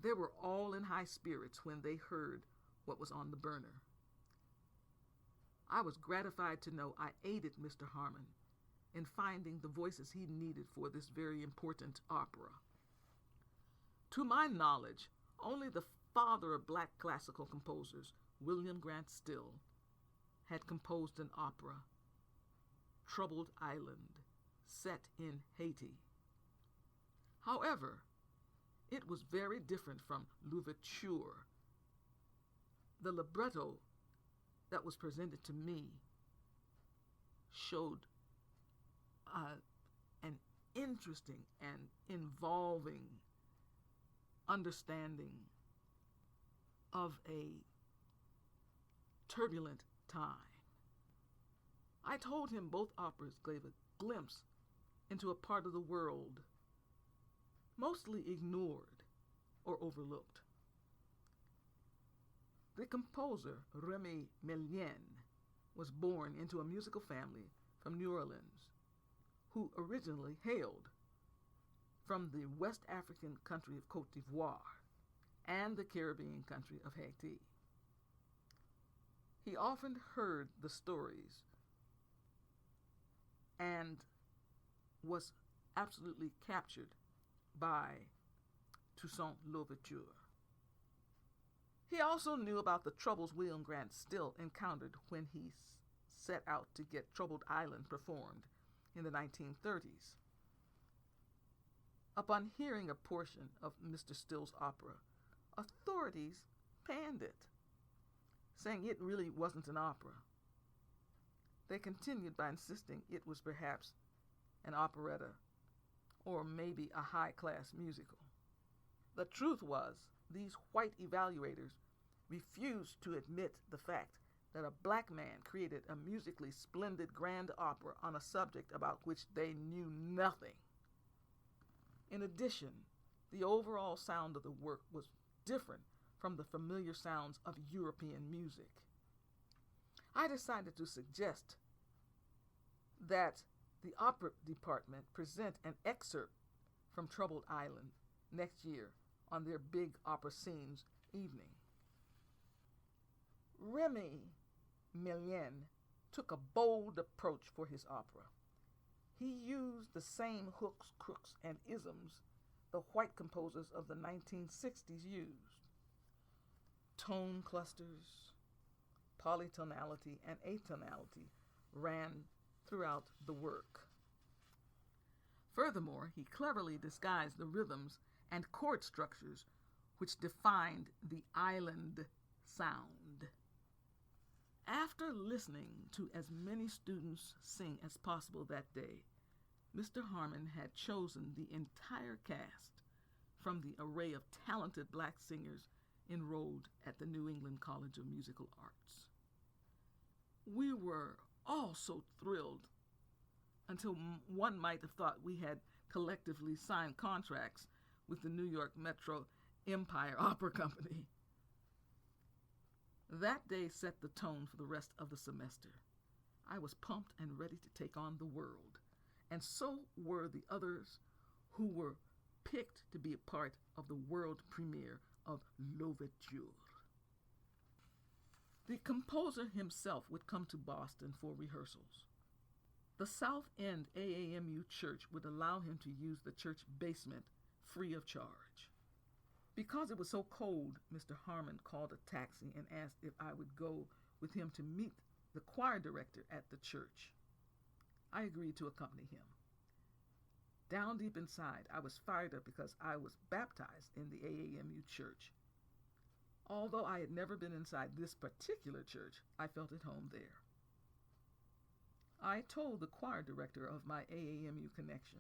Speaker 1: They were all in high spirits when they heard what was on the burner. I was gratified to know I aided Mr. Harmon in finding the voices he needed for this very important opera. To my knowledge, only the father of black classical composers, William Grant Still, had composed an opera, Troubled Island, set in Haiti. However, it was very different from Louverture. The libretto that was presented to me showed an interesting and involving understanding of a turbulent time. I told him both operas gave a glimpse into a part of the world mostly ignored or overlooked. The composer, Remy Melienne, was born into a musical family from New Orleans, who originally hailed from the West African country of Côte d'Ivoire and the Caribbean country of Haiti. He often heard the stories and was absolutely captured by Toussaint Louverture. He also knew about the troubles William Grant Still encountered when he set out to get Troubled Island performed in the 1930s. Upon hearing a portion of Mr. Still's opera, authorities panned it, saying it really wasn't an opera. They continued by insisting it was perhaps an operetta or maybe a high-class musical. The truth was, these white evaluators refused to admit the fact that a black man created a musically splendid grand opera on a subject about which they knew nothing. In addition, the overall sound of the work was different from the familiar sounds of European music. I decided to suggest that the opera department present an excerpt from Troubled Island next year on their big opera scenes evening. Remy Melienne took a bold approach for his opera. He used the same hooks, crooks, and isms the white composers of the 1960s used. Tone clusters, polytonality, and atonality ran throughout the work. Furthermore, he cleverly disguised the rhythms and chord structures which defined the island sound. After listening to as many students sing as possible that day, Mr. Harmon had chosen the entire cast from the array of talented black singers enrolled at the New England College of Musical Arts. We were all so thrilled until one might have thought we had collectively signed contracts with the New York Metro Empire Opera Company. That day set the tone for the rest of the semester. I was pumped and ready to take on the world, and so were the others who were picked to be a part of the world premiere of L'Ouverture. The composer himself would come to Boston for rehearsals. The South End AAMU church would allow him to use the church basement free of charge. Because it was so cold, Mr. Harmon called a taxi and asked if I would go with him to meet the choir director at the church. I agreed to accompany him. Down deep inside, I was fired up because I was baptized in the AAMU church. Although I had never been inside this particular church, I felt at home there. I told the choir director of my AAMU connection.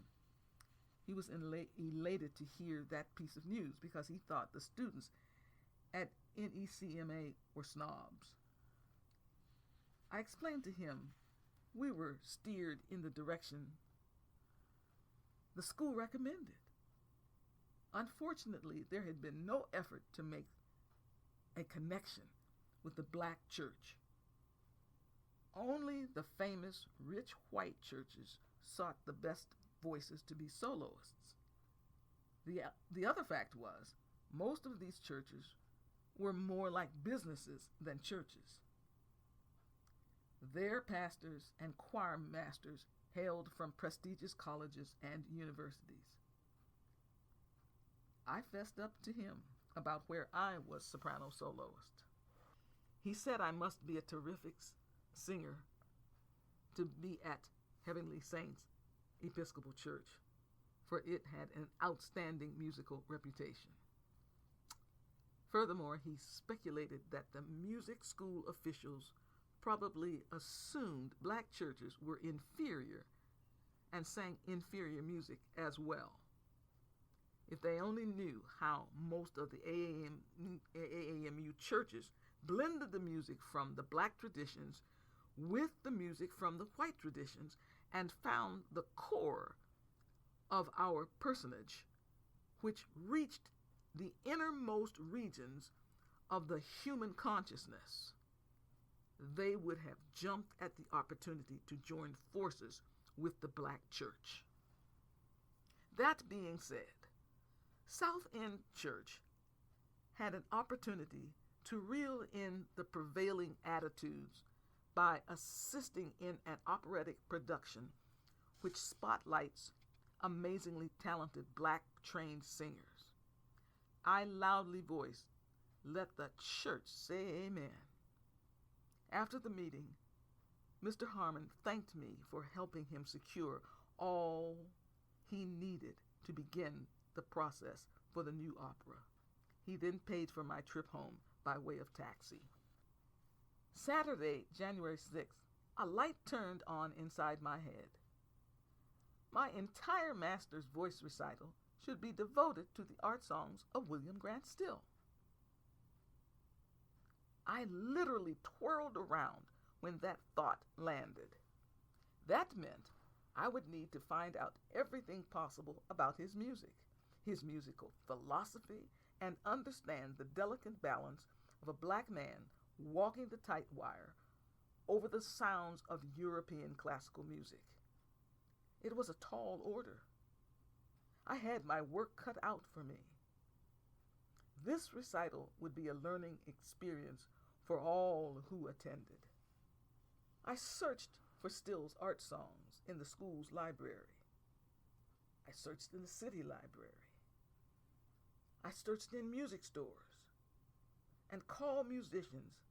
Speaker 1: He was elated to hear that piece of news because he thought the students at NECMA were snobs. I explained to him we were steered in the direction the school recommended. Unfortunately, there had been no effort to make a connection with the black church. Only the famous rich white churches sought the best voices to be soloists. The other fact was, most of these churches were more like businesses than churches. Their pastors and choir masters hailed from prestigious colleges and universities. I fessed up to him about where I was soprano soloist. He said I must be a terrific singer to be at Heavenly Saints Episcopal Church, for it had an outstanding musical reputation. Furthermore, he speculated that the music school officials probably assumed black churches were inferior and sang inferior music as well. If they only knew how most of the AAMU churches blended the music from the black traditions with the music from the white traditions and found the core of our personage, which reached the innermost regions of the human consciousness, they would have jumped at the opportunity to join forces with the black church. That being said, South End Church had an opportunity to reel in the prevailing attitudes by assisting in an operatic production which spotlights amazingly talented black trained singers. I loudly voiced, "Let the church say amen." After the meeting, Mr. Harmon thanked me for helping him secure all he needed to begin the process for the new opera. He then paid for my trip home by way of taxi. Saturday, January 6th, a light turned on inside my head. My entire master's voice recital should be devoted to the art songs of William Grant Still. I literally twirled around when that thought landed. That meant I would need to find out everything possible about his music, his musical philosophy, and understand the delicate balance of a black man walking the tight wire over the sounds of European classical music. It was a tall order. I had my work cut out for me. This recital would be a learning experience for all who attended. I searched for Still's art songs in the school's library. I searched in the city library. I searched in music stores and called musicians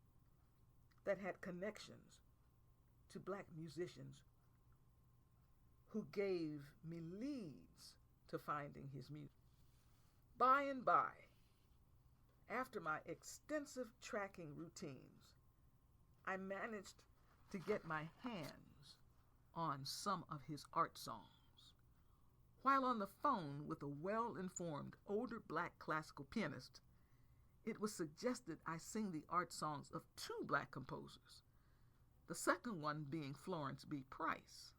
Speaker 1: that had connections to black musicians who gave me leads to finding his music. By and by, after my extensive tracking routines, I managed to get my hands on some of his art songs. While on the phone with a well-informed older black classical pianist, it was suggested I sing the art songs of two black composers, the second one being Florence B. Price.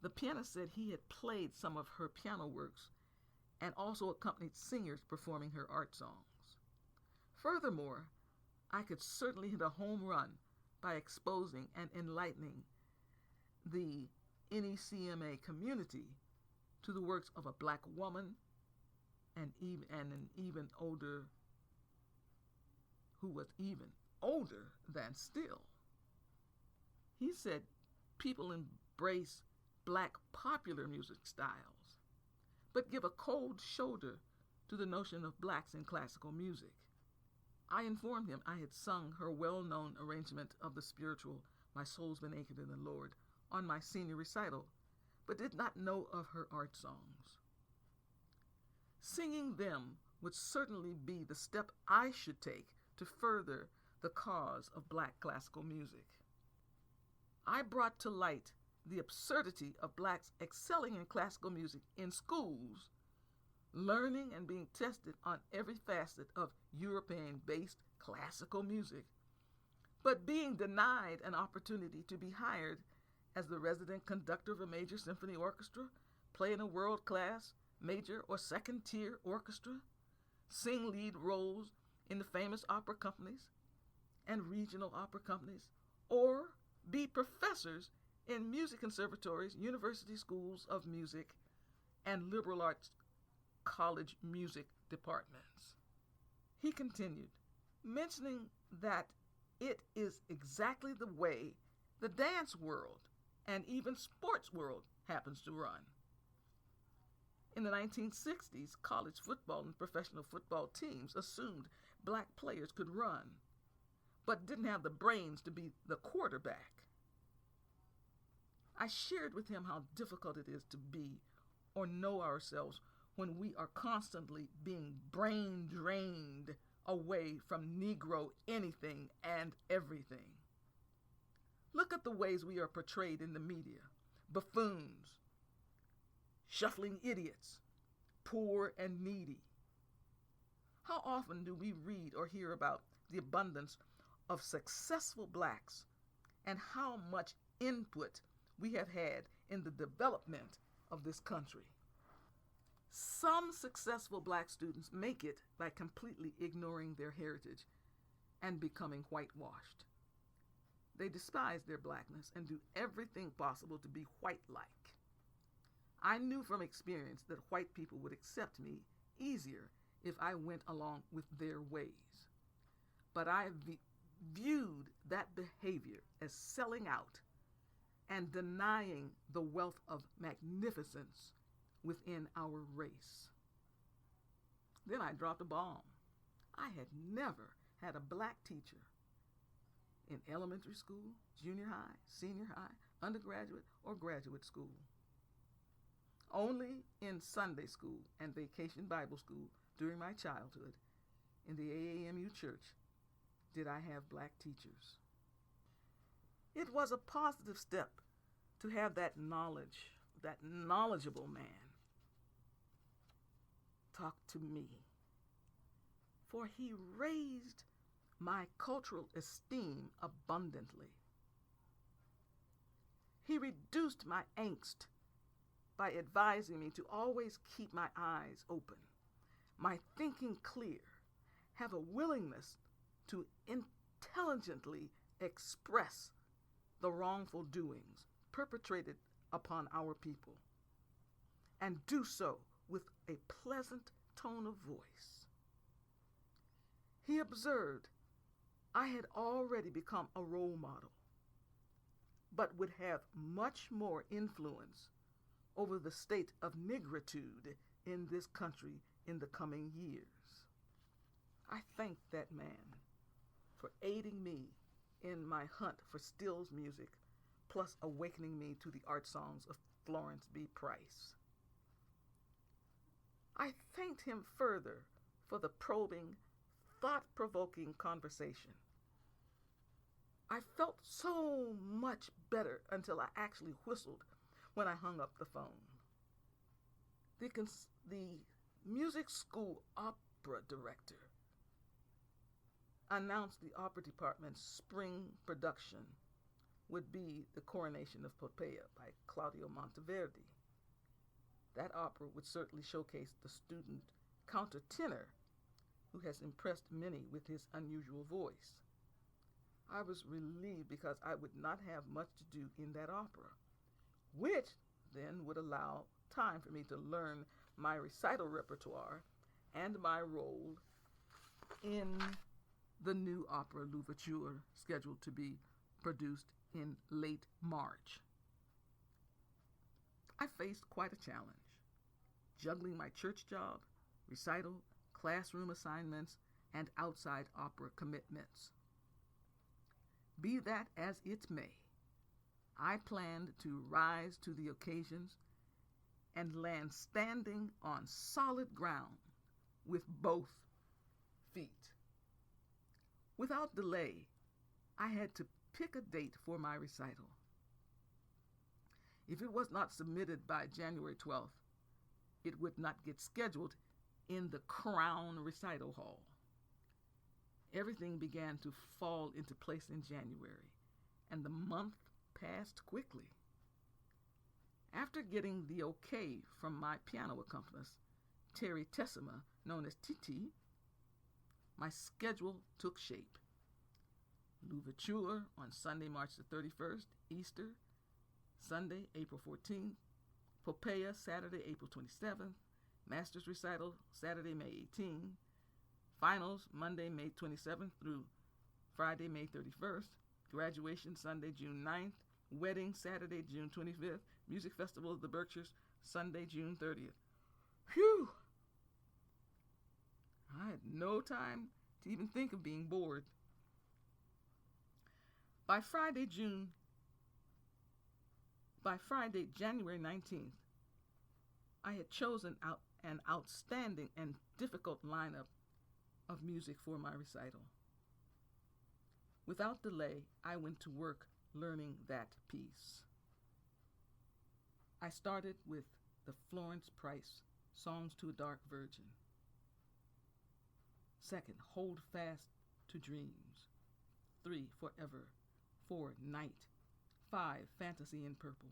Speaker 1: The pianist said he had played some of her piano works and also accompanied singers performing her art songs. Furthermore, I could certainly hit a home run by exposing and enlightening the NECMA community to the works of a black woman and an even older, who was even older than Still. He said people embrace black popular music styles, but give a cold shoulder to the notion of blacks in classical music. I informed him I had sung her well-known arrangement of the spiritual My Soul's Been Anchored in the Lord on my senior recital, but did not know of her art songs. Singing them would certainly be the step I should take to further the cause of black classical music. I brought to light the absurdity of blacks excelling in classical music in schools, learning and being tested on every facet of European-based classical music, but being denied an opportunity to be hired as the resident conductor of a major symphony orchestra, play in a world-class major or second-tier orchestra, sing lead roles in the famous opera companies and regional opera companies, or be professors in music conservatories, university schools of music, and liberal arts college music departments. He continued, mentioning that it is exactly the way the dance world and even sports world happens to run. In the 1960s, college football and professional football teams assumed black players could run, but didn't have the brains to be the quarterback. I shared with him how difficult it is to be or know ourselves when we are constantly being brain drained away from Negro anything and everything. Look at the ways we are portrayed in the media: buffoons, shuffling idiots, poor and needy. How often do we read or hear about the abundance of successful blacks and how much input we have had in the development of this country? Some successful black students make it by completely ignoring their heritage and becoming whitewashed. They despise their blackness and do everything possible to be white-like. I knew from experience that white people would accept me easier if I went along with their ways. But I viewed that behavior as selling out and denying the wealth of magnificence within our race. Then I dropped a bomb. I had never had a black teacher in elementary school, junior high, senior high, undergraduate, or graduate school. Only in Sunday school and vacation Bible school during my childhood in the AAMU church did I have black teachers. It was a positive step to have that knowledgeable man talk to me, for he raised my cultural esteem abundantly. He reduced my angst by advising me to always keep my eyes open, my thinking clear, have a willingness to intelligently express the wrongful doings perpetrated upon our people, and do so with a pleasant tone of voice. He observed I had already become a role model, but would have much more influence over the state of negritude in this country in the coming years. I thank that man for aiding me in my hunt for Stills music, plus awakening me to the art songs of Florence B. Price. I thanked him further for the probing, thought-provoking conversation. I felt so much better until I actually whistled when I hung up the phone. The music school opera director announced the opera department's spring production would be The Coronation of Poppaea by Claudio Monteverdi. That opera would certainly showcase the student countertenor who has impressed many with his unusual voice. I was relieved because I would not have much to do in that opera, which then would allow time for me to learn my recital repertoire and my role in the new opera L'Ouverture, scheduled to be produced in late March. I faced quite a challenge, juggling my church job, recital, classroom assignments, and outside opera commitments. Be that as it may, I planned to rise to the occasions and land standing on solid ground with both feet. Without delay, I had to pick a date for my recital. If it was not submitted by January 12th, it would not get scheduled in the Crown Recital Hall. Everything began to fall into place in January, and the month passed quickly. After getting the okay from my piano accompanist, Terry Tessima, known as Titi, my schedule took shape. L'Ouverture on Sunday, March the 31st, Easter, Sunday, April 14th, Poppaea, Saturday, April 27th, Master's Recital, Saturday, May 18th, Finals, Monday, May 27th through Friday, May 31st, Graduation, Sunday, June 9th, Wedding, Saturday, June 25th, Music Festival of the Berkshires, Sunday, June 30th. Phew! I had no time to even think of being bored. By Friday, January 19th, I had chosen out an outstanding and difficult lineup of music for my recital. Without delay, I went to work learning that piece. I started with the Florence Price Songs to a Dark Virgin. Second, Hold Fast to Dreams. 3, Forever. 4, Night. 5, Fantasy in Purple.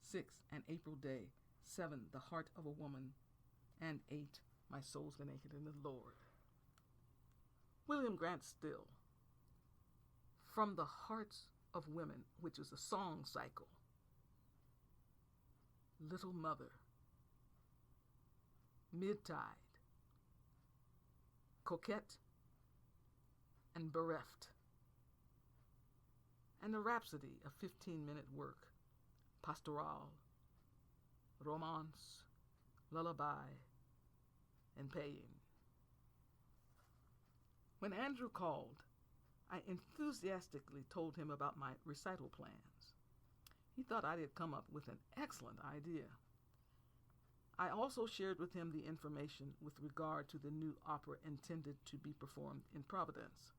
Speaker 1: 6, An April Day. 7, The Heart of a Woman. And 8, My Soul's Been Anchored in the Lord. William Grant Still. From the Hearts of Women, which is a song cycle. Little Mother. Midtide. Coquette. And Bereft. And a rhapsody of 15-minute work. Pastoral. Romance. Lullaby. And Paying. When Andrew called, I enthusiastically told him about my recital plans. He thought I had come up with an excellent idea. I also shared with him the information with regard to the new opera intended to be performed in Providence.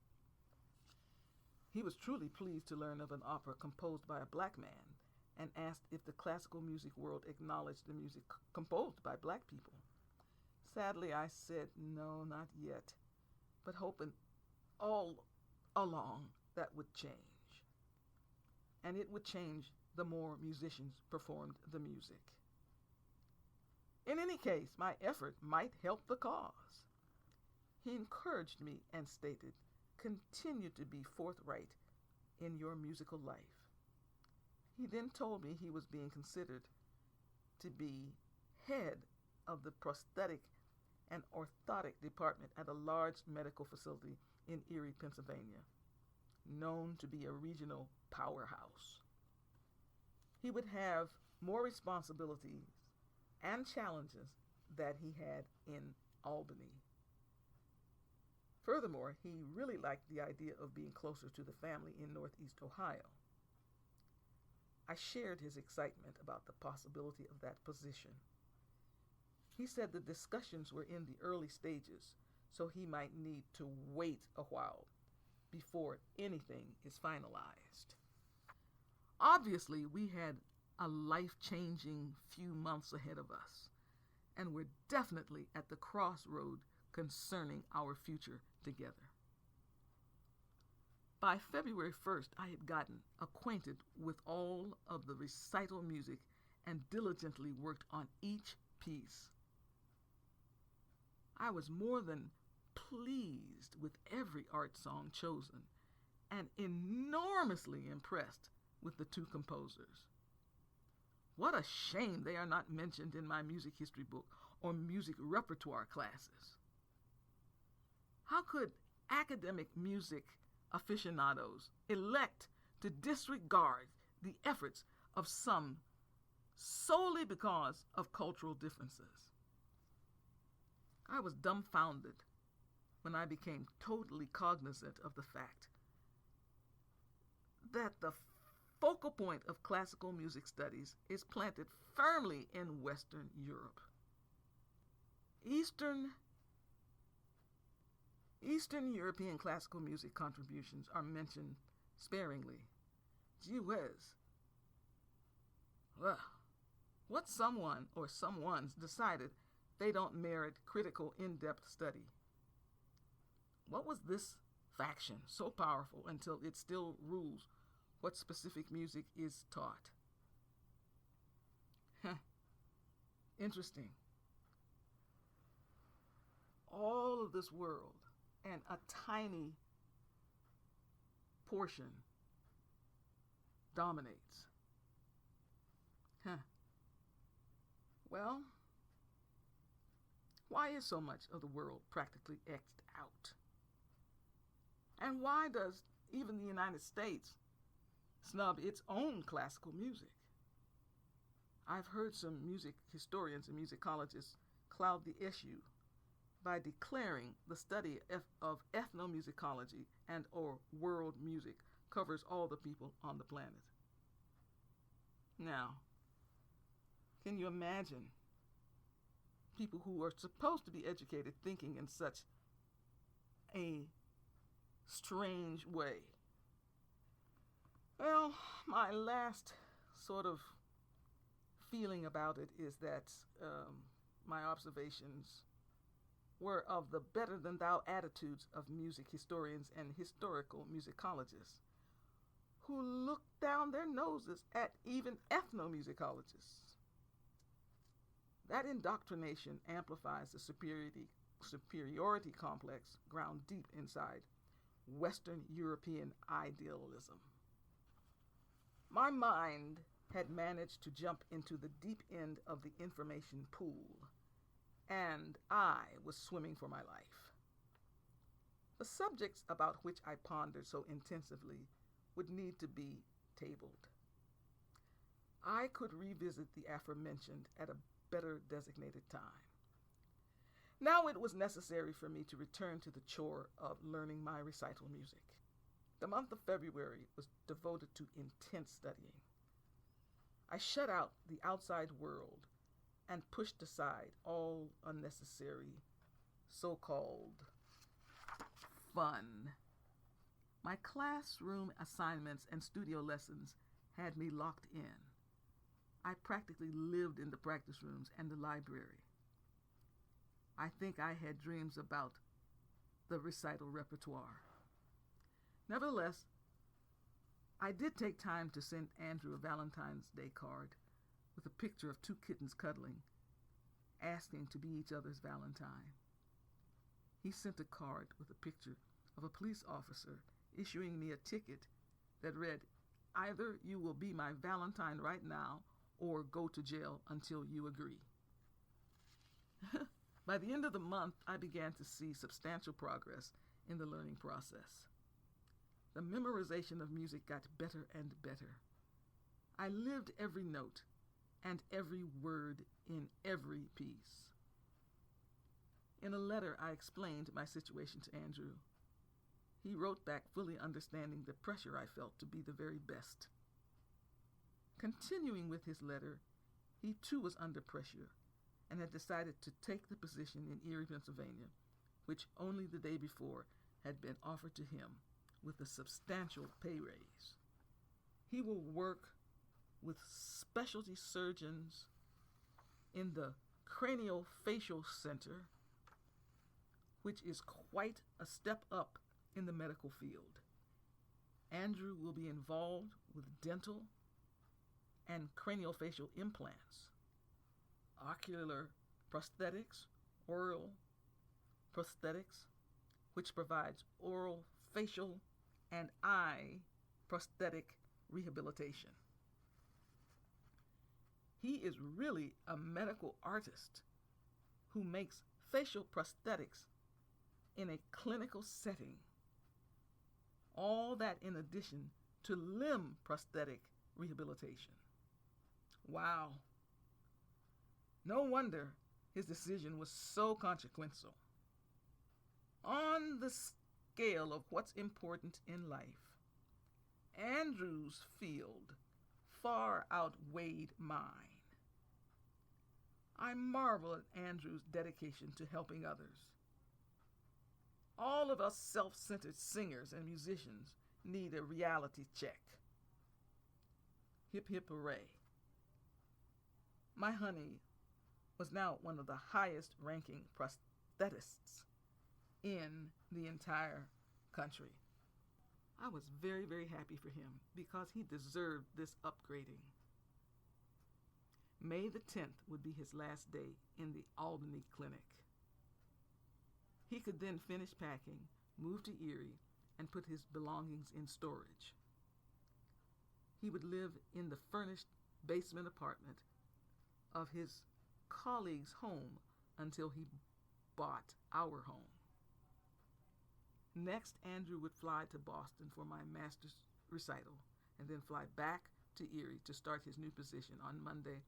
Speaker 1: He was truly pleased to learn of an opera composed by a black man and asked if the classical music world acknowledged the music composed by black people. Sadly, I said, no, not yet, but hoping all along that would change. And it would change the more musicians performed the music. In any case, my effort might help the cause. He encouraged me and stated, continue to be forthright in your musical life. He then told me he was being considered to be head of the prosthetic and orthotic department at a large medical facility in Erie, Pennsylvania, known to be a regional powerhouse. He would have more responsibilities and challenges that he had in Albany. Furthermore, he really liked the idea of being closer to the family in Northeast Ohio. I shared his excitement about the possibility of that position. He said the discussions were in the early stages, so he might need to wait a while before anything is finalized. Obviously, we had a life-changing few months ahead of us, and we're definitely at the crossroad concerning our future together. By February 1st, I had gotten acquainted with all of the recital music and diligently worked on each piece. I was more than pleased with every art song chosen and enormously impressed with the two composers. What a shame they are not mentioned in my music history book or music repertoire classes. How could academic music aficionados elect to disregard the efforts of some solely because of cultural differences? I was dumbfounded when I became totally cognizant of the fact that the focal point of classical music studies is planted firmly in Western Europe. Eastern European classical music contributions are mentioned sparingly. Gee whiz. Well, what someone or someones decided they don't merit critical, in-depth study. What was this faction so powerful until it still rules what specific music is taught? Interesting. All of this world and a tiny portion dominates. Well, why is so much of the world practically X'd out? And why does even the United States snub its own classical music? I've heard some music historians and musicologists cloud the issue by declaring the study of ethnomusicology and or world music covers all the people on the planet. Now, can you imagine people who are supposed to be educated thinking in such a strange way? Well, my last sort of feeling about it is that my observations were of the better-than-thou attitudes of music historians and historical musicologists who look down their noses at even ethnomusicologists. That indoctrination amplifies the superiority complex ground deep inside Western European idealism. My mind had managed to jump into the deep end of the information pool, and I was swimming for my life. The subjects about which I pondered so intensively would need to be tabled. I could revisit the aforementioned at a better designated time. Now it was necessary for me to return to the chore of learning my recital music. The month of February was devoted to intense studying. I shut out the outside world and pushed aside all unnecessary so-called fun. My classroom assignments and studio lessons had me locked in. I practically lived in the practice rooms and the library. I think I had dreams about the recital repertoire. Nevertheless, I did take time to send Andrew a Valentine's Day card with a picture of two kittens cuddling, asking to be each other's Valentine. He sent a card with a picture of a police officer issuing me a ticket that read, "Either you will be my Valentine right now or go to jail until you agree." By the end of the month, I began to see substantial progress in the learning process. The memorization of music got better and better. I lived every note and every word in every piece. In a letter, I explained my situation to Andrew. He wrote back fully understanding the pressure I felt to be the very best. Continuing with his letter, he too was under pressure and had decided to take the position in Erie, Pennsylvania, which only the day before had been offered to him with a substantial pay raise. He will work with specialty surgeons in the Craniofacial Center, which is quite a step up in the medical field. Andrew will be involved with dental and craniofacial implants, ocular prosthetics, oral prosthetics, which provides oral, facial, and eye prosthetic rehabilitation. He is really a medical artist who makes facial prosthetics in a clinical setting. All that in addition to limb prosthetic rehabilitation. Wow. No wonder his decision was so consequential. On the scale of what's important in life, Andrew's field far outweighed mine. I marvel at Andrew's dedication to helping others. All of us self-centered singers and musicians need a reality check. Hip, hip, hooray. My honey was now one of the highest ranking prosthetists in the entire country. I was very, very happy for him because he deserved this upgrading. May the 10th would be his last day in the Albany clinic. He could then finish packing, move to Erie, and put his belongings in storage. He would live in the furnished basement apartment of his colleague's home until he bought our home. Next, Andrew would fly to Boston for my master's recital and then fly back to Erie to start his new position on Monday,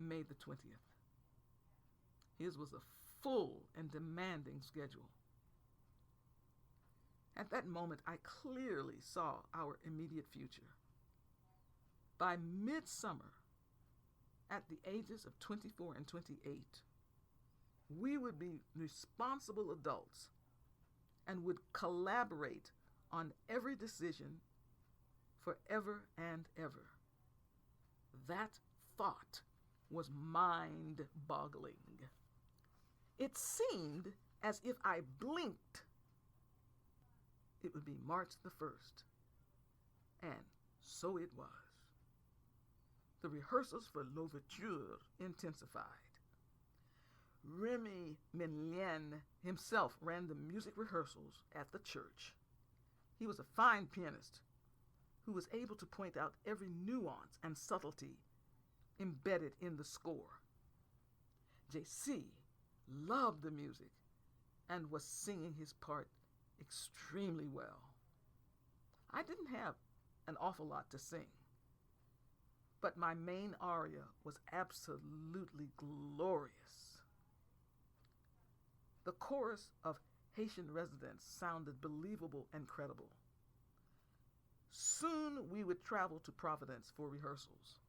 Speaker 1: May the 20th. His was a full and demanding schedule. At that moment, I clearly saw our immediate future. By midsummer, at the ages of 24 and 28, we would be responsible adults and would collaborate on every decision forever and ever. That thought was mind-boggling. It seemed as if I blinked, it would be March the 1st. And so it was. The rehearsals for L'Ouverture intensified. Remy Menlien himself ran the music rehearsals at the church. He was a fine pianist who was able to point out every nuance and subtlety embedded in the score. JC loved the music and was singing his part extremely well. I didn't have an awful lot to sing, but my main aria was absolutely glorious. The chorus of Haitian residents sounded believable and credible. Soon we would travel to Providence for rehearsals.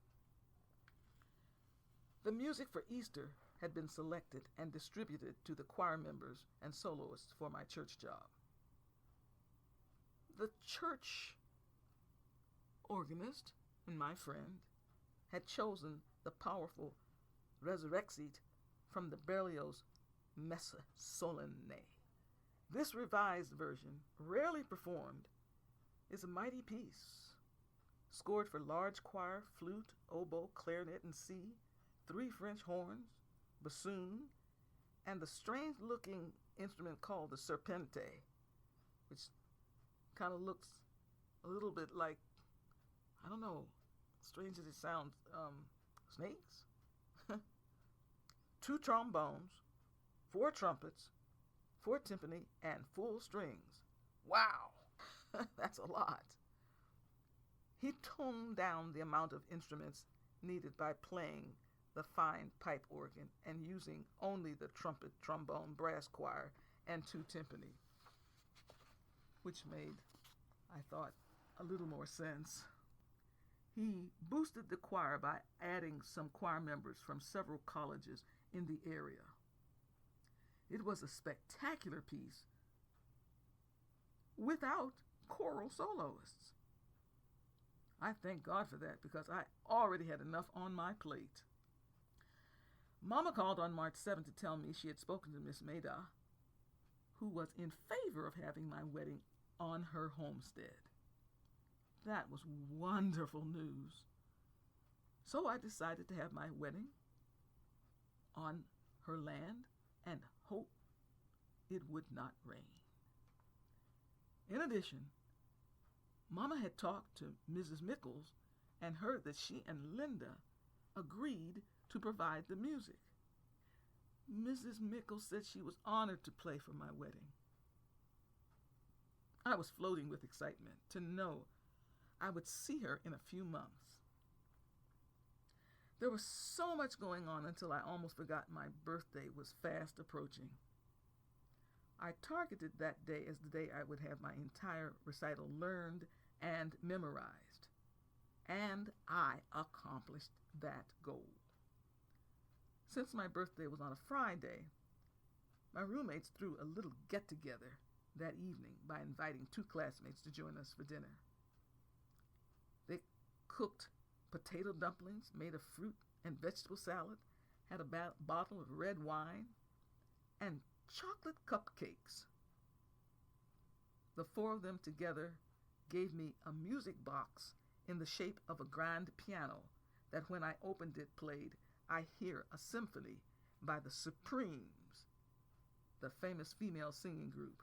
Speaker 1: The music for Easter had been selected and distributed to the choir members and soloists for my church job. The church organist and my friend had chosen the powerful Resurrexit from the Berlioz Messe Solennelle. This revised version, rarely performed, is a mighty piece, scored for large choir, flute, oboe, clarinet, and C, 3 French horns, bassoon, and the strange-looking instrument called the serpente, which kind of looks a little bit like, I don't know, strange as it sounds, snakes? 2 trombones, 4 trumpets, 4 timpani, and full strings. Wow, that's a lot. He toned down the amount of instruments needed by playing the fine pipe organ and using only the trumpet, trombone, brass choir, and 2 timpani, which made, I thought, a little more sense. He boosted the choir by adding some choir members from several colleges in the area. It was a spectacular piece without choral soloists. I thank God for that because I already had enough on my plate. Mama called on March 7th to tell me she had spoken to Miss Maida, who was in favor of having my wedding on her homestead. That was wonderful news. So I decided to have my wedding on her land and hope it would not rain. In addition, Mama had talked to Mrs. Mickles and heard that she and Linda agreed to provide the music. Mrs. Mickles said she was honored to play for my wedding. I was floating with excitement to know I would see her in a few months. There was so much going on until I almost forgot my birthday was fast approaching. I targeted that day as the day I would have my entire recital learned and memorized, and I accomplished that goal. Since my birthday was on a Friday, my roommates threw a little get-together that evening by inviting 2 classmates to join us for dinner. They cooked potato dumplings made of fruit and vegetable salad, had a bottle of red wine, and chocolate cupcakes. The 4 of them together gave me a music box in the shape of a grand piano that when I opened it played I Hear a Symphony by the Supremes, the famous female singing group,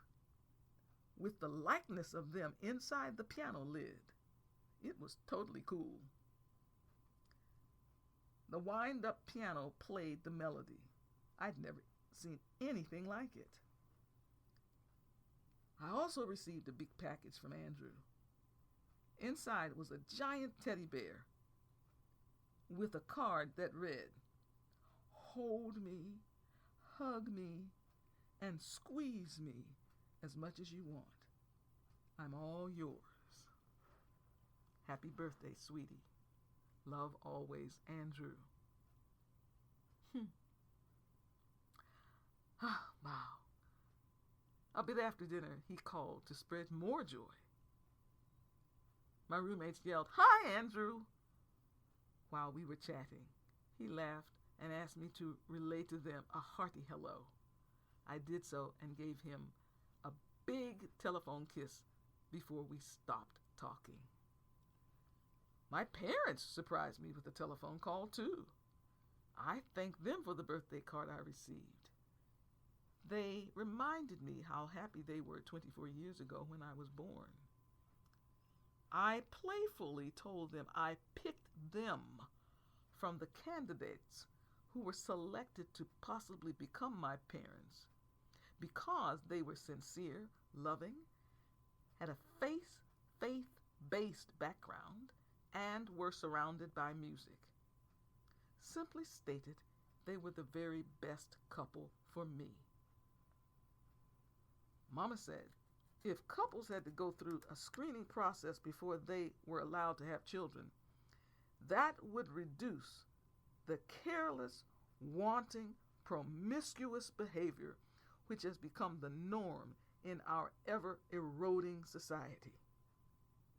Speaker 1: with the likeness of them inside the piano lid. It was totally cool. The wind-up piano played the melody. I'd never seen anything like it. I also received a big package from Andrew. Inside was a giant teddy bear with a card that read, "Hold me, hug me, and squeeze me as much as you want. I'm all yours. Happy birthday, sweetie. Love always, Andrew." Wow. A bit after dinner, he called to spread more joy. My roommates yelled, "Hi, Andrew!" While we were chatting, he laughed and asked me to relay to them a hearty hello. I did so and gave him a big telephone kiss before we stopped talking. My parents surprised me with a telephone call, too. I thanked them for the birthday card I received. They reminded me how happy they were 24 years ago when I was born. I playfully told them I picked them from the candidates who were selected to possibly become my parents because they were sincere, loving, had a faith-based background, and were surrounded by music. Simply stated, they were the very best couple for me. Mama said, if couples had to go through a screening process before they were allowed to have children, that would reduce the careless, wanting, promiscuous behavior which has become the norm in our ever-eroding society.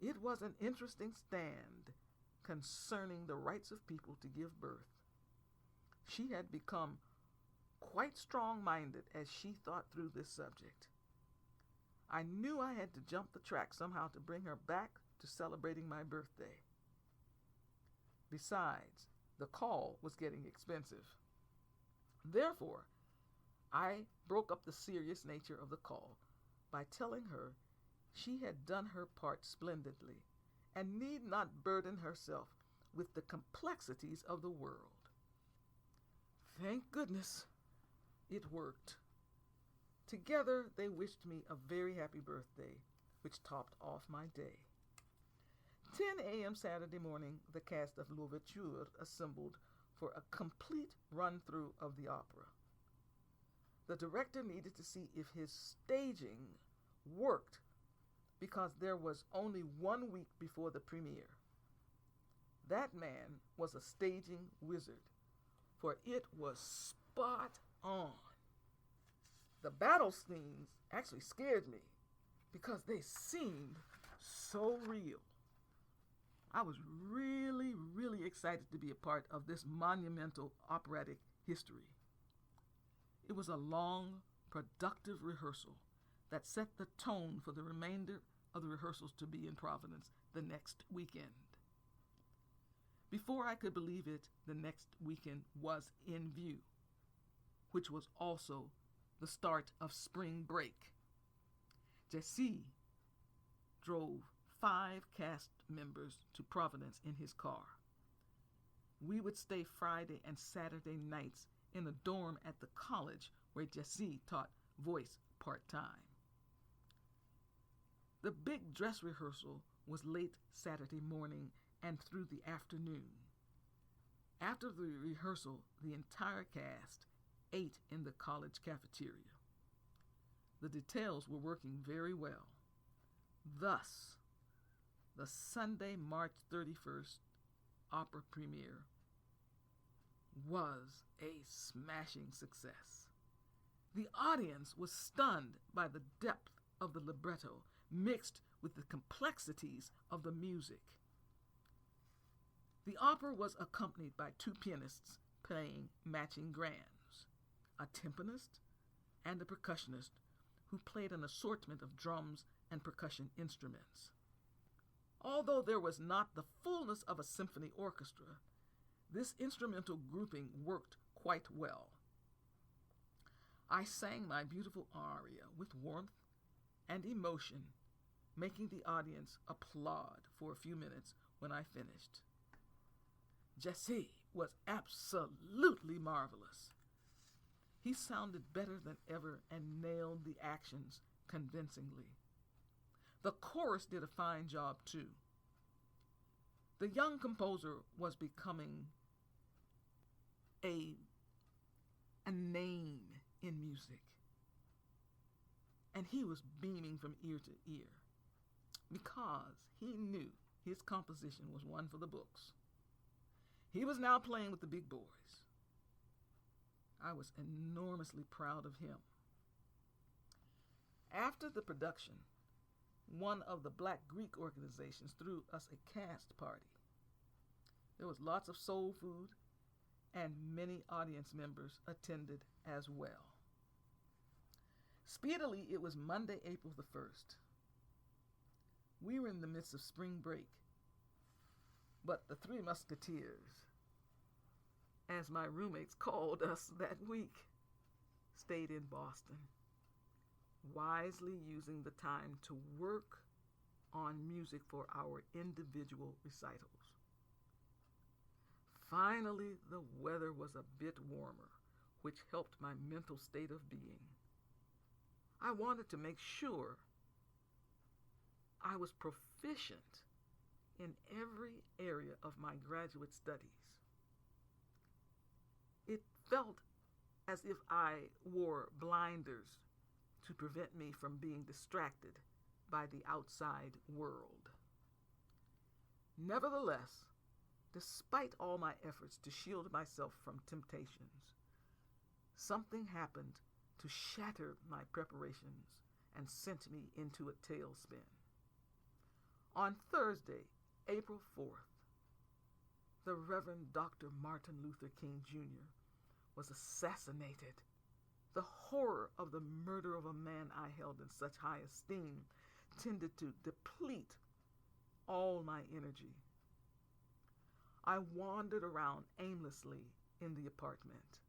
Speaker 1: It was an interesting stand concerning the rights of people to give birth. She had become quite strong-minded as she thought through this subject. I knew I had to jump the track somehow to bring her back to celebrating my birthday. Besides, the call was getting expensive. Therefore, I broke up the serious nature of the call by telling her she had done her part splendidly and need not burden herself with the complexities of the world. Thank goodness it worked. Together, they wished me a very happy birthday, which topped off my day. 10 a.m. Saturday morning, the cast of L'Ouverture assembled for a complete run-through of the opera. The director needed to see if his staging worked because there was only 1 week before the premiere. That man was a staging wizard, for it was spot on. The battle scenes actually scared me because they seemed so real. I was really excited to be a part of this monumental operatic history. It was a long, productive rehearsal that set the tone for the remainder of the rehearsals to be in Providence the next weekend. Before I could believe it, the next weekend was in view, which was also the start of spring break. Jesse drove 5 cast members to Providence in his car. We would stay Friday and Saturday nights in a dorm at the college where Jesse taught voice part-time. The big dress rehearsal was late Saturday morning and through the afternoon. After the rehearsal, the entire cast ate in the college cafeteria. The details were working very well. Thus, the Sunday, March 31st opera premiere was a smashing success. The audience was stunned by the depth of the libretto mixed with the complexities of the music. The opera was accompanied by 2 pianists playing matching grams, a timpanist and a percussionist who played an assortment of drums and percussion instruments. Although there was not the fullness of a symphony orchestra, this instrumental grouping worked quite well. I sang my beautiful aria with warmth and emotion, making the audience applaud for a few minutes when I finished. Jesse was absolutely marvelous. He sounded better than ever and nailed the actions convincingly. The chorus did a fine job too. The young composer was becoming a name in music, and he was beaming from ear to ear because he knew his composition was one for the books. He was now playing with the big boys. I was enormously proud of him. After the production, one of the Black Greek organizations threw us a cast party. There was lots of soul food, and many audience members attended as well. Speedily, it was Monday, April the 1st. We were in the midst of spring break, but the 3 Musketeers, as my roommates called us that week, stayed in Boston, wisely using the time to work on music for our individual recitals. Finally, the weather was a bit warmer, which helped my mental state of being. I wanted to make sure I was proficient in every area of my graduate studies. It felt as if I wore blinders to prevent me from being distracted by the outside world. Nevertheless, despite all my efforts to shield myself from temptations, something happened to shatter my preparations and sent me into a tailspin. On Thursday, April 4th, the Reverend Dr. Martin Luther King Jr. was assassinated. The horror of the murder of a man I held in such high esteem tended to deplete all my energy. I wandered around aimlessly in the apartment.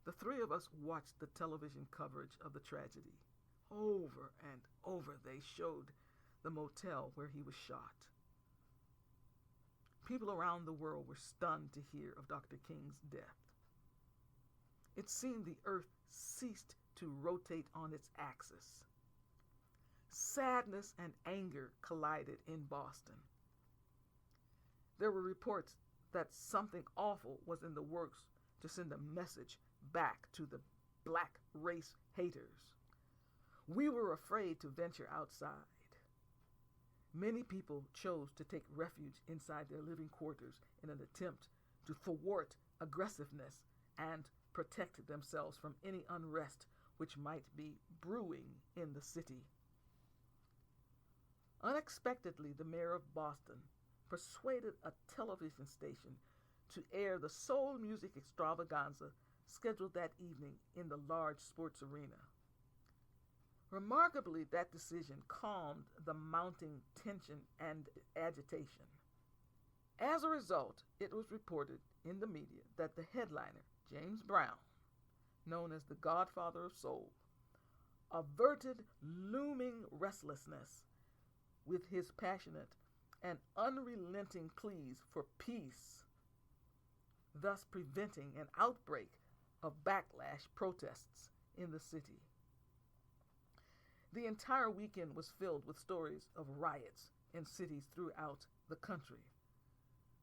Speaker 1: The 3 of us watched the television coverage of the tragedy. Over and over they showed the motel where he was shot. People around the world were stunned to hear of Dr. King's death. It seemed the earth ceased to rotate on its axis. Sadness and anger collided in Boston. There were reports that something awful was in the works to send a message back to the black race haters. We were afraid to venture outside. Many people chose to take refuge inside their living quarters in an attempt to thwart aggressiveness and protect themselves from any unrest which might be brewing in the city. Unexpectedly, the mayor of Boston persuaded a television station to air the soul music extravaganza scheduled that evening in the large sports arena. Remarkably, that decision calmed the mounting tension and agitation. As a result, it was reported in the media that the headliner, James Brown, known as the Godfather of Soul, averted looming restlessness with his passionate and unrelenting pleas for peace, thus preventing an outbreak of backlash protests in the city. The entire weekend was filled with stories of riots in cities throughout the country.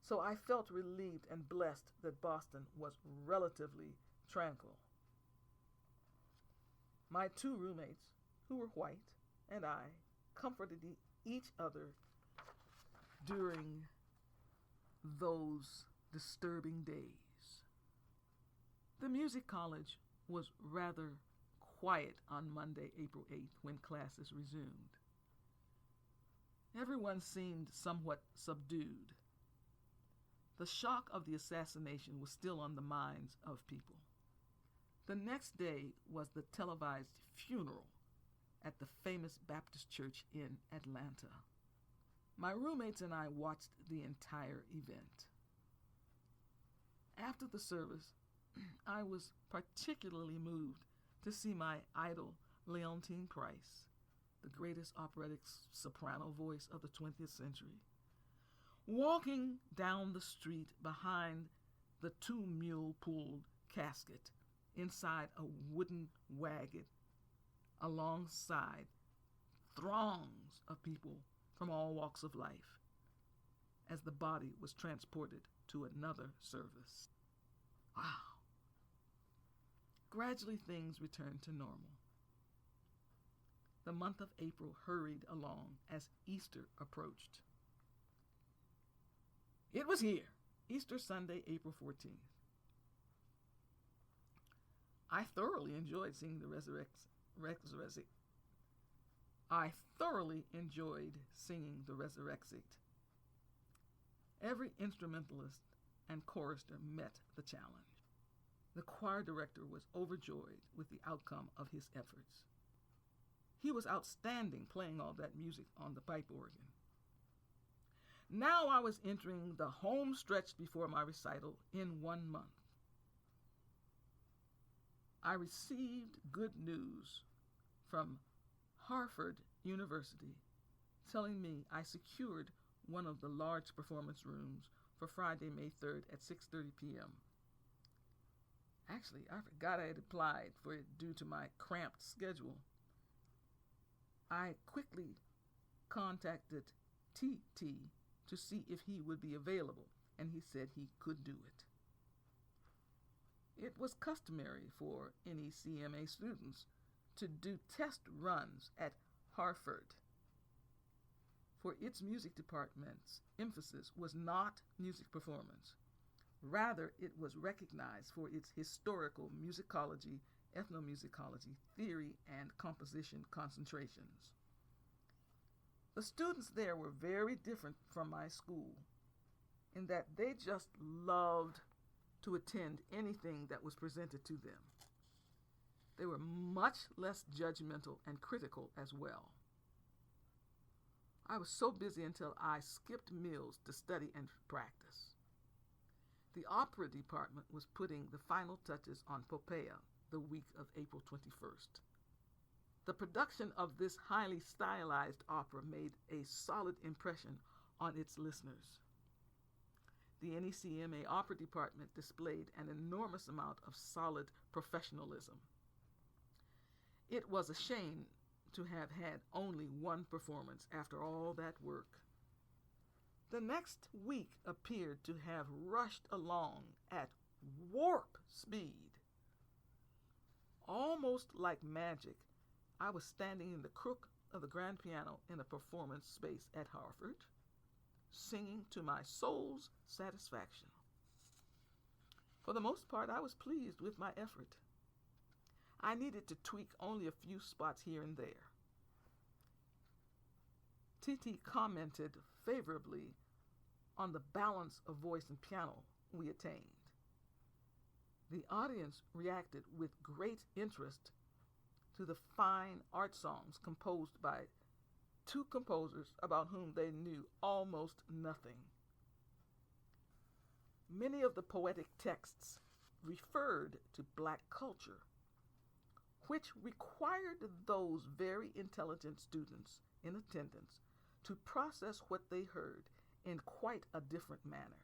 Speaker 1: So I felt relieved and blessed that Boston was relatively tranquil. My two roommates, who were white, and I comforted each other during those disturbing days. The music college was rather quiet on Monday, April 8th, when classes resumed. Everyone seemed somewhat subdued. The shock of the assassination was still on the minds of people. The next day was the televised funeral at the famous Baptist church in Atlanta. My roommates and I watched the entire event. After the service, I was particularly moved to see my idol, Leontine Price, the greatest operatic soprano voice of the 20th century, walking down the street behind the two-mule-pulled casket inside a wooden wagon alongside throngs of people from all walks of life as the body was transported to another service. Wow. Gradually, things returned to normal. The month of April hurried along as Easter approached. It was here, Easter Sunday, April 14th. I thoroughly enjoyed seeing the resurrection. I thoroughly enjoyed singing the Resurrexit. Every instrumentalist and chorister met the challenge. The choir director was overjoyed with the outcome of his efforts. He was outstanding playing all that music on the pipe organ. Now I was entering the home stretch before my recital in 1 month. I received good news from Harvard University telling me I secured one of the large performance rooms for Friday, May 3rd at 6:30 p.m. Actually, I forgot I had applied for it due to my cramped schedule. I quickly contacted TT to see if he would be available, and he said he could do it. It was customary for NECMA students to do test runs at Harvard, for its music department's emphasis was not music performance. Rather, it was recognized for its historical musicology, ethnomusicology, theory, and composition concentrations. The students there were very different from my school in that they just loved to attend anything that was presented to them. They were much less judgmental and critical as well. I was so busy until I skipped meals to study and practice. The opera department was putting the final touches on Popea the week of April 21st. The production of this highly stylized opera made a solid impression on its listeners. The NECMA opera department displayed an enormous amount of solid professionalism. It was a shame to have had only one performance after all that work. The next week appeared to have rushed along at warp speed. Almost like magic, I was standing in the crook of the grand piano in a performance space at Harvard, singing to my soul's satisfaction. For the most part, I was pleased with my effort. I needed to tweak only a few spots here and there. TT commented favorably on the balance of voice and piano we attained. The audience reacted with great interest to the fine art songs composed by two composers about whom they knew almost nothing. Many of the poetic texts referred to black culture, which required those very intelligent students in attendance to process what they heard in quite a different manner.